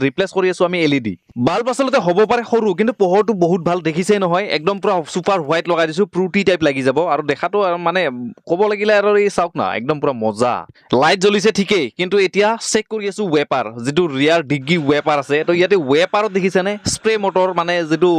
ৰিপ্লেচ কৰি আছো আমি LED বাল্ব আচলতে হ'ব পাৰে সৰু কিন্তু পোহৰটো বহুত ভাল দেখিছেই নহয় একদম পুৰা সুপাৰ হোৱাইট লগাই দিছো ফ্ৰুটি টাইপ লাগি যাব আৰু দেখাটো মানে ক'ব লাগিলে আৰু এই চাওক না একদম পুৰা মজা লাইট জ্বলিছে ঠিকেই কিন্তু এতিয়া চেক কৰি আছো ৱেপাৰ যিটো ৰিয়াৰ ডিগ্গি ৱেপাৰ আছে তো ইয়াতে ৱেপাৰত দেখিছেনে স্প্ৰে মটৰ মানে যিটো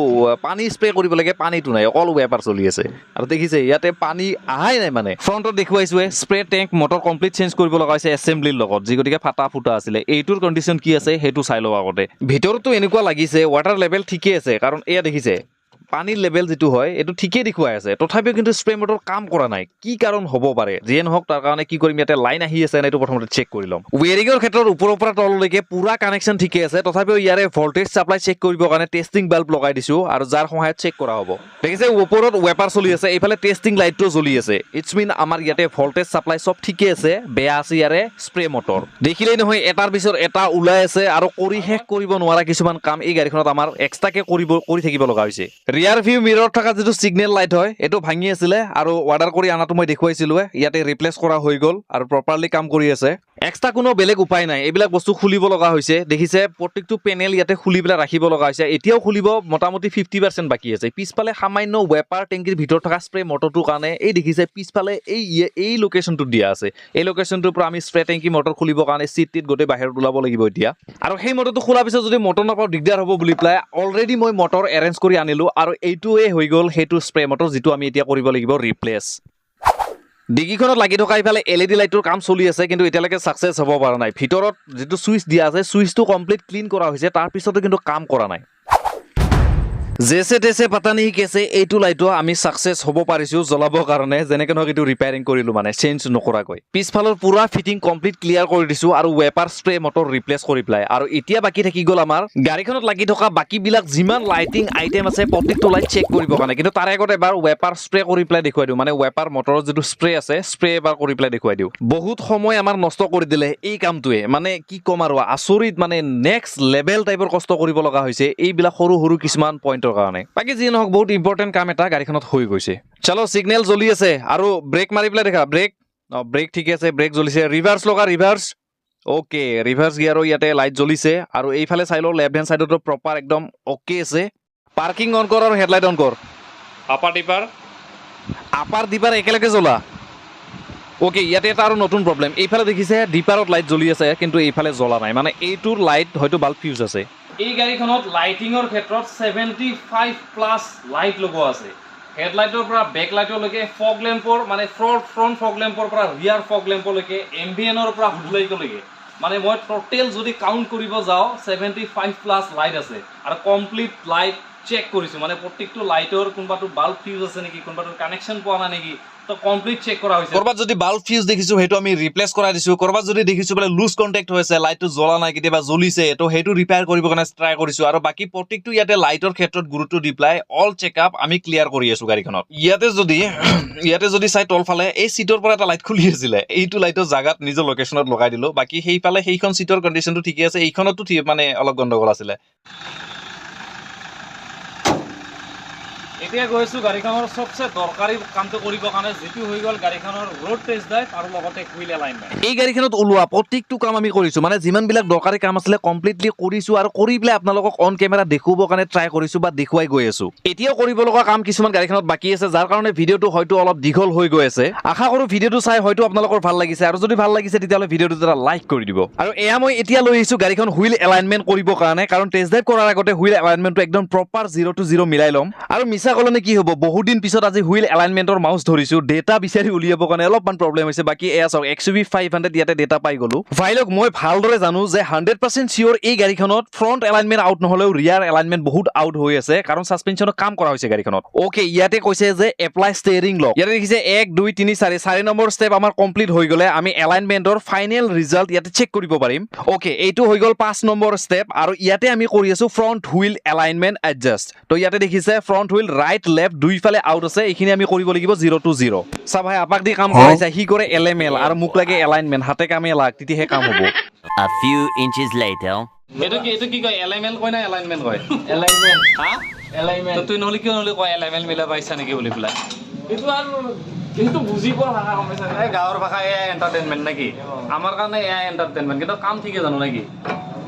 পানী স্প্ৰে কৰিব লাগে পানীটো নাই অকল ৱেপাৰ চলি আছে আৰু দেখিছে ইয়াতে পানী আহাই নাই মানে ফ্ৰণ্টত দেখুৱাইছো spray tank motor complete change কৰিব লগা হৈছে এছেম্বলিৰ লগত যি গতিকে ফাটা ফুটা আছিলে এইটোৰ কণ্ডিশ্যন কি আছে সেইটো চাই লওঁ আগতে ভিতৰতো এনেকুৱা লাগিছে ৱাটাৰ লেভেল ঠিকেই আছে কাৰণ এয়া দেখিছে পানীৰ লেভেল যিটো হয় এইটো ঠিকেই দেখুৱাই আছে তথাপিও কিন্তু স্প্ৰে মটৰ কাম কৰা নাই কি কাৰণ হ'ব পাৰে যিয়ে নহওক তাৰ কাৰণে কি কৰিম ইয়াতে লাইন আহি আছে নাই এইটো প্ৰথমতে চেক কৰি ল'ম ৱেৰিঙৰ ক্ষেত্ৰত ওপৰৰ পৰা তললৈকে পুৰা কানেকশ্যন ঠিকে আছে তথাপিও ইয়াৰে ভল্টেজ ছাপ্লাই চেক কৰিবৰ কাৰণে টেষ্টিং বাল্ব লগাই দিছো আৰু যাৰ সহায়ত চেক কৰা হ'ব দেখিছে ওপৰত ৱেপাৰ চলি আছে এইফালে টেষ্টিং লাইটটো জ্বলি আছে ইটছ মিন আমাৰ ইয়াতে ভল্টেজ ছাপ্লাই চব ঠিকে আছে বেয়া আছে ইয়াৰে স্প্ৰে মটৰ দেখিলেই নহয় এটাৰ পিছত এটা ওলাই আছে আৰু কৰি শেষ কৰিব নোৱাৰা কিছুমান কাম এই গাড়ীখনত আমাৰ এক্সট্ৰাকে কৰি থাকিব লগা হৈছে ৰিয়াৰ ভিউ মিৰৰ থকা যিটো সিগনেল লাইট হয় এইটো ভাঙি আছিলে আৰু অৰ্ডাৰ কৰি আনাটো মই দেখুৱাইছিলো ইয়াতে ৰিপ্লেচ কৰা হৈ গ'ল আৰু প্ৰপাৰলি কাম কৰি আছে এক্সট্ৰা কোনো বেলেগ উপায় নাই এইবিলাক বস্তু খুলিব লগা হৈছে দেখিছে প্ৰত্যেকটো পেনেল ইয়াতে খুলি পেলাই ৰাখিব লগা হৈছে এতিয়াও খুলিব মোটামুটি 50% বাকী আছে পিছফালে সামান্য ৱেপাৰ টেংকিৰ ভিতৰত থকা স্প্ৰে মটৰটোৰ কাৰণে এই দেখিছে পিছফালে এই লোকেশ্যনটো দিয়া আছে এই লোকেশ্যনটোৰ পৰা আমি স্প্ৰে টেংকি মটৰ খুলিবৰ কাৰণে চিট গোটেই বাহিৰত ওলাব লাগিব এতিয়া আৰু সেই মটৰটো খোলাৰ পিছত যদি মটৰ নাপাওঁ দিগদাৰ হ'ব বুলি পেলাই অলৰেডি মই মটৰ এৰেঞ্জ কৰি আনিলো আৰু এইটোৱে হৈ গ'ল সেইটো স্প্ৰে মটৰ যিটো আমি এতিয়া কৰিব লাগিব ৰিপ্লেচ ডিগিখনত লাগি থকা ইফালে LED লাইটৰ কাম চলি আছে কিন্তু এতিয়ালৈকে সাকসেছ হ'ব পৰা নাই ভিতৰত যিটো সুইচ দিয়া আছে সুইচটো কমপ্লিট ক্লিন কৰা হৈছে তাৰ পিছতো কিন্তু কাম কৰা নাই জেসে তেসে পাতা নেহি কেছে এইটো লাইটো আমি সাকসেছ হ'ব পাৰিছো জ্বলাবৰ কাৰণে যেনেকৈ নহওক এইটো ৰিপেয়াৰিং কৰিলো মানে চেঞ্জ নকৰাকৈ পিছফালৰ পুৰা ফিটিং কমপ্লিট ক্লিয়াৰ কৰি দিছো আৰু ৱেপাৰ স্প্ৰে মটৰ ৰিপ্লেচ কৰি পেলাই আৰু এতিয়া বাকী থাকি গ'ল আমাৰ গাড়ীখনত লাগি থকা বাকীবিলাক যিমান লাইটিং আইটেম আছে প্ৰত্যেকটো লাইট চেক কৰিবৰ কাৰণে কিন্তু তাৰে আগত এবাৰ ৱেপাৰ স্প্ৰে কৰি পেলাই দেখুৱাই দিওঁ মানে ৱেপাৰ মটৰৰ যিটো স্প্ৰে আছে স্প্ৰে এবাৰ কৰি পেলাই দেখুৱাই দিওঁ বহুত সময় আমাৰ নষ্ট কৰি দিলে এই কামটোৱে মানে কি ক'ম আৰু আচৰিত মানে নেক্সট লেভেল টাইপৰ কষ্ট কৰিব লগা হৈছে এইবিলাক সৰু সৰু কিছুমান পইণ্ট কাৰণে বাকি যি নহওক বহুত ইম্পৰ্টেণ্ট কাম এটা গাড়ীখনত হৈ গৈছে চলো সিগনেল জ্বলি আছে আৰু ব্ৰেক মাৰি পেলাই দেখা ব্ৰেক ঠিক আছে ব্ৰেক জ্বলিছে ৰিভাৰ্ছ লগা ৰিভাৰ্ছ ওকে ৰিভাৰ্ছ গিয়াৰো ইয়াতে লাইট জ্বলিছে আৰু এইফালে চাই লওঁ লেফ্ট হেণ্ড চাইডতো প্ৰপাৰ একদম অ'কে আছে পাৰ্কিং অন কৰ আৰু হেডলাইট অন কৰ আপাৰ ডিপাৰ একেলগে জ্বলা ওকে ইয়াতে এটা আৰু নতুন প্ৰব্লেম এইফালে দেখিছে ডিপাৰত লাইট জ্বলি আছে কিন্তু এইফালে জ্বলা নাই মানে এইটোৰ লাইট হয়তো বাল্ব ফিউজ আছে এই গাড়ীখনত লাইটিঙৰ ক্ষেত্ৰত 75+ লাইট লগোৱা আছে হেডলাইটৰ পৰা বেক লাইটলৈকে ফগ লেম্পৰ মানে ফ্ৰণ্ট ফগ লেম্পৰ পৰা ৰিয়াৰ ফগ লেম্পলৈকে এম্বিয়েনৰ পৰা হুডলাইটলৈকে মানে মই টোটেল যদি কাউণ্ট কৰিব যাওঁ 75+ লাইট আছে আৰু কমপ্লিট লাইট চেক কৰিছোঁ মানে প্ৰত্যেকটো লাইটৰ কোনোবাটো বাল্ব ফিউজ আছে নেকি কোনোবাটো কানেকশ্যন পোৱা নাই নেকি তো কমপ্লিট চেক কৰা হৈছে কৰবাত যদি বাল্ব ফিউজ দেখিছো সেইটো আমি ৰিপ্লেচ কৰাই দিছো কৰবাত যদি দেখিছো মানে লুজ কন্টেক্ট হৈছে লাইটটো জ্বলা নাই কেতিয়াবা জ্বলিছে তো সেইটো ৰিপেয়াৰ কৰিব কাৰণে ট্ৰাই কৰিছো আৰু বাকি প্ৰত্যেকটো ইয়াতে লাইটৰ ক্ষেত্ৰত গুৰুত্ব দি পেলাই অল চেকআপ আমি ক্লিয়াৰ কৰি আছো গাড়ীখনত ইয়াতে যদি চাই তলফালে এই সিটৰ পৰা এটা লাইট খুলি আছিলে এইটো লাইটৰ জাগাত নিজৰ লোকেশ্যনত লগাই দিলো বাকি সেইফালে সেইখন সিটৰ কণ্ডিশ্যনটো ঠিকে আছে এইখনতো মানে অলপ গণ্ডগোল আছিলে এতিয়া গৈছো গাড়ীখনৰ সবচে দৰকাৰী কামটো কৰিবৰ কাৰণে যেটো হৈ গ'ল গাড়ীখনৰ ৰোড টেষ্ট ড্ৰাইভ আৰু লগতে হুইল এলাইনমেণ্ট এই গাড়ীখনত ওলোৱা প্ৰত্যেকটো কাম আমি কৰিছো মানে যিমানবিলাক দৰকাৰী কাম আছিলে কমপ্লিটলি কৰিছো আৰু কৰি পেলাই আপোনালোকক অন কেমেৰা দেখুৱাবৰ কাৰণে ট্ৰাই কৰিছো বা দেখুৱাই গৈ আছো এতিয়াও কৰিব লগা কাম কিছুমান গাড়ীখনত বাকী আছে যাৰ কাৰণে ভিডিঅ'টো হয়তো অলপ দীঘল হৈ গৈ আছে আশা কৰো ভিডিঅ'টো চাই হয়তো আপোনালোকৰ ভাল লাগিছে আৰু যদি ভাল লাগিছে তেতিয়াহ'লে ভিডিঅ'টো এটা লাইক কৰি দিব আৰু এয়া মই এতিয়া লৈ আহিছো গাড়ীখন হুইল এলাইনমেণ্ট কৰিবৰ কাৰণে কাৰণ টেষ্ট ড্ৰাইভ কৰাৰ আগতে হুইল এলাইনমেণ্টটো একদম প্ৰপাৰ 0 to 0 মিলাই ল'ম আৰু মিছা কলনে কি হ'ব বহুত দিন পিছত আজি হুইল এলাইনমেণ্টৰ মাউচ ধৰিছো ডেটা বিচাৰি উলিয়াবৰ কাৰণে অলপমান প্ৰব্লেম হৈছে বাকি এয়া চাওক XUV 500 ইয়াতে ডেটা পাই গলো ভাইলক মই ভালদৰে জানো যে 100% চিয়ৰ এই গাড়ীখনত ফ্ৰণ্ট এলাইনমেণ্ট আউট নহলেও ৰিয়াৰ এলাইনমেণ্ট বহুত আউট হৈ আছে কাৰণ সাসপেনশনত কাম কৰা হৈছে গাড়ীখনত ওকে ইয়াতে কৈছে যে এপ্লাই ষ্টেয়াৰিং লক ইয়াতে দেখিছে 1 2 3 4 নম্বৰ ষ্টেপ আমাৰ কমপ্লিট হৈ গলে আমি এলাইনমেণ্টৰ ফাইনেল ৰিজাল্ট ইয়াতে চেক কৰিব পাৰিম ওকে এইটো হৈ গল 5 নম্বৰ ষ্টেপ আৰু ইয়াতে আমি কৰি আছো ফ্ৰণ্ট হুইল এলাইনমেণ্ট এডজাষ্ট তো ইয়াতে দেখিছে ফ্ৰণ্ট হুইল ৰাইট লেফট দুইফালে আউট আছে এইখিনি আমি কৰিব লাগিব 0 to 0 সব ভাই আপাক দি কাম কৰাইছে হি কৰে LML আৰু মুক লাগে এলাইনমেণ্ট হাতে কামে লাগ তিতিহে কাম হ'ব A few inches later. এইটো কি কয় এলাইনমেণ্ট কয় না এলাইনমেণ্ট কয় এলাইনমেণ্ট তো তুই নহলে কিয় নহলে কয় এলাইনমেণ্ট মিলা পাইছা নেকি বুলি পেলাই এইটো আৰু কিন্তু বুজি পোৱা ভাষা সমস্যা নাই গাঁৱৰ ভাষা এয়াই এণ্টাৰটেইনমেণ্ট নেকি আমাৰ কাৰণে এয়াই এণ্টাৰটেইনমেণ্ট কিন্তু কাম ঠিকে জানো নেকি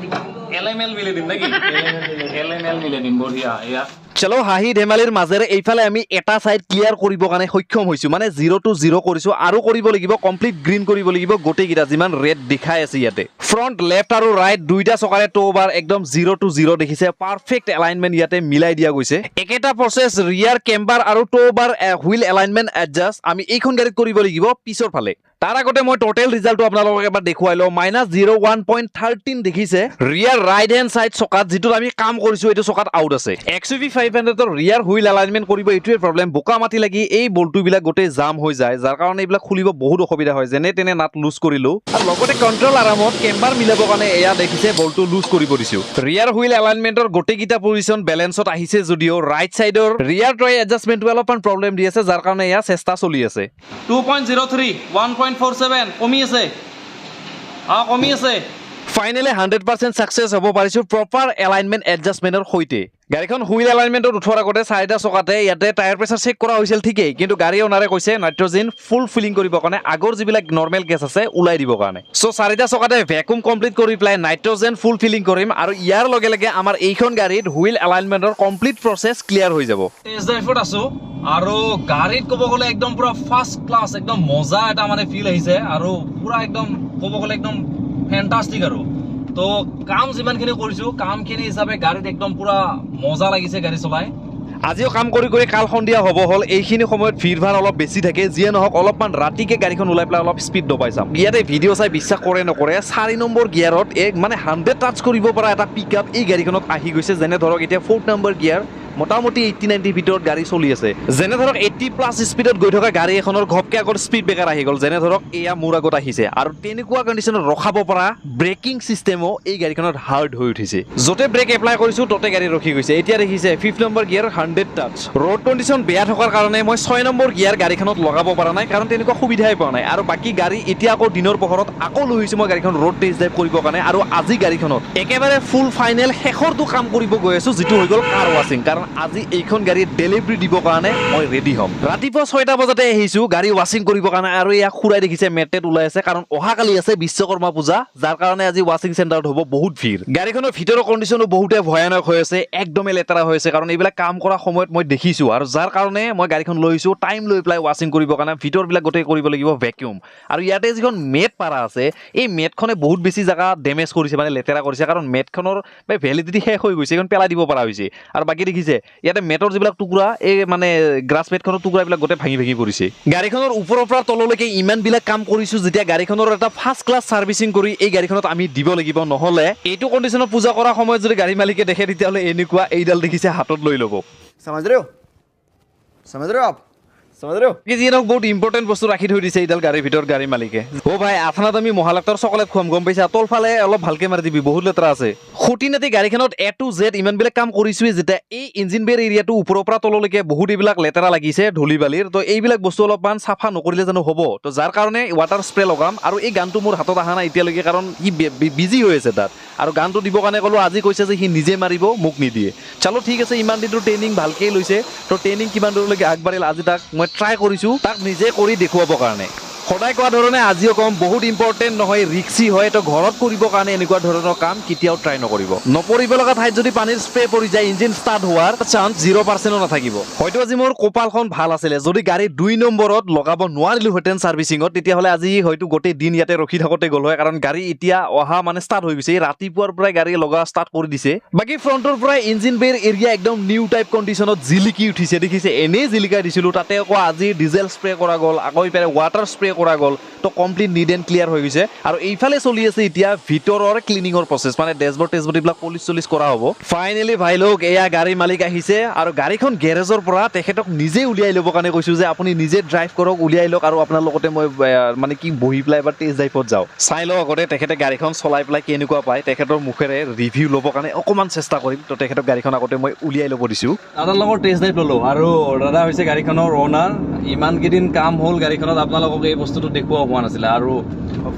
LML মিলাই দিম নেকি LML মিলাই দিম বঢ়িয়া এয়া চলো হাঁহি ধেমালিৰ মাজেৰে এইফালে আমি এটা সাইড ক্লিয়াৰ কৰিব কাৰণে সক্ষম হৈছো মানে 0 to 0 কৰিছো আৰু কৰিব লাগিব কমপ্লিট গ্ৰীণ কৰিব লাগিব গোটেইকেইটা যিমান ৰেড দেখাই আছে ইয়াতে ফ্ৰণ্ট লেফট আৰু ৰাইট দুইটা চকাৰে টোবাৰ একদম 0 to 0 দেখিছে পাৰফেক্ট এলাইনমেন্ট ইয়াতে মিলাই দিয়া গৈছে একেটা প্ৰসেছ ৰিয়াৰ কেম্বাৰ আৰু টোবাৰ হুইল এলাইনমেন্ট এডজাষ্ট আমি এইখন গাড়ীত কৰিব লাগিব পিছৰ ফালে তাৰ আগতে মই টোটেল ৰিজাল্টটো আপোনালোকক এবাৰ দেখুৱাই লওঁ -01.13 দেখিছে ৰিয়াৰ ৰাইট হেণ্ড সাইড চকাত যেটো আমি কাম কৰিছো এইটো চকাত আউট আছে XUV 500 ৰ ৰিয়াৰ হুইল এলাইনমেন্ট কৰিব এইটোৱে প্ৰবলেম বোকা মাটি লাগি এই বল্টু বিলাক গোটেই জাম হৈ যায় যাৰ কাৰণে এইবিলাক খুলিব বহুত অসুবিধা হয় যেনে তেনে নাট লুজ কৰিলো আৰু লগতে কন্ট্ৰল আৰামত কেম্বাৰ মিলাব কাৰণে এয়া দেখিছে বল্টু লুজ কৰিব দিছো ৰিয়াৰ হুইল এলাইনমেন্টৰ গোটেইকেইটা পজিশন বেলেন্সত আহিছে যদিও ৰাইট সাইডৰ ৰিয়াৰ ট্ৰাই এডজাষ্টমেন্টটো অলপমান প্ৰবলেম দি আছে যাৰ কাৰণে এয়া চেষ্টা চলি আছে 2.03 1.47 কমি আছে কমি আছে ফাইনালি 100% সাকসেস হ'ব পাৰিছো প্ৰপাৰ এলাইনমেন্ট এডজাষ্টমেন্টৰ সৈতে গাড়ীখন হুইল এলাইনমেন্টত উঠোৱাৰ আগতে চাৰিটা চকাতে ইয়াতে টায়াৰ প্ৰেছাৰ চেক কৰা হৈছিল ঠিকই কিন্তু গাড়ী ওনাৰে কৈছে নাইট্ৰজেন ফুল ফিলিং কৰিবৰ কাৰণে আগৰ যিবিলাক নৰ্মেল গেছ আছে ওলাই দিবৰ কাৰণে সো চাৰিটা চকাতে ভ্যাকুম কমপ্লিট কৰি প্লাই নাইট্ৰজেন ফুল ফিলিং কৰিম আৰু ইয়াৰ লগে লগে আমাৰ এইখন গাড়ীত হুইল এলাইনমেন্টৰ কমপ্লিট প্ৰসেছ ক্লিয়াৰ হৈ যাব টেষ্ট ড্ৰাইভত আছো আৰু গাড়ীত ক'ব গ'লে একদম পুৰা ফাৰ্ষ্ট ক্লাছ একদম মজা এটা মানে ফিল আহিছে আৰু পুৰা একদম ক'ব গ'লে একদম ফেন্টাস্টিক আৰু তো কাম যিমানখিনি কৰিছো কামখিনি হিচাপে গাড়ীত একদম পুৰা মজা লাগিছে গাড়ী চলাই আজিও কাম কৰি কৰি কাল সন্ধিয়া হ'ব হ'ল এইখিনি সময়ত ভিৰ ভাৰ অলপ বেছি থাকে যিয়ে নহওক অলপমান ৰাতিকে গাড়ীখন ওলাই পেলাই অলপ স্পীড দবাই যাম ইয়াতে ভিডিঅ' চাই বিশ্বাস কৰে নকৰে 4 নম্বৰ গিয়াৰত এক মানে 100 টাচ কৰিব পৰা এটা পিকআপ এই গাড়ীখনত আহি গৈছে যেনে ধৰক এতিয়া 4 নম্বৰ গিয়াৰ মোটামুটি 80-90 ভিতৰত গাড়ী চলি আছে যেনে ধৰক 80+ স্পীডত গৈ থকা গাড়ী এখনৰ ঘপকে আগত স্পীড ব্ৰেকাৰ আহি গ'ল যেনে ধৰক এয়া মোৰ আগত আহিছে আৰু তেনেকুৱা কণ্ডিশ্যনত ৰখাব পৰা ব্ৰেকিং সিস্টেমো এই গাড়ীখনত হাৰ্ড হৈ উঠিছে যতে ব্ৰেক এপ্লাই কৰিছো ততে গাড়ী ৰখি গৈছে এতিয়া দেখিছে 5 number gear 100 touch road condition বেয়া থকাৰ কাৰণে মই 6 নম্বৰ গিয়াৰ গাড়ীখনত লগাব পৰা নাই কাৰণ তেনেকুৱা সুবিধাই পোৱা নাই আৰু বাকি গাড়ী এতিয়া আকৌ দিনৰ পোহৰত আকৌ লৈ আহিছো মই গাড়ীখন ৰোড টেষ্ট ড্ৰাইভ কৰিবৰ কাৰণে আৰু আজি গাড়ীখনত একেবাৰে ফুল ফাইনেল শেষৰটো কাম কৰিব গৈ আছো যেটো হৈ গ'ল কাৰ ৱাছিং কাৰণ আজি এইখন গাড়ী ডেলিভাৰী দিবৰ কাৰণে মই ৰেডি হ'ম ৰাতিপুৱা 6টা বজাতে আহিছো গাড়ী ৱাছিং কৰিবৰ কাৰণে আৰু ইয়া খুৰাই দেখিছে মেটেট ওলাই আছে কাৰণ অহাকালি আছে বিশ্বকৰ্মা পূজা যাৰ কাৰণে আজি ৱাছিং চেণ্টাৰত হ'ব বহুত ভিৰ গাড়ীখনৰ ভিতৰৰ কণ্ডিশ্যনো বহুতে ভয়ানক হৈ আছে একদমে লেতেৰা হৈ আছে কাৰণ এইবিলাক কাম কৰা সময়ত মই দেখিছো আৰু যাৰ কাৰণে মই গাড়ীখন লৈছো টাইম লৈ প্লাই ৱাছিং কৰিবৰ কাৰণে ভিতৰবিলাক গোটেই কৰিব লাগিব ভ্যাকুম আৰু ইয়াতে যিখন মেট পাৰা আছে এই মেটখনে বহুত বেছি জাগা ডেমেজ কৰিছে মানে লেতেৰা কৰিছে কাৰণ মেটখনৰ ভ্যালিডিটি শেষ হৈ গৈছে এখন পেলাই দিব পৰা হৈছে আৰু বাকি দেখিছে ইয়াতে মেটৰ যিবিলাক টুকুৰা এই মানে গ্ৰাছ মেটখনৰ টুকুৰাবিলাক গোটেই ভাঙি ভাঙি পৰিছে গাড়ীখনৰ ওপৰৰ পৰা তললৈকে ইমান বিলাক কাম কৰিছো যেতিয়া গাড়ীখনৰ এটা ফাৰ্ষ্ট ক্লাছ সাৰ্ভিসিং কৰি এই গাড়ীখনত আমি দিব লাগিব নহলে এইটো কণ্ডিশ্যনত পূজা কৰা সময়ত যদি গাড়ী মালিকে দেখে তেতিয়াহলে এনেকুৱা এইডাল দেখিছে হাতত লৈ ল'ব समझ रहे हो आप समझ रहे हो কি যিনক বহুত ইম্পৰ্টেন্ট বস্তু ৰাখি থৈ দিছে এইডাল গাড়ীৰ ভিতৰত গাড়ী মালিকে ও ভাই আফনাত আমি মহালাক্তৰ চকলেট খুৱাম গম পাইছা তলফালে অলপ ভালকে মাৰি দিবি বহুত লেতেৰা আছে খুটিনাতি গাড়ীখনত A to Z ইমান বিলাক কাম কৰিছো যেতিয়া এই ইঞ্জিন বেৰ এৰিয়াটো ওপৰৰ পৰা তললৈকে বহুত এইবিলাক লেতেৰা লাগিছে ধূলি বালিৰ তো এইবিলাক বস্তু অলপমান সাফা নকৰিলে জানো হ'ব তো যাৰ কাৰণে ৱাটাৰ স্প্ৰে লগাম আৰু এই গানটো মোৰ হাতত আহা নাই এতিয়ালৈকে কাৰণ ই বিজি হৈ আছে তাত আৰু গানটো দিবৰ কাৰণে ক'লো আজি কৈছে যে সি নিজে মাৰিব মোক নিদিয়ে চলো ঠিক আছে ইমান দিনটো ট্ৰেইনিং ভালকেই লৈছে তো ট্ৰেইনিং কিমান দূৰলৈকে আগবাঢ়িল আজি তাক মই ট্ৰাই কৰিছো তাক নিজে কৰি দেখুৱাবৰ কাৰণে সদায় কোৱা ধৰণে আজিও কম বহুত ইম্পৰ্টেন্ট নহয় ৰিক্সি হয় তো ঘৰত কৰিবৰ কাৰণে এনেকুৱা ধৰণৰ কাম কেতিয়াও ট্ৰাই নকৰিব নপৰিব লগা ঠাইত যদি পানীৰ স্প্ৰে পৰি যায় ইঞ্জিন ষ্টাৰ্ট হোৱাৰ চান্স 0% নাথাকিব হয়তো আজি মোৰ কপালখন ভাল আছিলে যদি গাড়ী 2 নম্বৰত লগাব নোৱাৰিলো হেতেন সাৰ্ভিসিংত তেতিয়াহলে আজি হয়তো গোটেই দিন ইয়াতে ৰখি থাকতে গ'ল হয় কাৰণ গাড়ী এতিয়া অহা মানে ষ্টাৰ্ট হৈ গৈছে ৰাতিপুৱাৰ পৰাই গাড়ী লগা ষ্টাৰ্ট কৰি দিছে বাকি ফ্ৰণ্টৰ পৰাই ইঞ্জিন বেৰ এৰিয়া একদম নিউ টাইপ কণ্ডিশ্যনত জিলিকি উঠিছে দেখিছে এনেই জিলিকাই দিছিলো তাতে আকৌ আজি ডিজেল স্প্ৰে কৰা গ'ল আকৌ ইফালে ৱাটাৰ স্প্ৰে কৰা গ'ল তো কমপ্লিট নিড এণ্ড ক্লিয়াৰ হৈ গৈছে আৰু এইফালে চলি আছে এতিয়া ভিতৰৰ ক্লিনিঙৰ প্ৰসেছ মানে ডেছবৰ্ড এইবিলাক পলিচ কৰা হ'ব ফাইনেলি ভাই লোক এয়া গাড়ী মালিক আহিছে আৰু গাড়ীখন গেৰেজৰ পৰা তেখেতক নিজে উলিয়াই ল'বৰ কাৰণে কৈছো যে আপুনি নিজে ড্ৰাইভ কৰক উলিয়াই লওক আৰু আপোনাৰ লগতে মই মানে কি বহি পেলাই এবাৰ টেষ্ট ড্ৰাইভত যাওঁ চাই লওঁ আগতে তেখেতে গাড়ীখন চলাই পেলাই কেনেকুৱা পায় তেখেতৰ মুখেৰে ৰিভিউ ল'বৰ কাৰণে অকণমান চেষ্টা কৰিম তো তেখেতক গাড়ীখন আগতে মই উলিয়াই ল'ব দিছোঁ দাদাৰ লগত টেষ্ট ড্ৰাইভ ল'লোঁ আৰু দাদা হৈছে গাড়ীখনৰ অ'নাৰ ইমানকেইদিন কাম হ'ল গাড়ীখনত আপোনালোকক এই বস্তুটো দেখুওৱা হোৱা নাছিলে আৰু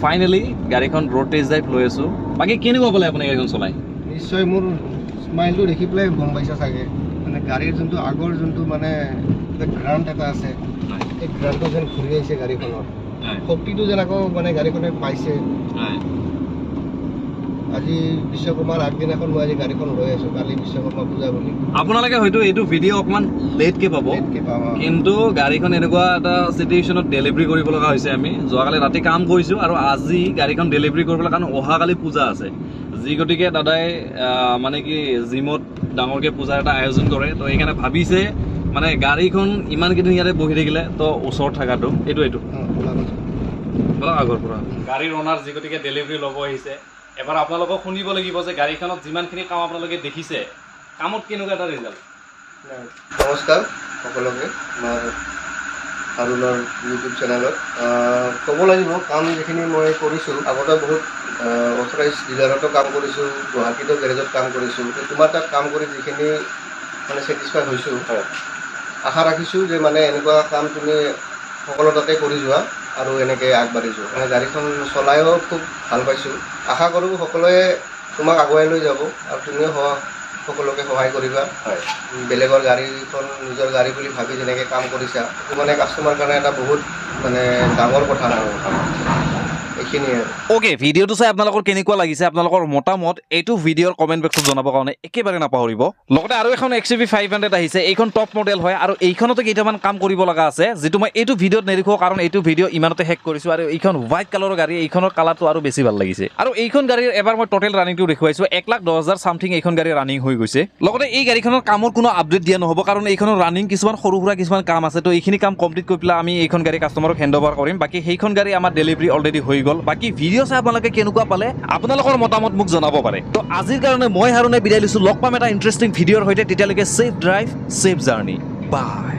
ফাইনেলি গাড়ীখন ৰোড টেষ্ট ড্ৰাইভ লৈ আছোঁ বাকী কেনেকুৱা পালে আপুনি গাড়ীখন চলাই নিশ্চয় মোৰ স্মাইলটো দেখি পেলাই গম পাইছা চাগে মানে গাড়ীৰ যোনটো আগৰ যোনটো মানে গ্ৰাণ্ট এটা আছে, এই গ্ৰাণ্টটো যেন ঘূৰি আহিছে গাড়ীখনত, শক্তিটো যেন আকৌ মানে গাড়ীখনে পাইছে। আজি বিশ্বকৰ্মাৰ আগদিনাখন মই আজি গাড়ীখন লৈ আছোঁ, কালি বিশ্বকৰ্মা পূজা বুলি। আপোনালোকে হয়তো এইটো ভিডিঅ' অকণমান লেটকৈ পাব, কিন্তু গাড়ীখন এনেকুৱা এটা চিটুৱেশ্যনত ডেলিভাৰী কৰিব লগা হৈছে। আমি যোৱাকালি ৰাতি কাম কৰিছোঁ আৰু আজি গাড়ীখন ডেলিভাৰী কৰিবলৈ, কাৰণ অহাকালি পূজা আছে, যি গতিকে দাদাই মানে কি জিমত ডাঙৰকৈ পূজাৰ এটা আয়োজন কৰে। তো সেইকাৰণে ভাবিছে মানে গাড়ীখন ইমানকেইদিন ইয়াতে বহি থাকিলে তো ওচৰত থকাটো এইটো বলক আগৰ পৰা গাড়ীৰ অনাৰ যি গতিকে ডেলিভাৰী ল'ব আহিছে। এবাৰ আপোনালোকক শুনিব লাগিব যে গাড়ীখনত যিমানখিনি কাম আপোনালোকে দেখিছে, কামত কেনেকুৱা এটা ৰিজাল্ট। নমস্কাৰ সকলোকে, আমাৰ হাৰুণৰ ইউটিউব চেনেলত ক'ব লাগিব কাম যিখিনি মই কৰিছোঁ। আগতে বহুত অথৰাইজ ডিলাৰতো কাম কৰিছোঁ, গুৱাহাটীতো গেৰেজত কাম কৰিছোঁ। তোমাৰ তাত কাম কৰি যিখিনি মানে ছেটিছফাই হৈছোঁ, আশা ৰাখিছোঁ যে মানে এনেকুৱা কাম তুমি সকলো তাতে কৰি যোৱা আৰু এনেকৈ আগবাঢ়ি যোৱা। মানে গাড়ীখন চলাইও খুব ভাল পাইছোঁ। আশা কৰোঁ সকলোৱে তোমাক আগুৱাই লৈ যাব আৰু তুমিও সকলোকে সহায় কৰিবা। বেলেগৰ গাড়ীখন নিজৰ গাড়ী বুলি ভাবি যেনেকৈ কাম কৰিছা, সেইটো মানে কাষ্টমাৰ কাৰণে এটা বহুত মানে ডাঙৰ কথা আৰু এইখিনিয়ে আৰু। অ'কে, ভিডিঅ'টো চাই আপোনালোকৰ কেনেকুৱা লাগিছে, আপোনালোকৰ মতামত এইটো ভিডিঅ'ৰ কমেণ্ট বক্সত জনাবৰ কাৰণে একেবাৰে নাপাহৰিব। লগতে আৰু এখন XUV 500 আহিছে, এইখন টপ মডেল হয় আৰু এইখনতো কেইটামান কাম কৰিব লগা আছে, যিটো মই এইটো ভিডিঅ'ত নেদেখোঁ, কাৰণ এইটো ভিডিঅ' ইমানতে শেষ কৰিছোঁ। আৰু এইখন হোৱাইট কালাৰৰ গাড়ী, এইখনৰ কালাৰটো আৰু বেছি ভাল লাগিছে। আৰু এইখন গাড়ীৰ এবাৰ মই টোটেল ৰানিংটো দেখুৱাইছোঁ, 1,10,000 চামথিং এইখন গাড়ী ৰানিং হৈ গৈছে। লগতে এই গাড়ীখনৰ কামৰ কোনো আপডেট দিয়া নহ'ব, কাৰণ এইখনৰ ৰানিং কিছুমান সৰু সুৰা কিছুমান কাম আছে। তো এইখিনি কাম কমপ্লিট কৰি পেলাই আমি এইখন গাড়ী কাষ্টমাৰক হেণ্ড অভাৰ কৰিম। বাকী সেইখন গাড়ী আমাৰ ডেলিভাৰী অলৰেডি হৈ গ'ল। বাকী ভিডিঅ' চাই আপোনালোকে কেনেকুৱা পালে আপোনালোকৰ মতামত মোক জনাব পাৰে। তো আজিৰ কাৰণে মই হাৰুণে বিদায় লৈছোঁ। লগ পাম এটা ইণ্টাৰেষ্টিং ভিডিঅ'ৰ সৈতে, তেতিয়ালৈকে ছেফ ড্ৰাইভ, ছেফ জাৰ্ণি, বাই।